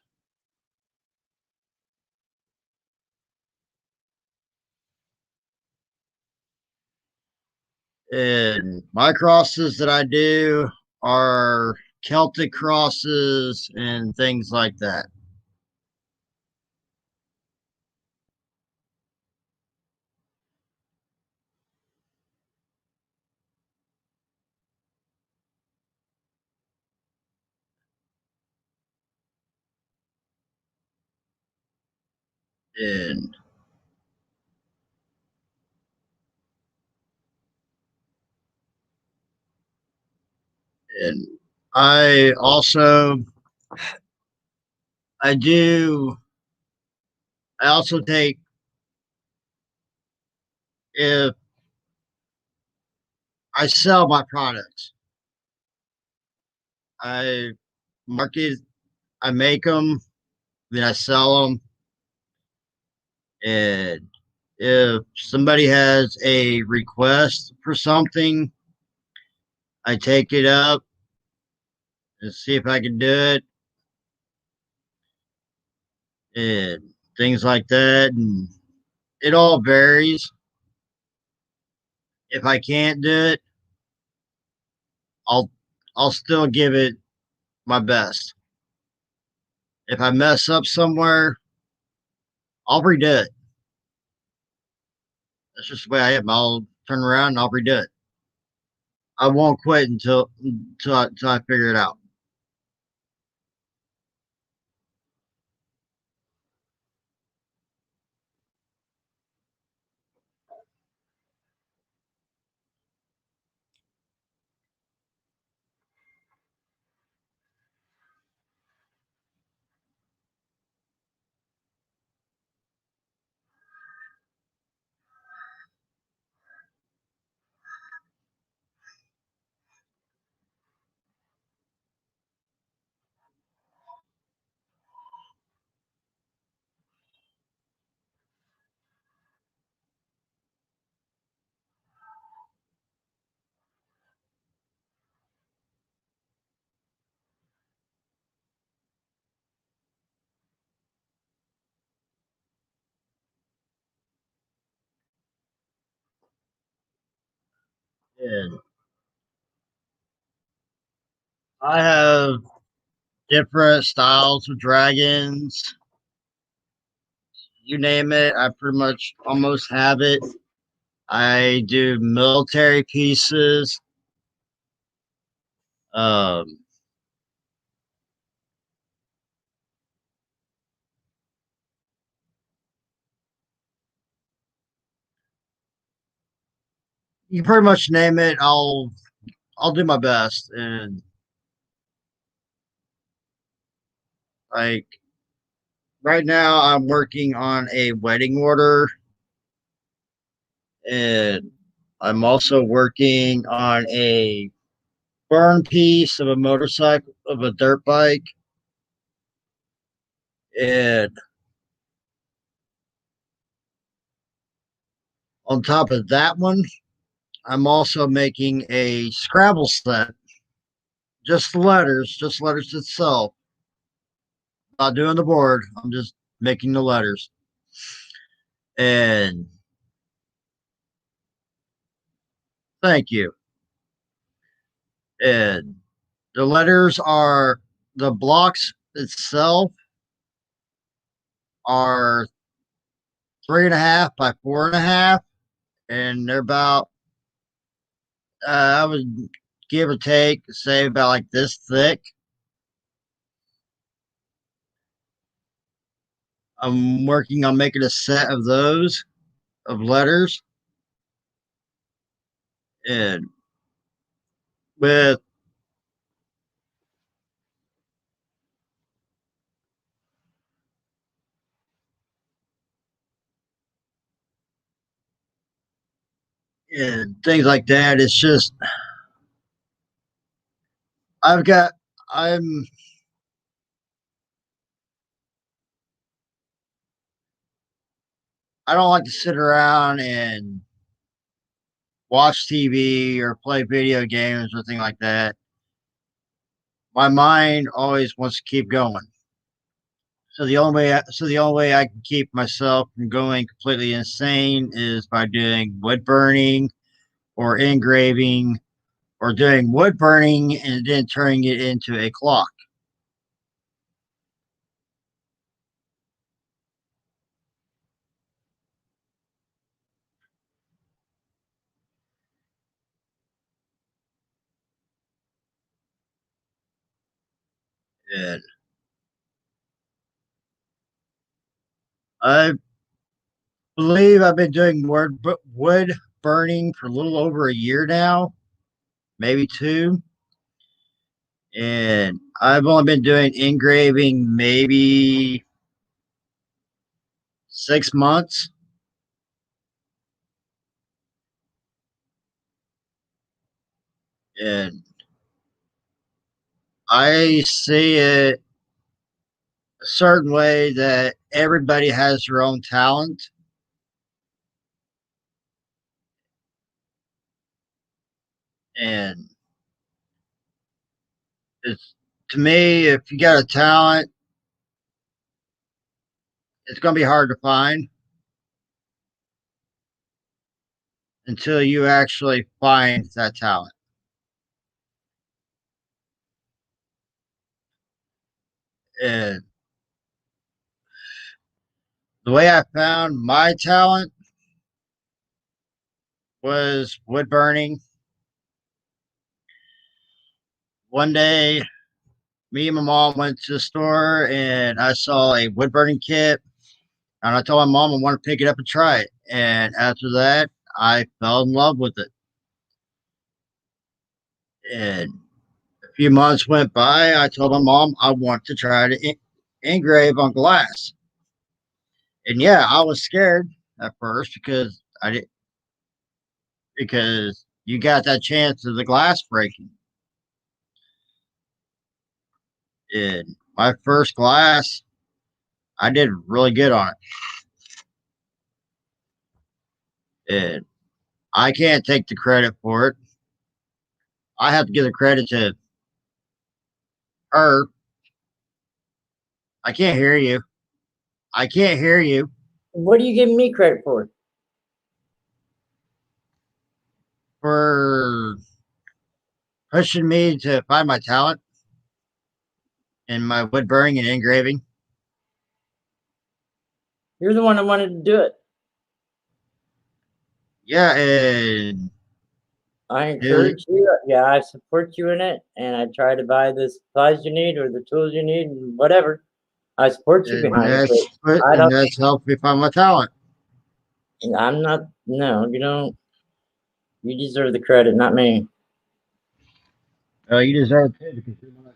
Speaker 4: And my crosses that I do are Celtic crosses and things like that. And and I also I do I also take if I sell my products. I market, I make them, then I sell them. And if somebody has a request for something, I take it up and see if I can do it and things like that. And it all varies. If I can't do it, I'll I'll still give it my best. If I mess up somewhere, I'll redo it. That's just the way I am. I'll turn around and I'll redo it. I won't quit until I figure it out. And I have different styles of dragons. You name it, I pretty much almost have it. I do military pieces. Um, you pretty much name it, I'll do my best. And like right now, I'm working on a wedding order, and I'm also working on a burn piece of a motorcycle of a dirt bike, and on top of that one, I'm also making a Scrabble set, just letters itself. Not doing the board. I'm just making the letters. And thank you. And the letters are the blocks itself are 3.5 by 4.5, and they're about I would give or take say about like this thick. I'm working on making a set of those of letters, and with and things like that. It's just I've got I'm I don't like to sit around and watch TV or play video games or thing like that. my mind always wants to keep going. So the only way I can keep myself from going completely insane is by doing wood burning or engraving or doing wood burning and then turning it into a clock. And I believe I've been doing wood burning for a little over a year now, maybe 2. And I've only been doing engraving maybe 6 months. And I see it a certain way that everybody has their own talent. And it's, to me, if you got a talent, it's going to be hard to find until you actually find that talent. And the way I found my talent was wood burning. One day, me and my mom went to the store and I saw a wood burning kit. And I told my mom I wanted to pick it up and try it. And after that, I fell in love with it. And a few months went by. I told my mom I want to try to engrave on glass. And yeah, I was scared at first because you got that chance of the glass breaking. And my first glass, I did really good on it. And I can't take the credit for it. I have to give the credit to her. I can't hear you. I can't hear you.
Speaker 5: What are you giving me credit for?
Speaker 4: For pushing me to find my talent in my wood burning and engraving.
Speaker 5: You're the one that wanted to do it.
Speaker 4: Yeah, and
Speaker 5: I encourage you. Yeah, I support you in it, and I try to buy the supplies you need or the tools you need, and whatever. I support you behind it.
Speaker 4: That's helped me find my talent.
Speaker 5: I'm not. No, you don't. You deserve the credit, not me.
Speaker 4: You deserve it because you're one of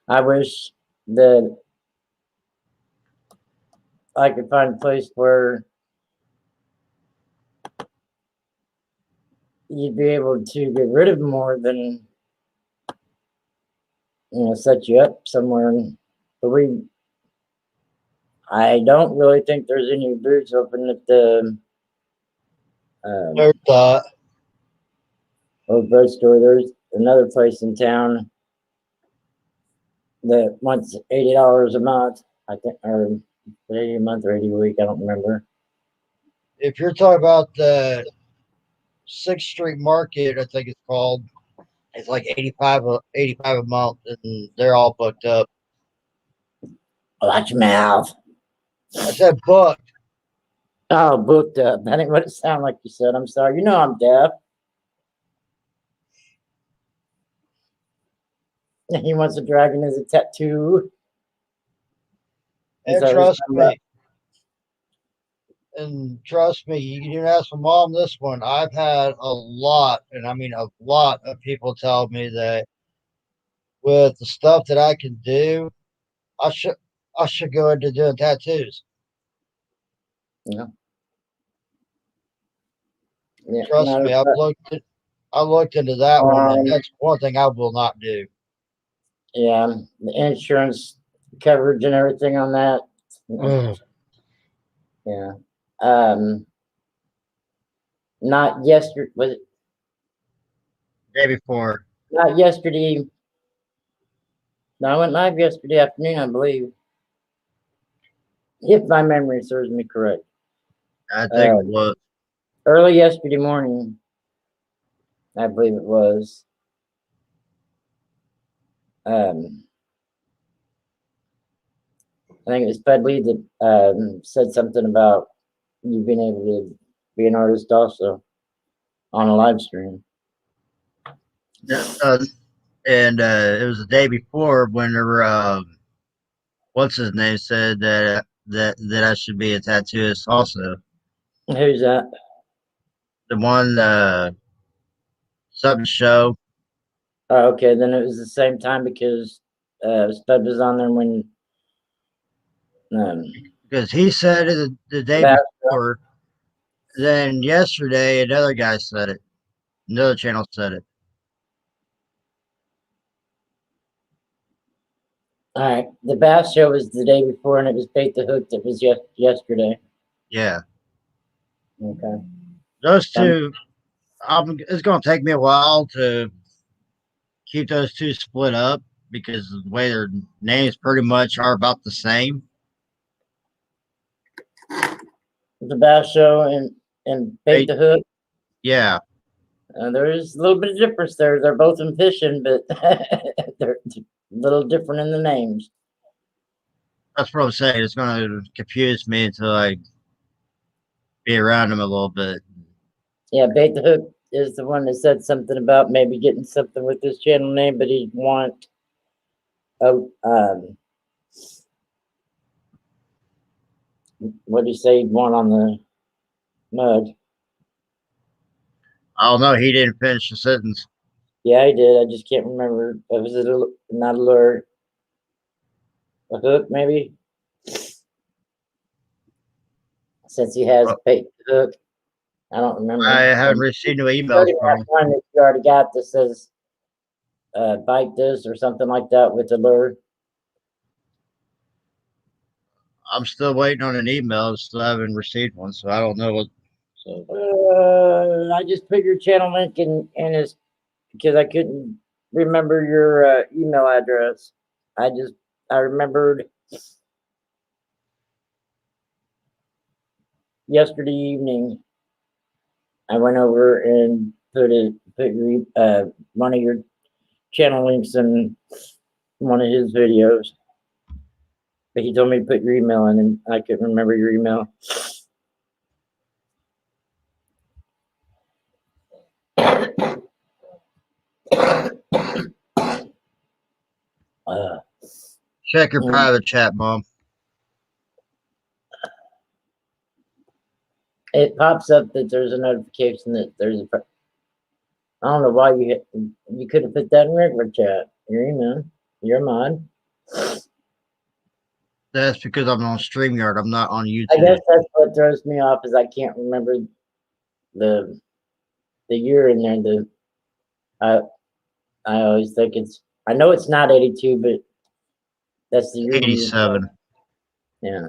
Speaker 5: I wish that I could find a place where you'd be able to get rid of more than, set you up somewhere. But I don't really think there's any booths open at the
Speaker 2: Never thought.
Speaker 5: old drugstore. There's another place in town that wants $80 a month, I think, or 80 a month or 80 a week. I don't remember.
Speaker 2: If you're talking about the 6th Street Market, I think it's called, it's like 85 a month, and they're all booked up.
Speaker 5: Watch your mouth.
Speaker 2: I said booked.
Speaker 5: Oh, booked up. That ain't what it sounded like you said. I'm sorry. You know I'm deaf. He wants a dragon as a tattoo.
Speaker 2: And trust me, you can ask my mom this one. I've had a lot, and I mean a lot of people tell me that with the stuff that I can do, I should go into doing tattoos.
Speaker 5: Yeah.
Speaker 2: Trust me, I looked into that one, and that's one thing I will not do.
Speaker 5: Yeah, the insurance coverage and everything on that. Yeah. Not yesterday. Was it
Speaker 4: Day before.
Speaker 5: not yesterday? No, I went live yesterday afternoon, I believe. If my memory serves me correct.
Speaker 4: I think it was.
Speaker 5: Early yesterday morning, I believe it was. I think it was Fed Lee that said something about you being able to be an artist also on a live stream.
Speaker 4: And it was the day before when there were, what's his name said that I should be a tattooist also.
Speaker 5: Who's that?
Speaker 4: The one something show.
Speaker 5: Oh, okay, then it was the same time because Spud was on there when
Speaker 4: Because he said it the day
Speaker 5: that-
Speaker 4: before. Then yesterday another guy said it. Another channel said it.
Speaker 5: all right, the Bass show was the day before, and it was Bait the Hook that was yesterday.
Speaker 4: Yeah.
Speaker 5: Okay.
Speaker 4: Those two, it's going to take me a while to keep those two split up because the way their names pretty much are about the same.
Speaker 5: The Bass show and Bait the Hook.
Speaker 4: Yeah.
Speaker 5: There is a little bit of difference there. They're both in fishing, but they're a little different in the names.
Speaker 4: That's what I'm saying. It's going to confuse me until I be around them a little bit.
Speaker 5: Yeah, Bait the Hook is the one that said something about maybe getting something with his channel name, but he'd want what do you say he'd want on the mud?
Speaker 4: I don't know. He didn't finish the sentence.
Speaker 5: Yeah, I did. I just can't remember. Was it not a lure? A hook, maybe? Since he has Bait the Hook. I don't remember.
Speaker 4: I haven't received no emails from him.
Speaker 5: One that you already got that says bite this or something like that with the lure.
Speaker 4: I'm still waiting on an email. Still haven't received one, so I don't know what. So
Speaker 5: I just put your channel link in his because I couldn't remember your email address. I remembered yesterday evening. I went over and put your one of your channel links in one of his videos. But he told me to put your email in, and I couldn't remember your email.
Speaker 4: check your private chat, Mom.
Speaker 5: It pops up that there's a notification that there's a. I don't know why you could have put that in regular chat. Your email. You're mine.
Speaker 4: That's because I'm on StreamYard. I'm not on YouTube.
Speaker 5: I guess that's what throws me off is I can't remember the year in there. I always think I know it's not 82, but that's the year.
Speaker 4: 87.
Speaker 5: Yeah.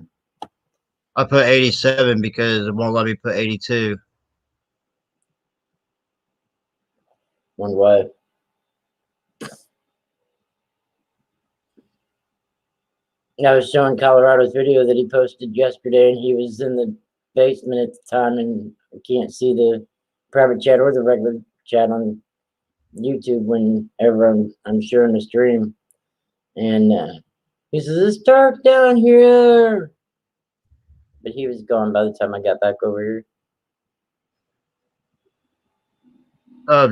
Speaker 4: I put 87 because it won't let me put 82.
Speaker 5: One way. I was showing Colorado's video that he posted yesterday, and he was in the basement at the time, and I can't see the private chat or the regular chat on YouTube whenever I'm sharing the stream. And he says, "It's dark down here." But he was gone by the time I got back over here.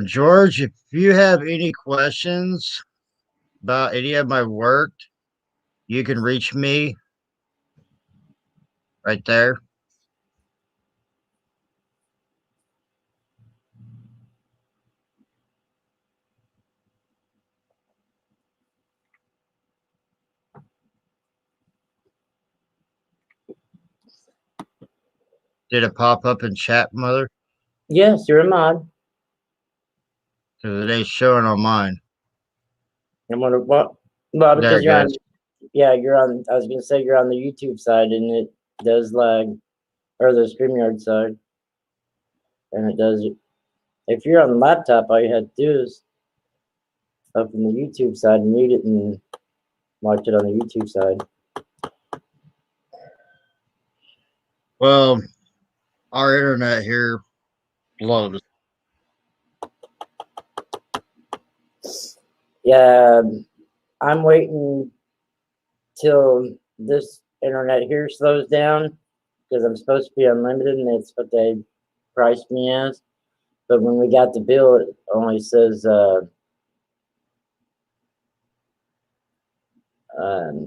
Speaker 4: George, if you have any questions about any of my work, you can reach me right there. Did it pop up in chat, Mother?
Speaker 5: Yes, you're a mod.
Speaker 4: Because it ain't showing on mine.
Speaker 5: I'm gonna what? Well,
Speaker 4: There
Speaker 5: because
Speaker 4: it
Speaker 5: you're on.
Speaker 4: goes.
Speaker 5: Yeah, you're on. I was gonna say you're on the YouTube side, and it does lag, or the StreamYard side. and it does. If you're on the laptop, all you had to do is open the YouTube side and mute it and watch it on the YouTube side.
Speaker 4: Well, our internet here blows.
Speaker 5: Yeah, I'm waiting till this internet here slows down because I'm supposed to be unlimited and that's what they priced me as. But when we got the bill, it only says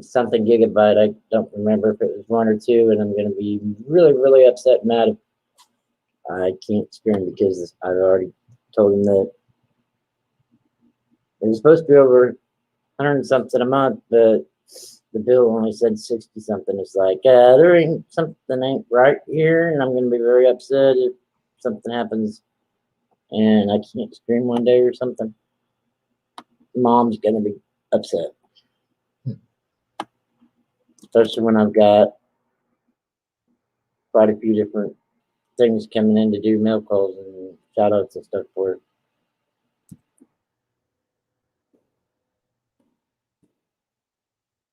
Speaker 5: something gigabyte. I don't remember if it was 1 or 2, and I'm going to be really, really upset and mad if I can't stream because I've already told them that it was supposed to be over 100 something a month, but the bill only said 60 something. It's like, there ain't something ain't right here, and I'm going to be very upset if something happens and I can't stream one day or something. Mom's going to be upset. Especially when I've got quite a few different things coming in to do mail calls and shout outs and stuff for it.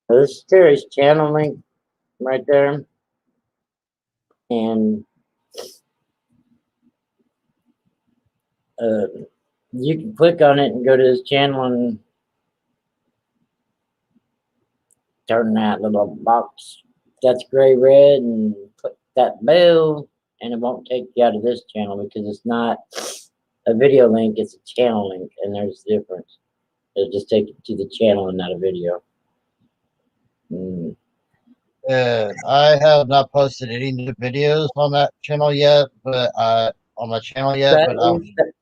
Speaker 5: So this is Terry's channel link right there. And you can click on it and go to his channel and turn that little box that's gray red and click that bell, and it won't take you out of this channel because it's not a video link, it's a channel link, and there's a difference. It'll just take you to the channel and not a video.
Speaker 2: I have not posted any new videos on that channel yet, but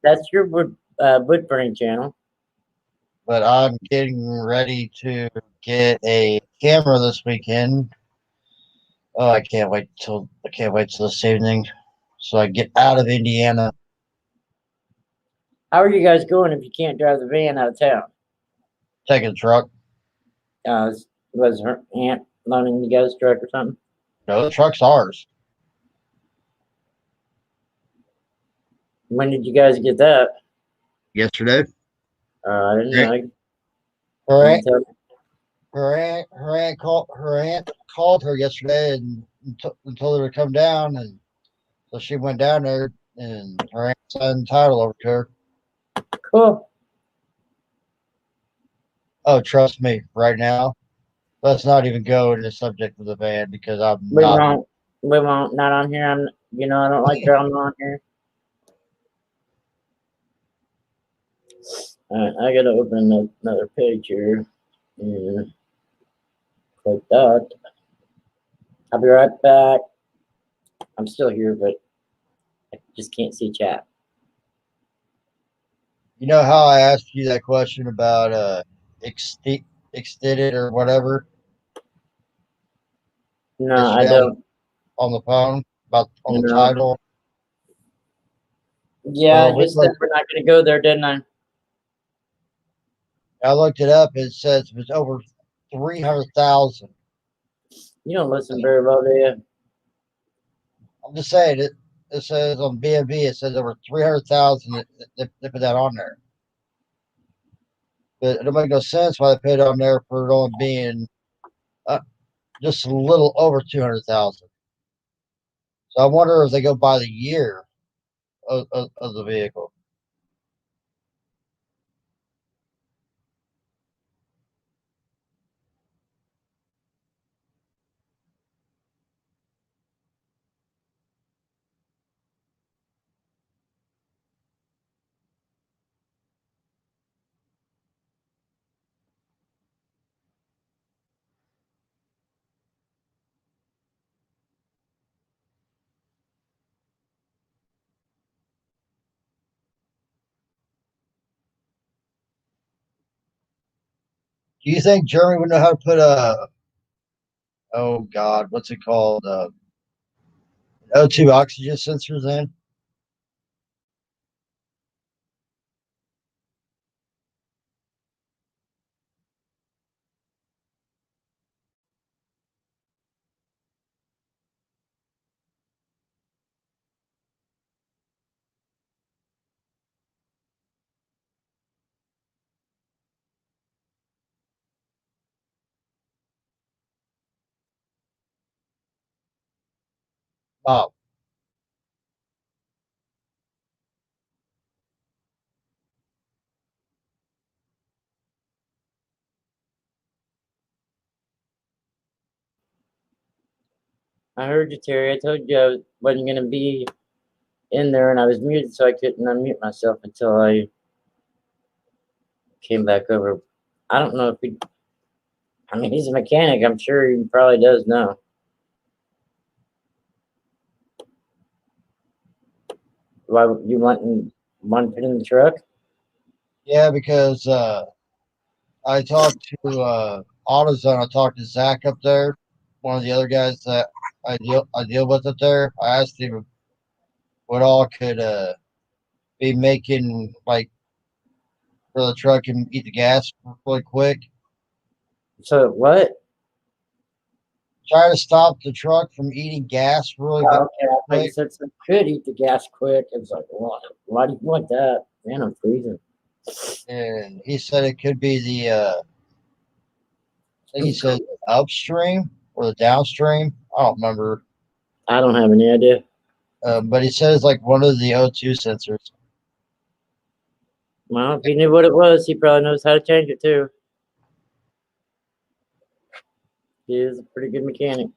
Speaker 5: That's your wood burning channel.
Speaker 2: But I'm getting ready to get a camera this weekend. Oh, I can't wait till this evening, so I get out of Indiana.
Speaker 5: How are you guys going if you can't drive the van out of town?
Speaker 2: Taking a truck.
Speaker 5: Was her aunt loaning you guys a truck or something?
Speaker 2: No, the truck's ours.
Speaker 5: When did you guys get that?
Speaker 4: Yesterday.
Speaker 5: I didn't know.
Speaker 2: Her aunt called her yesterday and told her to come down, and so she went down there, and her aunt signed the title over to her.
Speaker 5: Cool.
Speaker 2: Oh, trust me, right now, let's not even go into the subject of the van because
Speaker 5: We won't. Not on here. I don't like drama on here. All right, I gotta open another page here. And click that. I'll be right back. I'm still here, but I just can't see chat.
Speaker 2: You know how I asked you that question about extended or whatever?
Speaker 5: No, I don't.
Speaker 2: On the phone about on the
Speaker 5: No.
Speaker 2: title.
Speaker 5: Yeah, I just said we're not gonna go there, didn't I?
Speaker 2: I looked it up. It says it was over 300,000.
Speaker 5: You don't listen very well, do you?
Speaker 2: I'm just saying it. It says on B&B, it says over 300,000. They put that on there, but it don't make no sense why they put it on there for it only being just a little over 200,000. So I wonder if they go by the year of the vehicle. Do you think Jeremy would know how to put oh God, what's it called? O2 oxygen sensors in? Oh,
Speaker 5: I heard you, Terry. I told you I wasn't gonna be in there, and I was muted, so I couldn't unmute myself until I came back over. I don't know if he. I mean, he's a mechanic. I'm sure he probably does know. Why would you want to put in the truck?
Speaker 2: yeah, because I talked to AutoZone. I talked to Zach up there, one of the other guys that I deal with up there. I asked him what all could be making like for the truck and eat the gas really quick.
Speaker 5: So what?
Speaker 2: Try to stop the truck from eating gas really
Speaker 5: Oh, okay, I thought you
Speaker 2: quick.
Speaker 5: said some could eat the gas quick. It was like, why do you want that? Man, I'm freezing.
Speaker 2: And he said it could be the I think he said upstream or the downstream. I don't remember.
Speaker 5: I don't have any idea.
Speaker 2: But he said it's like one of the O2 sensors.
Speaker 5: Well, if he knew what it was, he probably knows how to change it too. He is a pretty good mechanic.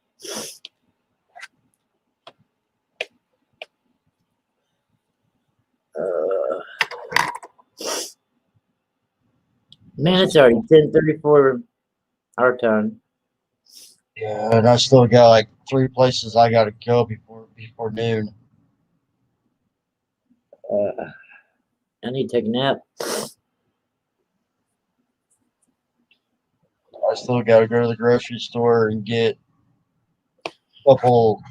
Speaker 5: Man, it's already 10:34 our time.
Speaker 2: Yeah, and I still got like 3 places I got to go before noon.
Speaker 5: I need to take a nap.
Speaker 2: I still got to go to the grocery store and get a couple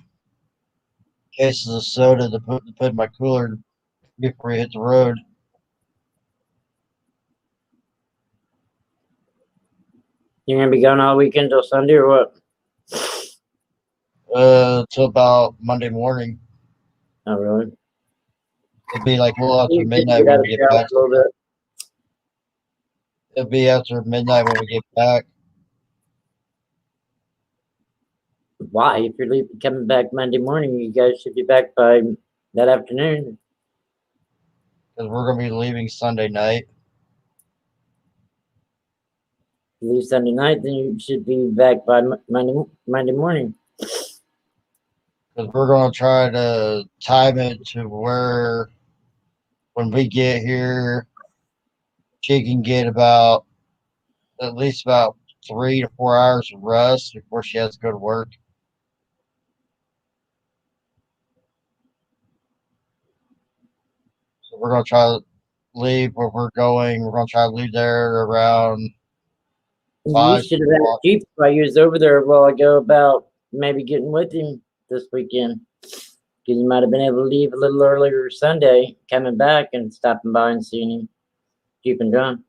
Speaker 2: cases of soda to put in my cooler before we hit the road.
Speaker 5: You're gonna be gone all weekend till Sunday or what?
Speaker 2: Till about Monday morning.
Speaker 5: Oh, really?
Speaker 2: It'd be like a little after
Speaker 5: You get
Speaker 2: midnight
Speaker 5: out
Speaker 2: when
Speaker 5: of
Speaker 2: we
Speaker 5: the
Speaker 2: get
Speaker 5: shower
Speaker 2: back.
Speaker 5: a little bit.
Speaker 2: It'll be after midnight when we get back.
Speaker 5: Why? If you're coming back Monday morning, you guys should be back by that afternoon.
Speaker 2: Because we're going to be leaving Sunday night.
Speaker 5: You leave Sunday night, then you should be back by Monday morning.
Speaker 2: Because we're going to try to time it to where when we get here, she can get at least about 3 to 4 hours of rest before she has to go to work. So we're going to try to leave where we're going. We're going to try to leave there around
Speaker 5: You
Speaker 2: 5
Speaker 5: should have
Speaker 2: o'clock.
Speaker 5: asked Jeep if I was over there a while ago about maybe getting with him this weekend. Because you might have been able to leave a little earlier Sunday, coming back and stopping by and seeing him. Jeep and John.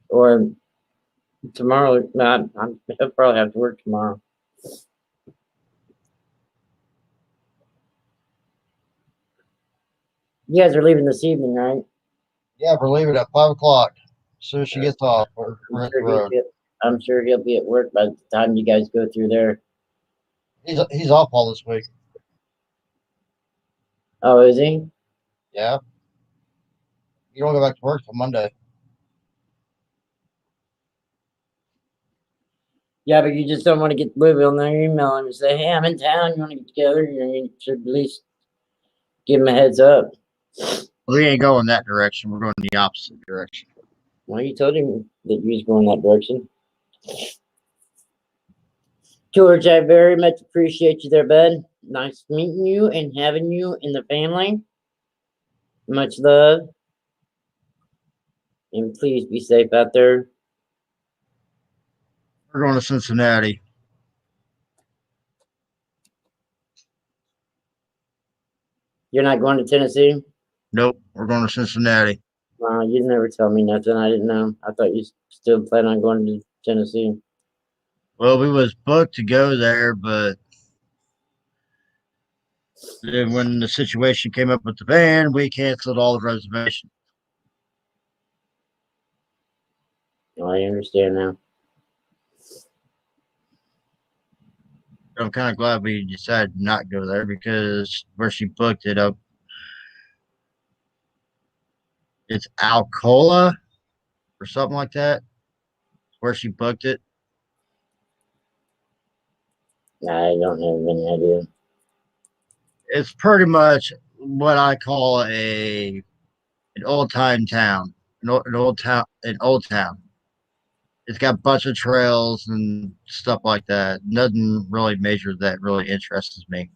Speaker 5: Or tomorrow. No, I'll probably have to work tomorrow. You guys are leaving this evening, right?
Speaker 2: Yeah, we're leaving at 5 o'clock. As soon as she gets off, we're at the road.
Speaker 5: I'm sure he'll be at work by the time you guys go through there.
Speaker 2: He's off all this week.
Speaker 5: Oh, is he?
Speaker 2: Yeah. You don't go back to work till Monday.
Speaker 5: Yeah, but you just don't want to get Louisville and then email him and say, hey, I'm in town. You want to get together? You should at least give him a heads up.
Speaker 4: We ain't going that direction. We're going the opposite direction.
Speaker 5: Well, you told him that you was going that direction. George, I very much appreciate you there, bud. Nice meeting you and having you in the family. Much love. And please be safe out there.
Speaker 4: We're going to Cincinnati.
Speaker 5: You're not going to Tennessee?
Speaker 4: Nope, we're going to Cincinnati.
Speaker 5: You never tell me nothing. I didn't know. I thought you still plan on going to Tennessee.
Speaker 4: Well, we was booked to go there, but then when the situation came up with the van, we canceled all the reservations.
Speaker 5: Oh, I understand now.
Speaker 4: I'm kind of glad we decided not to go there because where she booked it up, it's Alcola or something like that. Where she booked it.
Speaker 5: I don't have any idea.
Speaker 4: It's pretty much what I call an old time town, an old town. It's got a bunch of trails and stuff like that. Nothing really major that really interests me.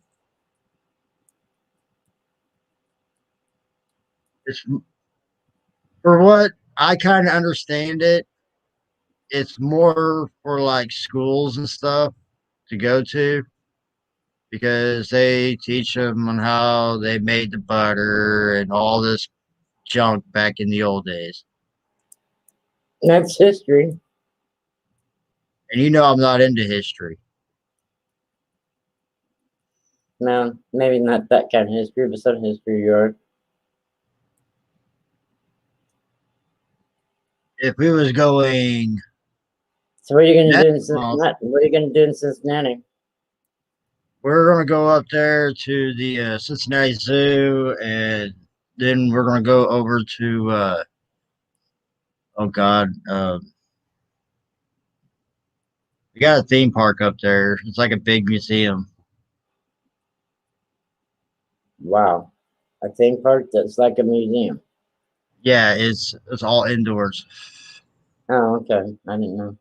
Speaker 4: It's for what I kind of understand it. It's more for like schools and stuff to go to because they teach them on how they made the butter and all this junk back in the old days.
Speaker 5: That's history.
Speaker 4: And you know I'm not into history.
Speaker 5: No, maybe not that kind of history, but some history you are.
Speaker 4: If we was going
Speaker 5: So what are you gonna
Speaker 4: next
Speaker 5: do in
Speaker 4: month,
Speaker 5: Cincinnati? What are you gonna do in Cincinnati?
Speaker 4: we're gonna go up there to the Cincinnati Zoo, and then we're gonna go over to oh god, we got a theme park up there. It's like a big museum.
Speaker 5: Wow, a theme park that's like a museum.
Speaker 4: Yeah, it's all indoors.
Speaker 5: Oh, okay. I didn't know.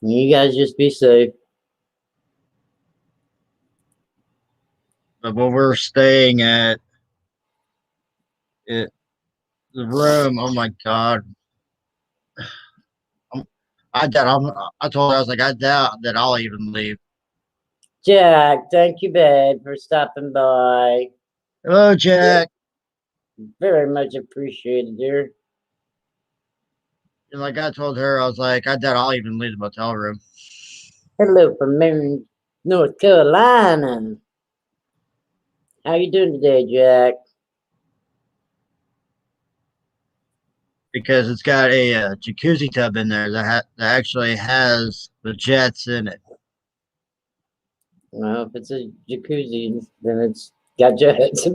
Speaker 5: You guys just be safe.
Speaker 4: But when we're staying at it, the room, oh my god, I doubt I told her I was like, I doubt that I'll even leave.
Speaker 5: Jack, thank you, babe, for stopping by.
Speaker 4: Hello, Jack.
Speaker 5: Very much appreciated, dear.
Speaker 4: And like I told her, I was like, I doubt I'll even leave the motel room.
Speaker 5: Hello from Marion, North Carolina. How you doing today, Jack?
Speaker 4: Because it's got a jacuzzi tub in there that actually has the jets in it.
Speaker 5: Well, if it's a jacuzzi, then it's got jets.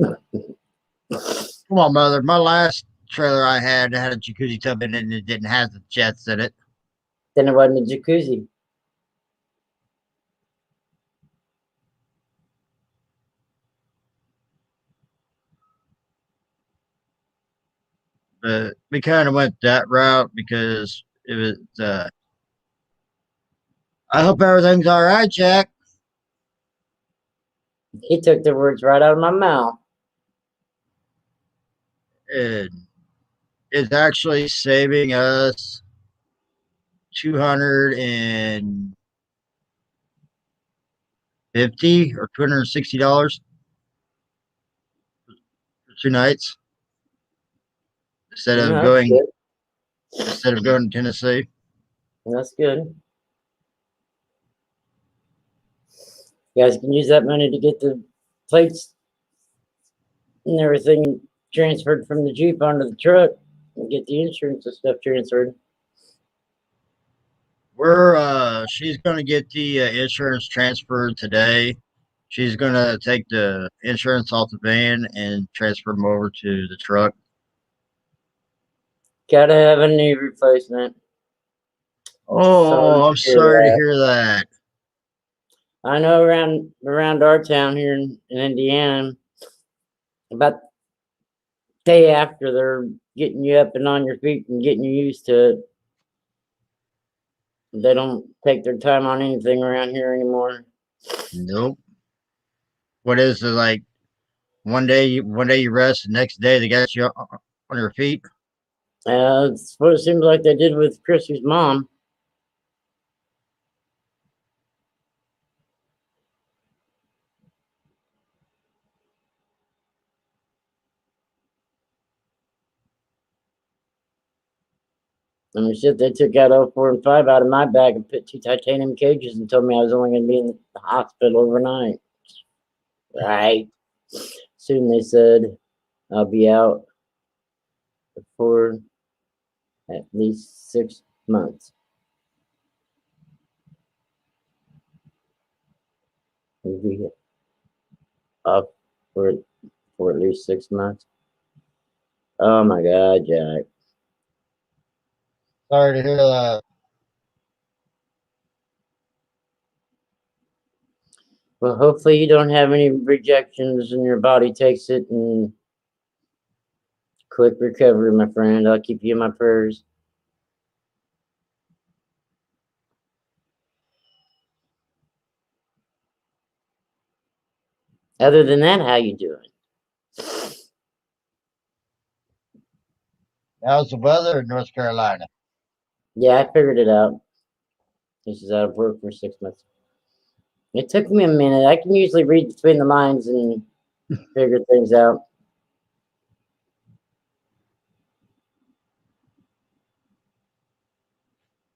Speaker 4: Come on, mother. My last trailer I had a jacuzzi tub in it, and it didn't have the jets in it.
Speaker 5: Then it wasn't a jacuzzi.
Speaker 4: But we kind of went that route because it was. I hope everything's all right, Jack.
Speaker 5: He took the words right out of my mouth.
Speaker 4: And it's actually saving us $250 or $260 for 2 nights instead of
Speaker 5: Yeah,
Speaker 4: going to Tennessee.
Speaker 5: that's good. You guys can use that money to get the plates and everything transferred from the Jeep onto the truck and get the insurance and stuff transferred.
Speaker 4: She's gonna get the insurance transferred today. She's gonna take the insurance off the van and transfer them over to the truck.
Speaker 5: Gotta have a knee replacement.
Speaker 4: Oh, I'm sorry to hear that.
Speaker 5: I know around our town here in Indiana, about day after they're getting you up and on your feet and getting you used to it. They don't take their time on anything around here anymore.
Speaker 4: Nope. What is it like? One day you rest, the next day they got you on your feet.
Speaker 5: It's what it seems like they did with Chrissy's mom. I mean, shit, they took out 0, 4, and 5 out of my bag and put 2 titanium cages and told me I was only going to be in the hospital overnight. Right. Soon they said I'll be out for at least 6 months. We'll be up for at least 6 months. Oh my God, Jack.
Speaker 2: Sorry to hear that.
Speaker 5: Well, hopefully you don't have any rejections and your body takes it, and quick recovery, my friend. I'll keep you in my prayers. Other than that, how you doing?
Speaker 2: How's the weather in North Carolina?
Speaker 5: Yeah, I figured it out. This is out of work for 6 months. It took me a minute. I can usually read between the lines and figure things out.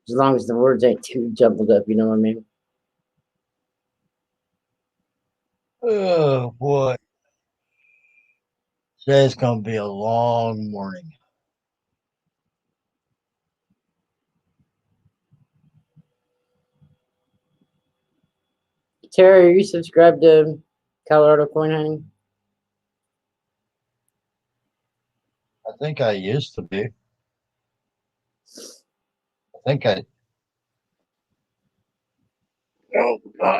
Speaker 5: As long as the words ain't too jumbled up, you know what I mean?
Speaker 2: Oh boy. Today's gonna be a long morning.
Speaker 5: Terry, are you subscribed to Colorado Coin Hunting?
Speaker 2: I think I used to be. I think I. Oh God.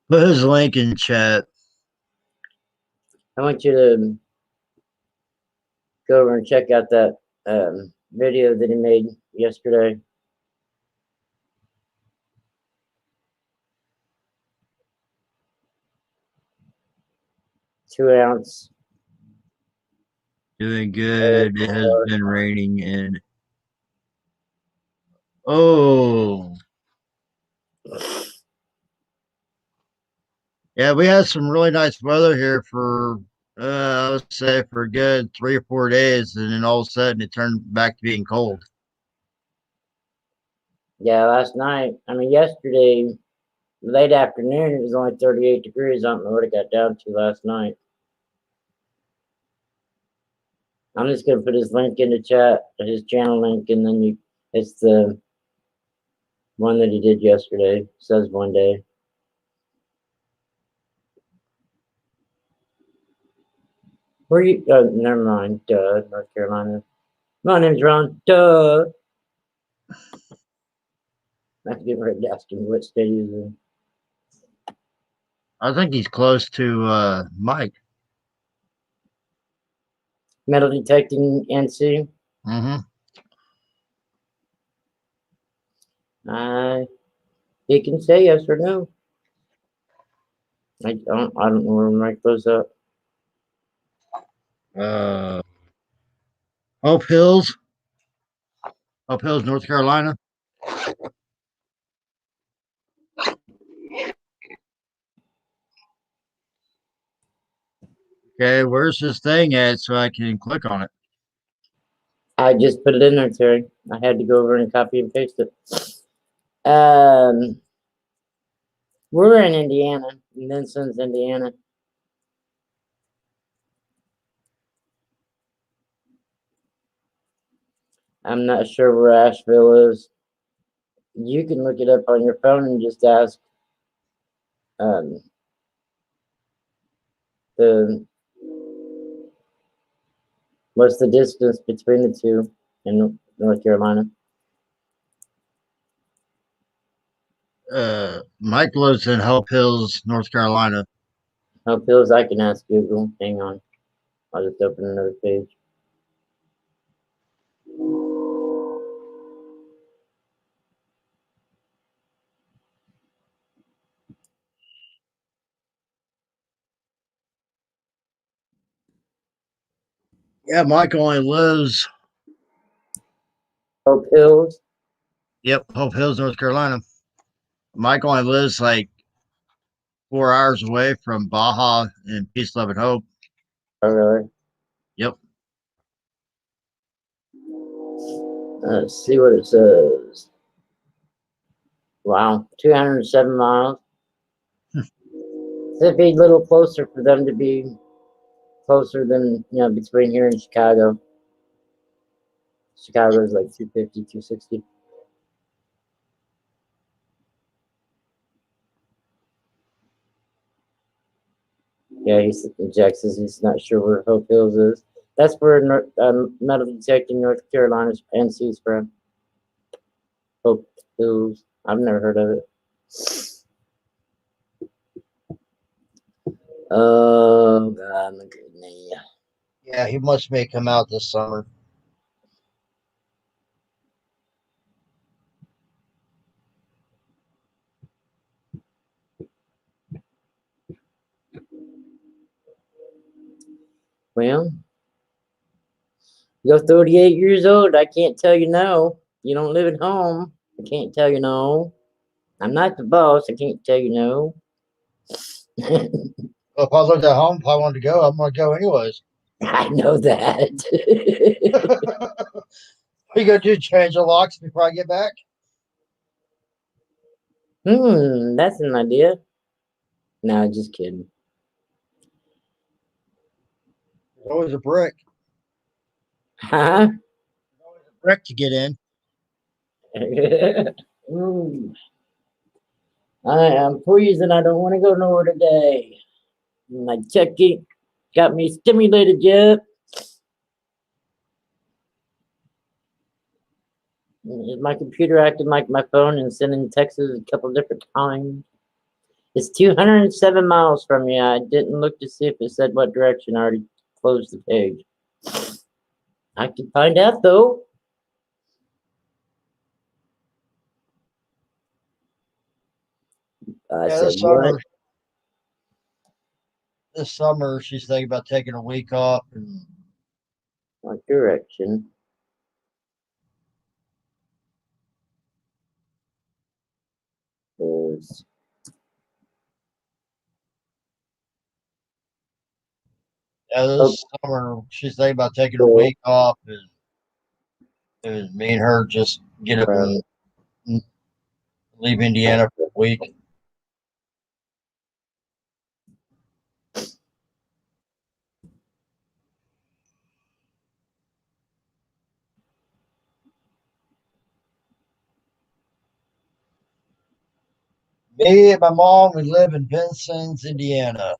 Speaker 4: Put his link in chat.
Speaker 5: I want you to go over and check out that video that he made yesterday. Two-ounce.
Speaker 4: Doing good. It has been raining and oh. Yeah, we had some really nice weather here for I would say for a good 3 or 4 days, and then all of a sudden it turned back to being cold.
Speaker 5: Yeah, last night. I mean, yesterday, late afternoon, it was only 38 degrees. I don't know what it got down to last night. I'm just gonna put his link in the chat, his channel link, and then it's the one that he did yesterday. It says one day. Where you? Never mind. Duh, North Carolina. My name's Ron. Duh. I have to get ready to ask him what state he's in.
Speaker 4: I think he's close to Mike.
Speaker 5: Metal detecting NC.
Speaker 4: Mm-hmm.
Speaker 5: He can say yes or no. I don't know where Mike goes up.
Speaker 4: Hope Hills, North Carolina. Okay, where's this thing at so I can click on it?
Speaker 5: I just put it in there, Terry. I had to go over and copy and paste it. We're in Indiana, Vincent's, Indiana. I'm not sure where Asheville is. You can look it up on your phone and just ask what's the distance between the two in North Carolina.
Speaker 4: Mike lives in Hope Hills, North Carolina.
Speaker 5: Hope Hills, I can ask Google. Hang on. I'll just open another page.
Speaker 4: Yeah, Mike only lives.
Speaker 5: Hope Hills.
Speaker 4: Yep, Hope Hills, North Carolina. Mike only lives like 4 hours away from Baja and Peace, Love, and Hope.
Speaker 5: Oh, really?
Speaker 4: Yep.
Speaker 5: Let's see what it says. Wow, 207 miles. It'd be a little closer for them to be closer than, between here and Chicago. Chicago is like 250, 260. Yeah, Jack says he's not sure where Hope Hills is. That's where metal detecting North Carolina's NC's from. Hope Hills. I've never heard of it. Oh God, my goodness.
Speaker 2: Yeah, he must may come out this summer.
Speaker 5: Well, you're 38 years old. I can't tell you no. You don't live at home. I can't tell you no. I'm not the boss. I can't tell you no.
Speaker 2: Well, if I lived at home, if I wanted to go, I'm gonna go anyways.
Speaker 5: I know that.
Speaker 2: What you gonna do? Change the locks before I get back?
Speaker 5: That's an idea. No, just kidding.
Speaker 2: There's always a brick.
Speaker 5: Huh?
Speaker 2: There's always a brick to get in.
Speaker 5: I am freezing. I don't want to go nowhere today. My check-in got me stimulated yet. My computer acted like my phone and sending texts a couple different times. It's 207 miles from you. I didn't look to see if it said what direction. I already closed the page. I can find out though. I
Speaker 2: Yeah,
Speaker 5: said,
Speaker 2: this summer.
Speaker 5: what?
Speaker 2: This summer, she's thinking about taking a week off and
Speaker 5: What direction? Is
Speaker 2: yeah, this summer she's thinking about taking a week off and me and her just get up and leave Indiana for a week. Me and my mom, we live in Vincennes, Indiana.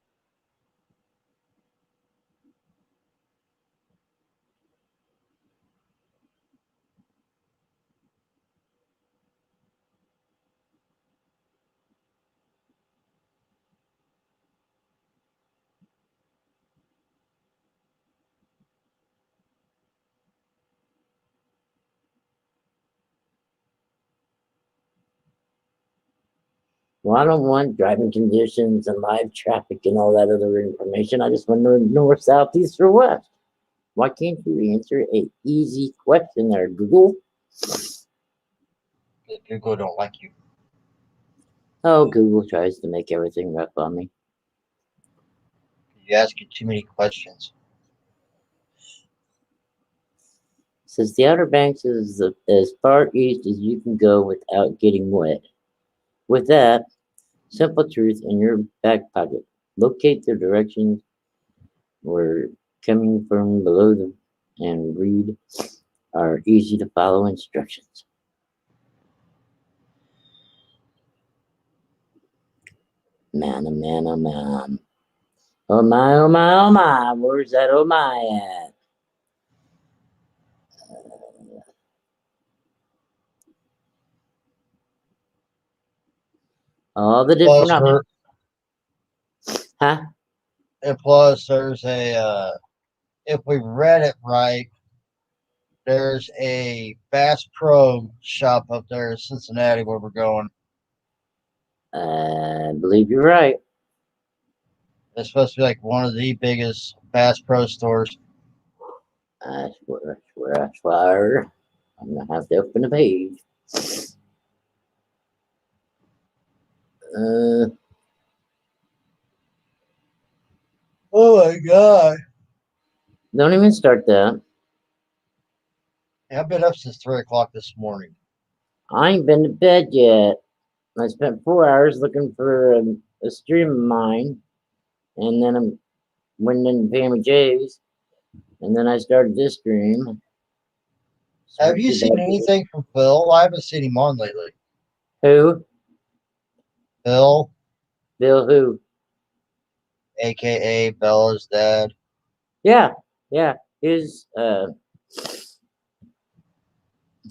Speaker 5: well, I don't want driving conditions and live traffic and all that other information. I just want to know north, south, east, or west. Why can't you answer a easy question there, Google?
Speaker 2: Google don't like you.
Speaker 5: Oh, Google tries to make everything rough on me.
Speaker 2: You ask it too many questions.
Speaker 5: Says the Outer Banks is as far east as you can go without getting wet. With that simple truth in your back pocket, locate the directions we're coming from below them and read our easy to follow instructions. Man, oh man, oh man. Oh my, oh my, oh my. Where's that oh my at? All the different
Speaker 2: Plus,
Speaker 5: options. Huh?
Speaker 2: and plus, there's a if we read it right, there's a Bass Pro shop up there in Cincinnati where we're going.
Speaker 5: I believe you're right.
Speaker 2: It's supposed to be like one of the biggest Bass Pro stores.
Speaker 5: I swear. I'm gonna have to open the page.
Speaker 2: Oh my god!
Speaker 5: Don't even start that.
Speaker 2: I've been up since 3 o'clock this morning.
Speaker 5: I ain't been to bed yet. I spent 4 hours looking for a stream of mine, and then I went into Family J's, and then I started this stream.
Speaker 2: Have you seen anything from Phil? I haven't seen him on lately.
Speaker 5: Who?
Speaker 2: Phil,
Speaker 5: Bill who?
Speaker 2: aka Bella's dad.
Speaker 5: Yeah, yeah. His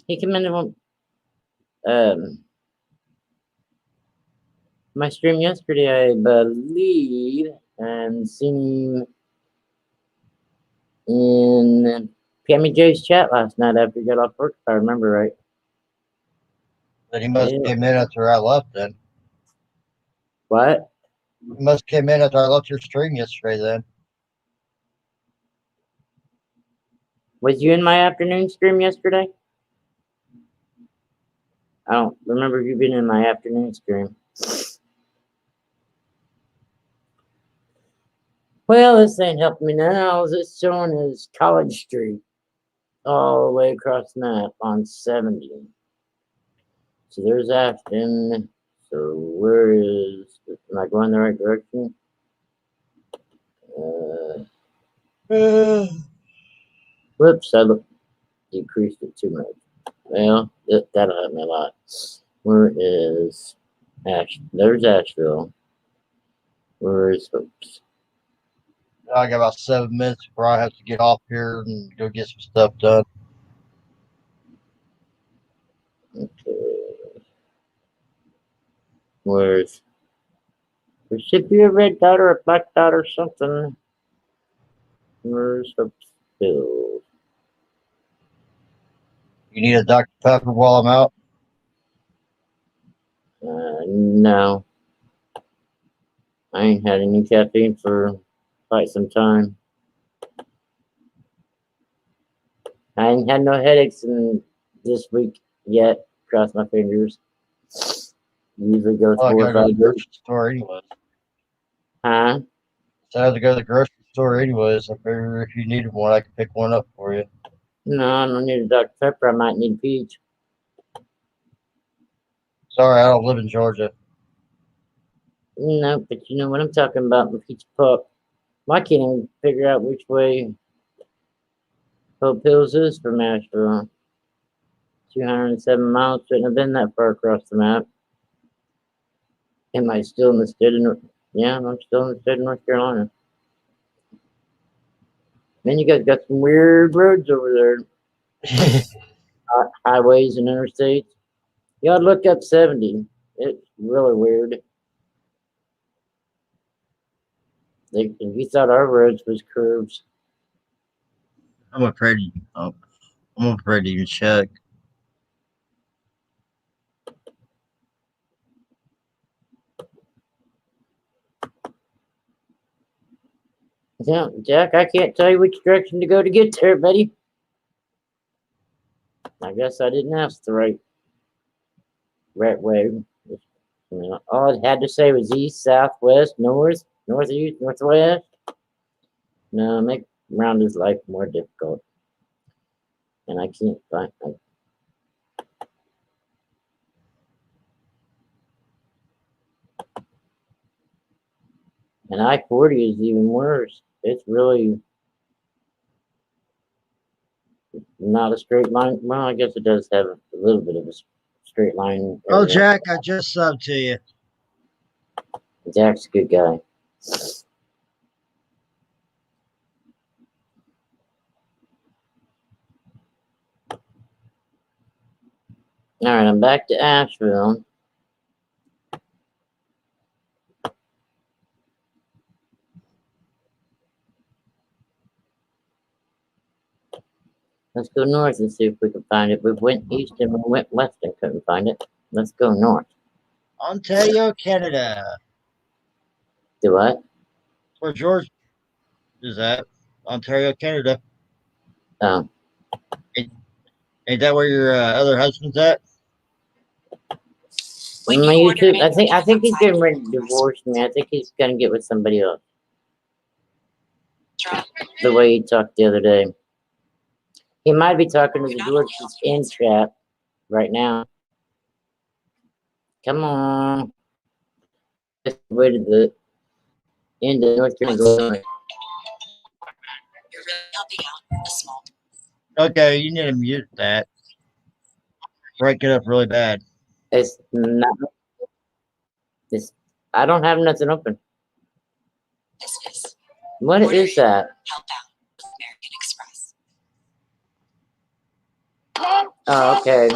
Speaker 5: he came into my stream yesterday, I believe, and seen him in Pammy J's chat last night after he got off work, if I remember right.
Speaker 2: But he must
Speaker 5: Yeah.
Speaker 2: have came in after I left then.
Speaker 5: What?
Speaker 2: He must have came in after I left your stream yesterday then.
Speaker 5: Was you in my afternoon stream yesterday? I don't remember you being in my afternoon stream. Well, this ain't helping me now. It's showing as College Street all the way across the map on 70. So there's Ashton. So where is, am I going the right direction? Whoops, I decreased it too much. Well, that'll help me a lot. Where is there's Asheville. Where is, oops.
Speaker 2: I got about 7 minutes before I have to get off here and go get some stuff done.
Speaker 5: Okay. Where's, there should be a red dot or a black dot or something. Where's Hopesville?
Speaker 2: You need a Dr. Pepper while I'm out?
Speaker 5: No. I ain't had any caffeine for quite some time. I ain't had no headaches in this week yet. Cross my fingers. Usually goes
Speaker 2: Well, I
Speaker 5: 4
Speaker 2: gotta
Speaker 5: or
Speaker 2: go to
Speaker 5: 5
Speaker 2: the
Speaker 5: days.
Speaker 2: grocery store anyways.
Speaker 5: Huh?
Speaker 2: So I have to go to the grocery store anyways. I figure if you needed one, I could pick one up for you.
Speaker 5: No, I don't need a Dr. Pepper. I might need peach.
Speaker 2: Sorry, I don't live in Georgia.
Speaker 5: No, but you know what I'm talking about, the peach pup. Well, I can't even figure out which way Hope Hills is from Asheville. 207 miles, shouldn't have been that far across the map. Am I still in the state of North? Yeah, I'm still in the state of North Carolina. Man, you guys got some weird roads over there. Highways and interstates. You gotta look up 70. It's really weird. You thought our roads was curves.
Speaker 4: I'm afraid. I'm afraid to even check.
Speaker 5: Yeah, Jack, I can't tell you which direction to go to get there, buddy. I guess I didn't ask the right way. You know, all it had to say was east, south, west, north, northeast, northwest. No, make Rounder's life more difficult. And I can't find. And I-40 is even worse. It's really not a straight line. Well, I guess it does have a little bit of a straight line.
Speaker 4: Oh,
Speaker 5: area.
Speaker 4: Jack, I just subbed to you.
Speaker 5: Jack's a good guy. All right, I'm back to Asheville. Let's go north and see if we can find it. We went east and we went west and couldn't find it. Let's go north.
Speaker 4: Ontario, Canada.
Speaker 5: Do what?
Speaker 4: That's where George is at. Ontario, Canada.
Speaker 5: Oh,
Speaker 4: Ain't that where your other husband's at?
Speaker 5: my YouTube. I think he's getting ready to divorce me. I think he's gonna get with somebody else. The way he talked the other day. He might be talking to the George's in chat right now. Come on. Just way to the end of North Carolina.
Speaker 4: Okay, you need to mute that. Break it up really bad.
Speaker 5: It's not. It's. I don't have nothing open.
Speaker 7: Business.
Speaker 5: What is that?
Speaker 7: Countdown. American Express.
Speaker 5: Oh, okay.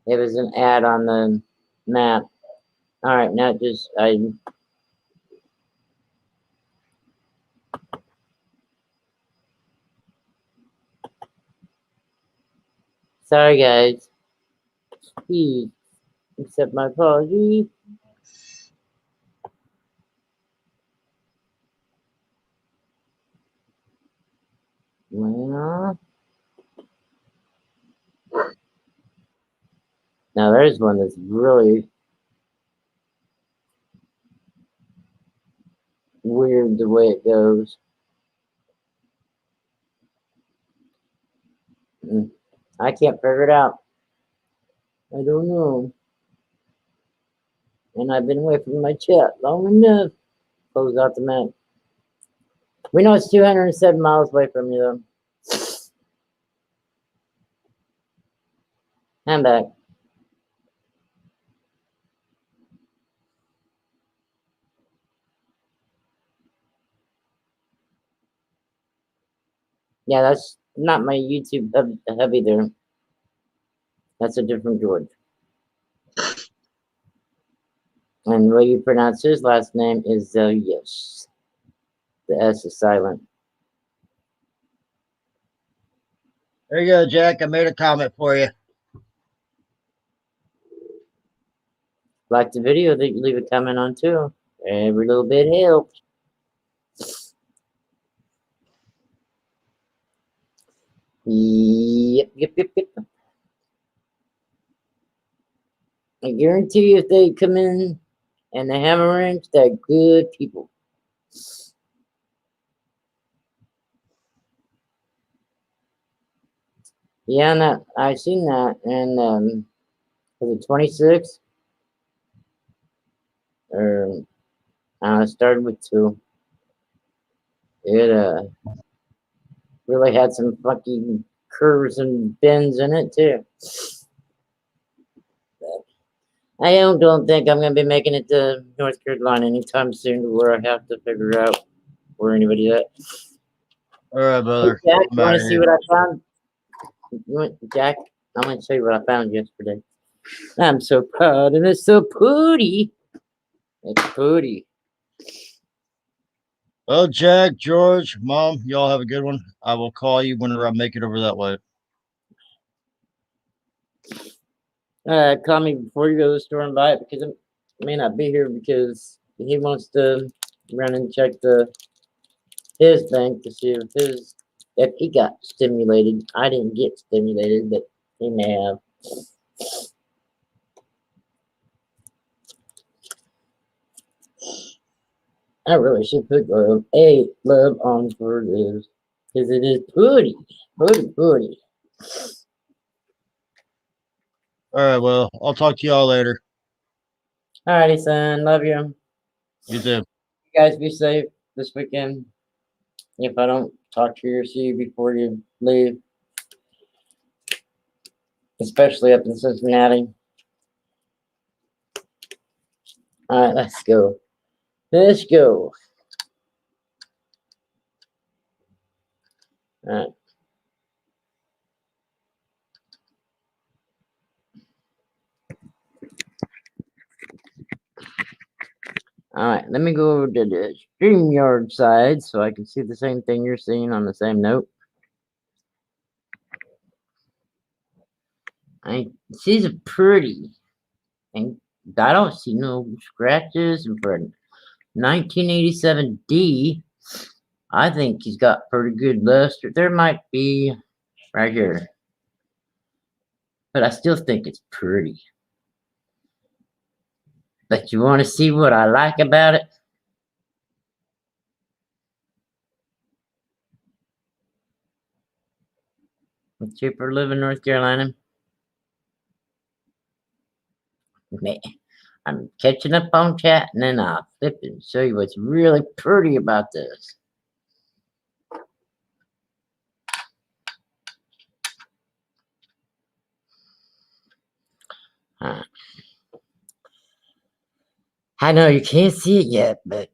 Speaker 5: It was an ad on the map. All right, now just sorry guys. Please accept my apology. Well, now there's one that's really weird the way it goes. I can't figure it out. I don't know. And I've been away from my chat long enough. Close out the map. We know it's 207 miles away from you though. I'm back. Yeah, that's not my YouTube hub either. That's a different George. And the way you pronounce his last name is yes. The S is silent.
Speaker 4: There you go, Jack. I made a comment for you.
Speaker 5: Like the video that you leave a comment on too. Every little bit helps. Yep. I guarantee you if they come in and they have a wrench, they're good people. Yeah, and that I seen that, and was it 26? Or I started with 2. It really had some fucking curves and bends in it too. I don't think I'm gonna be making it to North Carolina anytime soon, to where I have to figure out where anybody's at.
Speaker 4: All right, brother.
Speaker 5: Hey, Jack,
Speaker 4: I'm
Speaker 5: you want
Speaker 4: outta
Speaker 5: to see
Speaker 4: here.
Speaker 5: what I found? Jack, I'm gonna show you what I found yesterday. I'm so proud, and it's so pretty. It's pretty.
Speaker 4: Well, Jack, George, Mom, y'all have a good one. I will call you whenever I make it over that way.
Speaker 5: Call me before you go to the store and buy it, because I may not be here because he wants to run and check his bank to see if he got stimulated. I didn't get stimulated, but he may have. I really should put love on for this, because it is pretty.
Speaker 4: All right, well, I'll talk to y'all later.
Speaker 5: Alrighty, son. Love you.
Speaker 4: You too.
Speaker 5: You guys be safe this weekend. If I don't talk to you or see you before you leave, especially up in Cincinnati. Alright, let's go. Let's go. Alright. Alright, let me go over to the StreamYard side so I can see the same thing you're seeing on the same note. She's a pretty, and I don't see no scratches. And for a 1987 D, I think he's got pretty good luster. There might be right here, but I still think it's pretty. But you want to see what I like about it? It's cheaper to live in North Carolina. Man, I'm catching up on chat, and then I'll flip and show you what's really pretty about this. I know you can't see it yet, but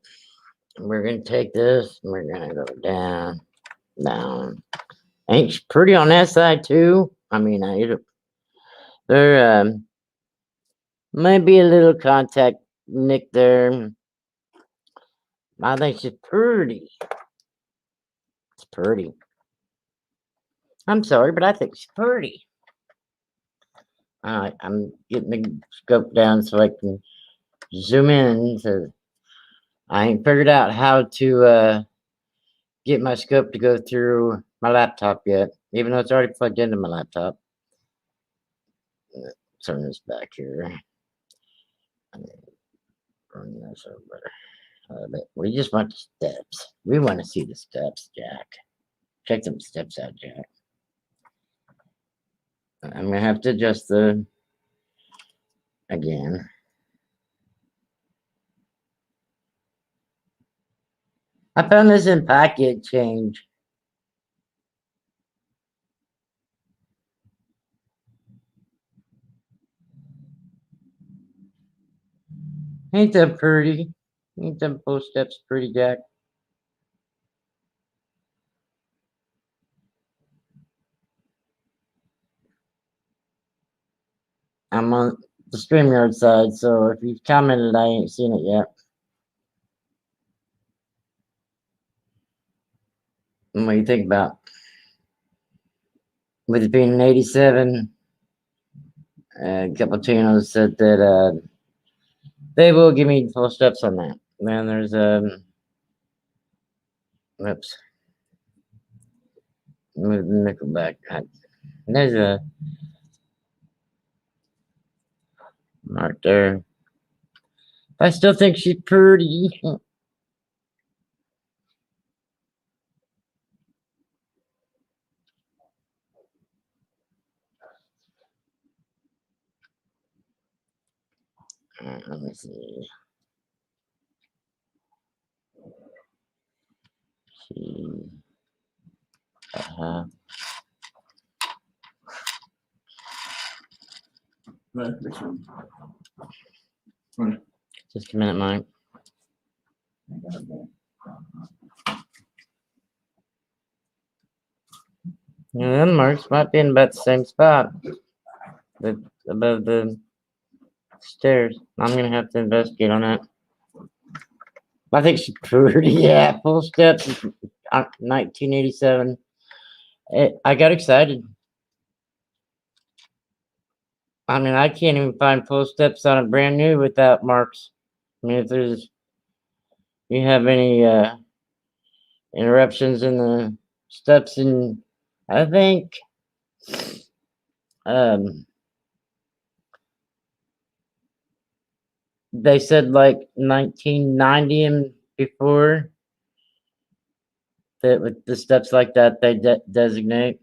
Speaker 5: we're gonna take this and we're gonna go down, down. Ain't she pretty on that side too? I mean, there might be a little contact nick there. I think she's pretty. It's pretty. I'm sorry, but I think she's pretty. Alright, I'm getting the scope down so I can zoom in. So I ain't figured out how to get my scope to go through my laptop yet, even though it's already plugged into my laptop. Turn this back here. Bring this over. We just want the steps. We want to see the steps, Jack. Check them steps out, Jack. I'm gonna have to adjust the again. I found this in packet change. Ain't that pretty? Ain't them full steps pretty, Jack? I'm on the StreamYard side, so if you've commented, I ain't seen it yet. And what do you think about? With it being an 87, a couple channels said that they will give me full steps on that. Then there's oops. Move the nickel back. There's a mark there. I still think she's pretty. Let me see. Just a minute, Mike. Yeah, them marks might be in about the same spot. Above the stairs. I'm gonna have to investigate on that. I think she's pretty. Yeah, full steps. 1987. I got excited. I mean, I can't even find full steps on a brand new without marks. I mean, if you have any interruptions in the steps, and I think they said like 1990 and before that with the steps like that they designate.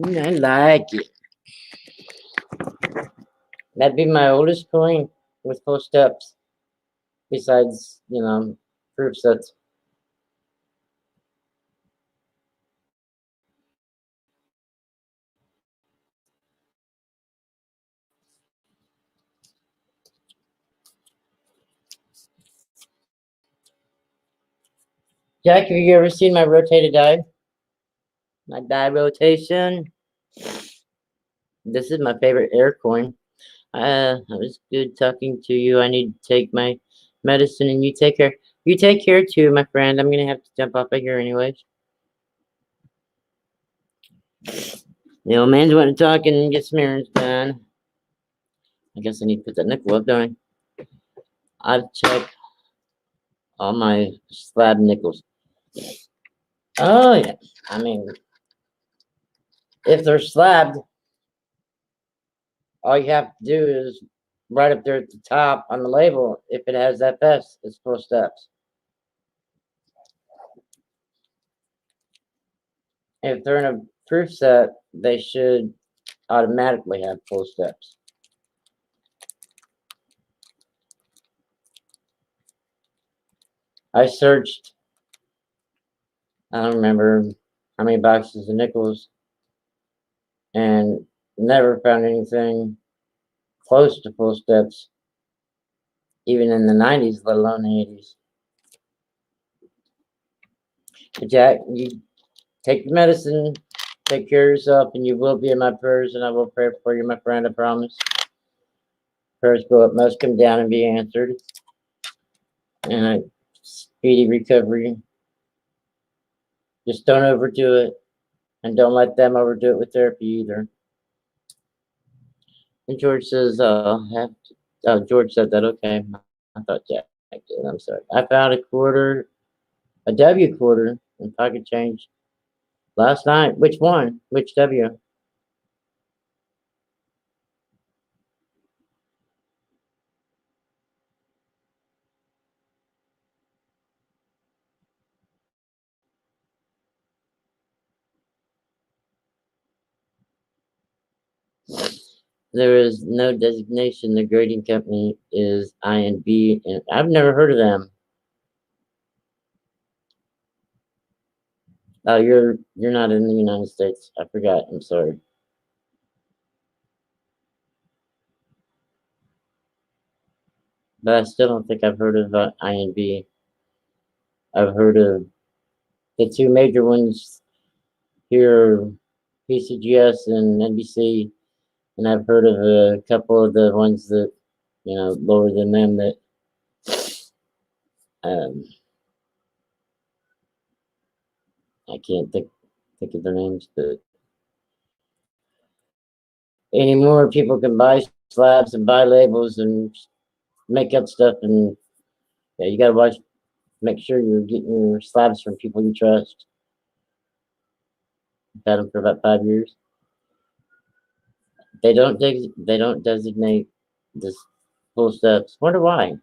Speaker 5: I like it. That'd be my oldest coin with full steps. Besides, proof sets. Jack, have you ever seen my rotated die? My die rotation. This is my favorite air coin. It was good talking to you. I need to take my medicine and you take care. You take care too, my friend. I'm gonna have to jump off of here anyways. The old man's wanting to talk and get some errands done. I guess I need to put that nickel up, don't I? I've checked all my slab nickels. Oh yeah. I mean, if they're slabbed, all you have to do is right up there at the top on the label, if it has FS, it's full steps. If they're in a proof set, they should automatically have full steps. I searched, I don't remember how many boxes of nickels, and never found anything close to full steps even in the 90s, let alone the 80s. But Jack, you take the medicine, take care of yourself, and you will be in my prayers, and I will pray for you, my friend, I promise. Prayers go up, must come down and be answered. And a speedy recovery. Just don't overdo it. And don't let them overdo it with therapy either. And George says, George said that, okay. I thought Jack did, I'm sorry. I found a W quarter in pocket change last night. Which one? Which W? There is no designation. The grading company is INB, and I've never heard of them. Oh, you're not in the United States. I forgot. I'm sorry. But I still don't think I've heard of INB. I've heard of the two major ones here, PCGS and NBC, and I've heard of a couple of the ones that, lower than them that I can't think of their names, but anymore people can buy slabs and buy labels and make up stuff, and yeah, you gotta make sure you're getting your slabs from people you trust. I've had them for about 5 years. They don't designate this full steps. Wonder why?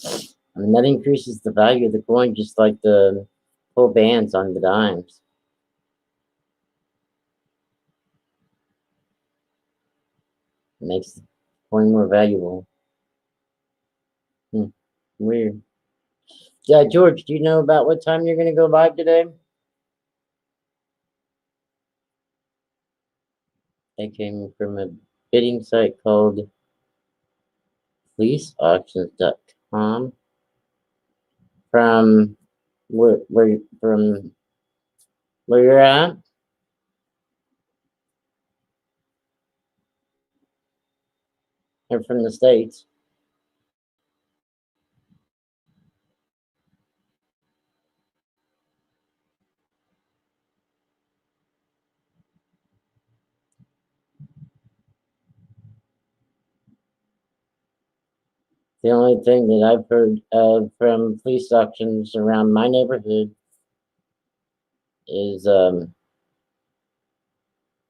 Speaker 5: I mean, that increases the value of the coin, just like the full bands on the dimes. It makes the coin more valuable. Weird. Yeah, George, do you know about what time you're gonna go live today? I came from a bidding site called fleeceauctions.com. From where you're at? Or from the States? The only thing that I've heard of from police auctions around my neighborhood is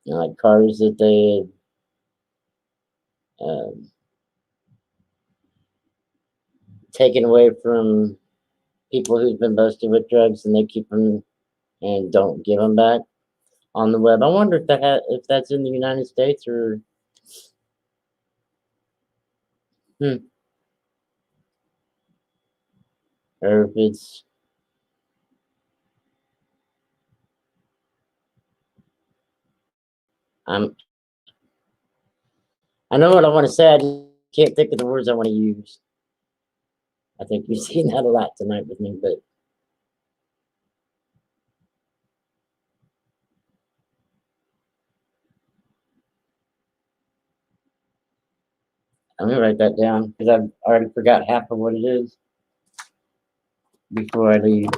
Speaker 5: like cars that they taken away from people who've been busted with drugs, and they keep them and don't give them back on the web. I wonder if if that's in the United States or or if it's I know what I want to say. I just can't think of the words I want to use. I think you've seen that a lot tonight with me, but I'm gonna write that down because I've already forgot half of what it is before I leave,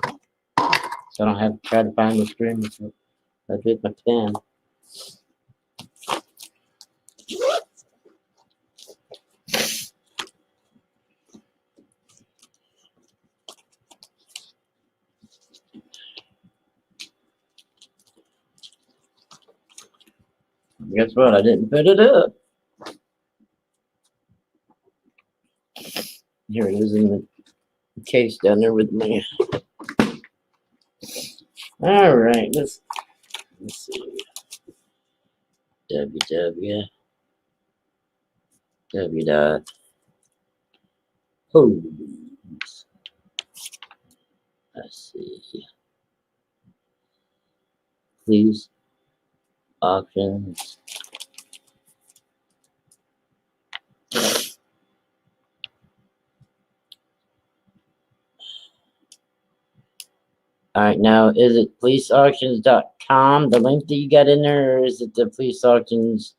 Speaker 5: so I don't have to try to find the screen I did my pen. Guess what? I didn't put it up. Here it is in the case down there with me. All right, let's see. www. Let's see. Please auctions. All right, now is it policeauctions.com, the link that you got in there, or is it the policeauctions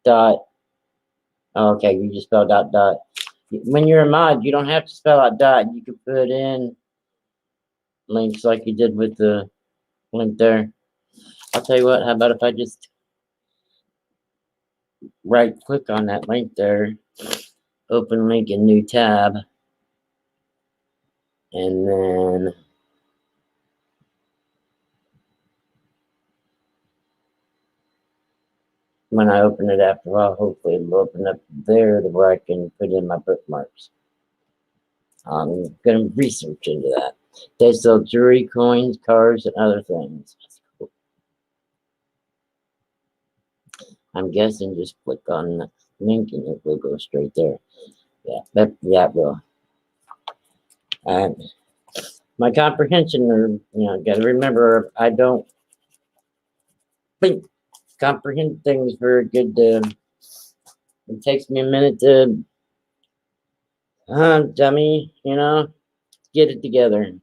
Speaker 5: dot? Oh, okay, you just spelled out dot. When you're a mod, you don't have to spell out dot. You can put in links like you did with the link there. I'll tell you what, how about if I just right click on that link there, open link in new tab, and then when I open it after a while, hopefully it'll open up there to where I can put in my bookmarks. I'm going to research into that. They sell jewelry, coins, cars, and other things. That's cool. I'm guessing just click on the link and it will go straight there. Yeah, it will. And my comprehension, or got to remember, I don't think comprehend things very good. It takes me a minute to, dummy, get it together.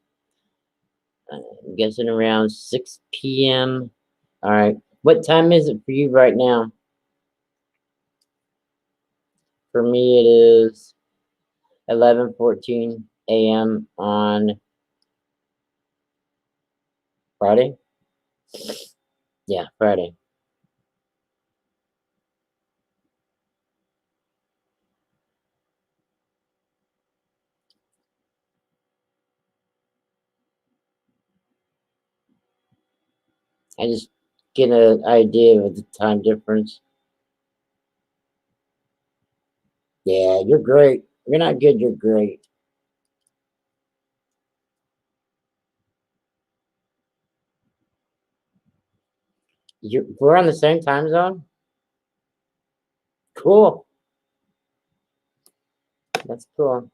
Speaker 5: I'm guessing around 6 p.m. All right. What time is it for you right now? For me, it is 11:14 a.m. on Friday. Yeah, Friday. I just get an idea of the time difference. Yeah, you're great. You're not good, you're great. We're on the same time zone? Cool. That's cool.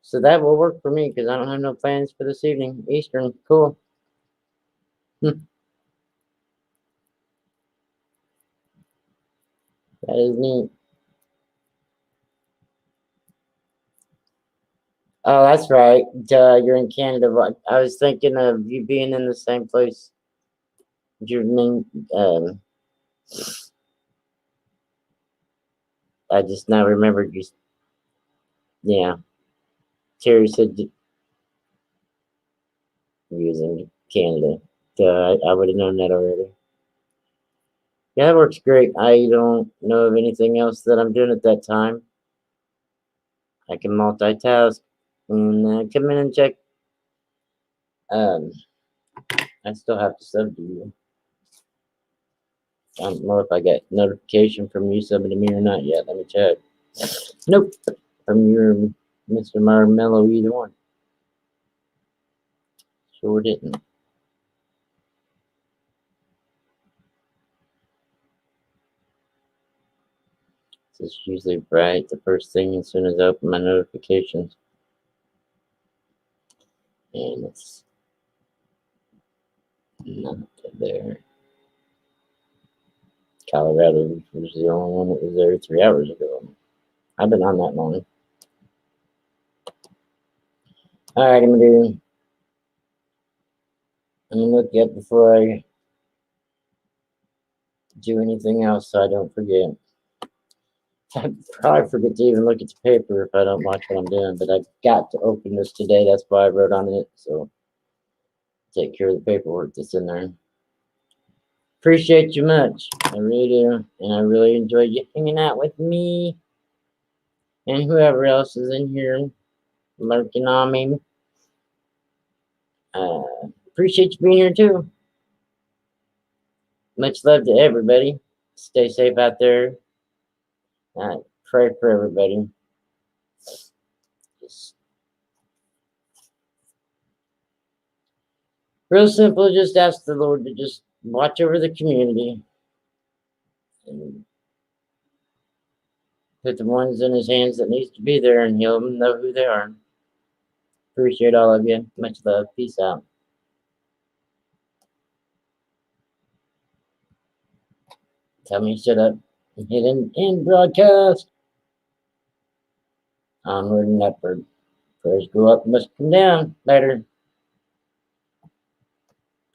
Speaker 5: So that will work for me because I don't have no plans for this evening. Eastern. Cool. That is neat. Oh, that's right. You're in Canada. I was thinking of you being in the same place. Your name, I just now remembered you. Yeah. Terry said you was in Canada. I would have known that already. Yeah, that works great. I don't know of anything else that I'm doing at that time. I can multitask and come in and check. I still have to sub to you. I don't know if I got notification from you subbing to me or not yet. Let me check. Nope. From your Mr. Marmello, either one. Sure didn't. It's usually right the first thing as soon as I open my notifications. And it's not there. Colorado was the only one that was there 3 hours ago. I've been on that long. Alright, I'm gonna look up before I do anything else so I don't forget. I probably forget to even look at the paper if I don't watch what I'm doing, but I've got to open this today. That's why I wrote on it. So take care of the paperwork that's in there. Appreciate you much. I really do. And I really enjoyed you hanging out with me and whoever else is in here lurking on me. Appreciate you being here too. Much love to everybody. Stay safe out there. Pray for everybody. Just real simple, just ask the Lord to just watch over the community and put the ones in his hands that needs to be there, and he'll know who they are. Appreciate all of you. Much love. Peace out. Tell me shut up. Hit end broadcast. Onward and upward. Prayers go up, must come down. Later.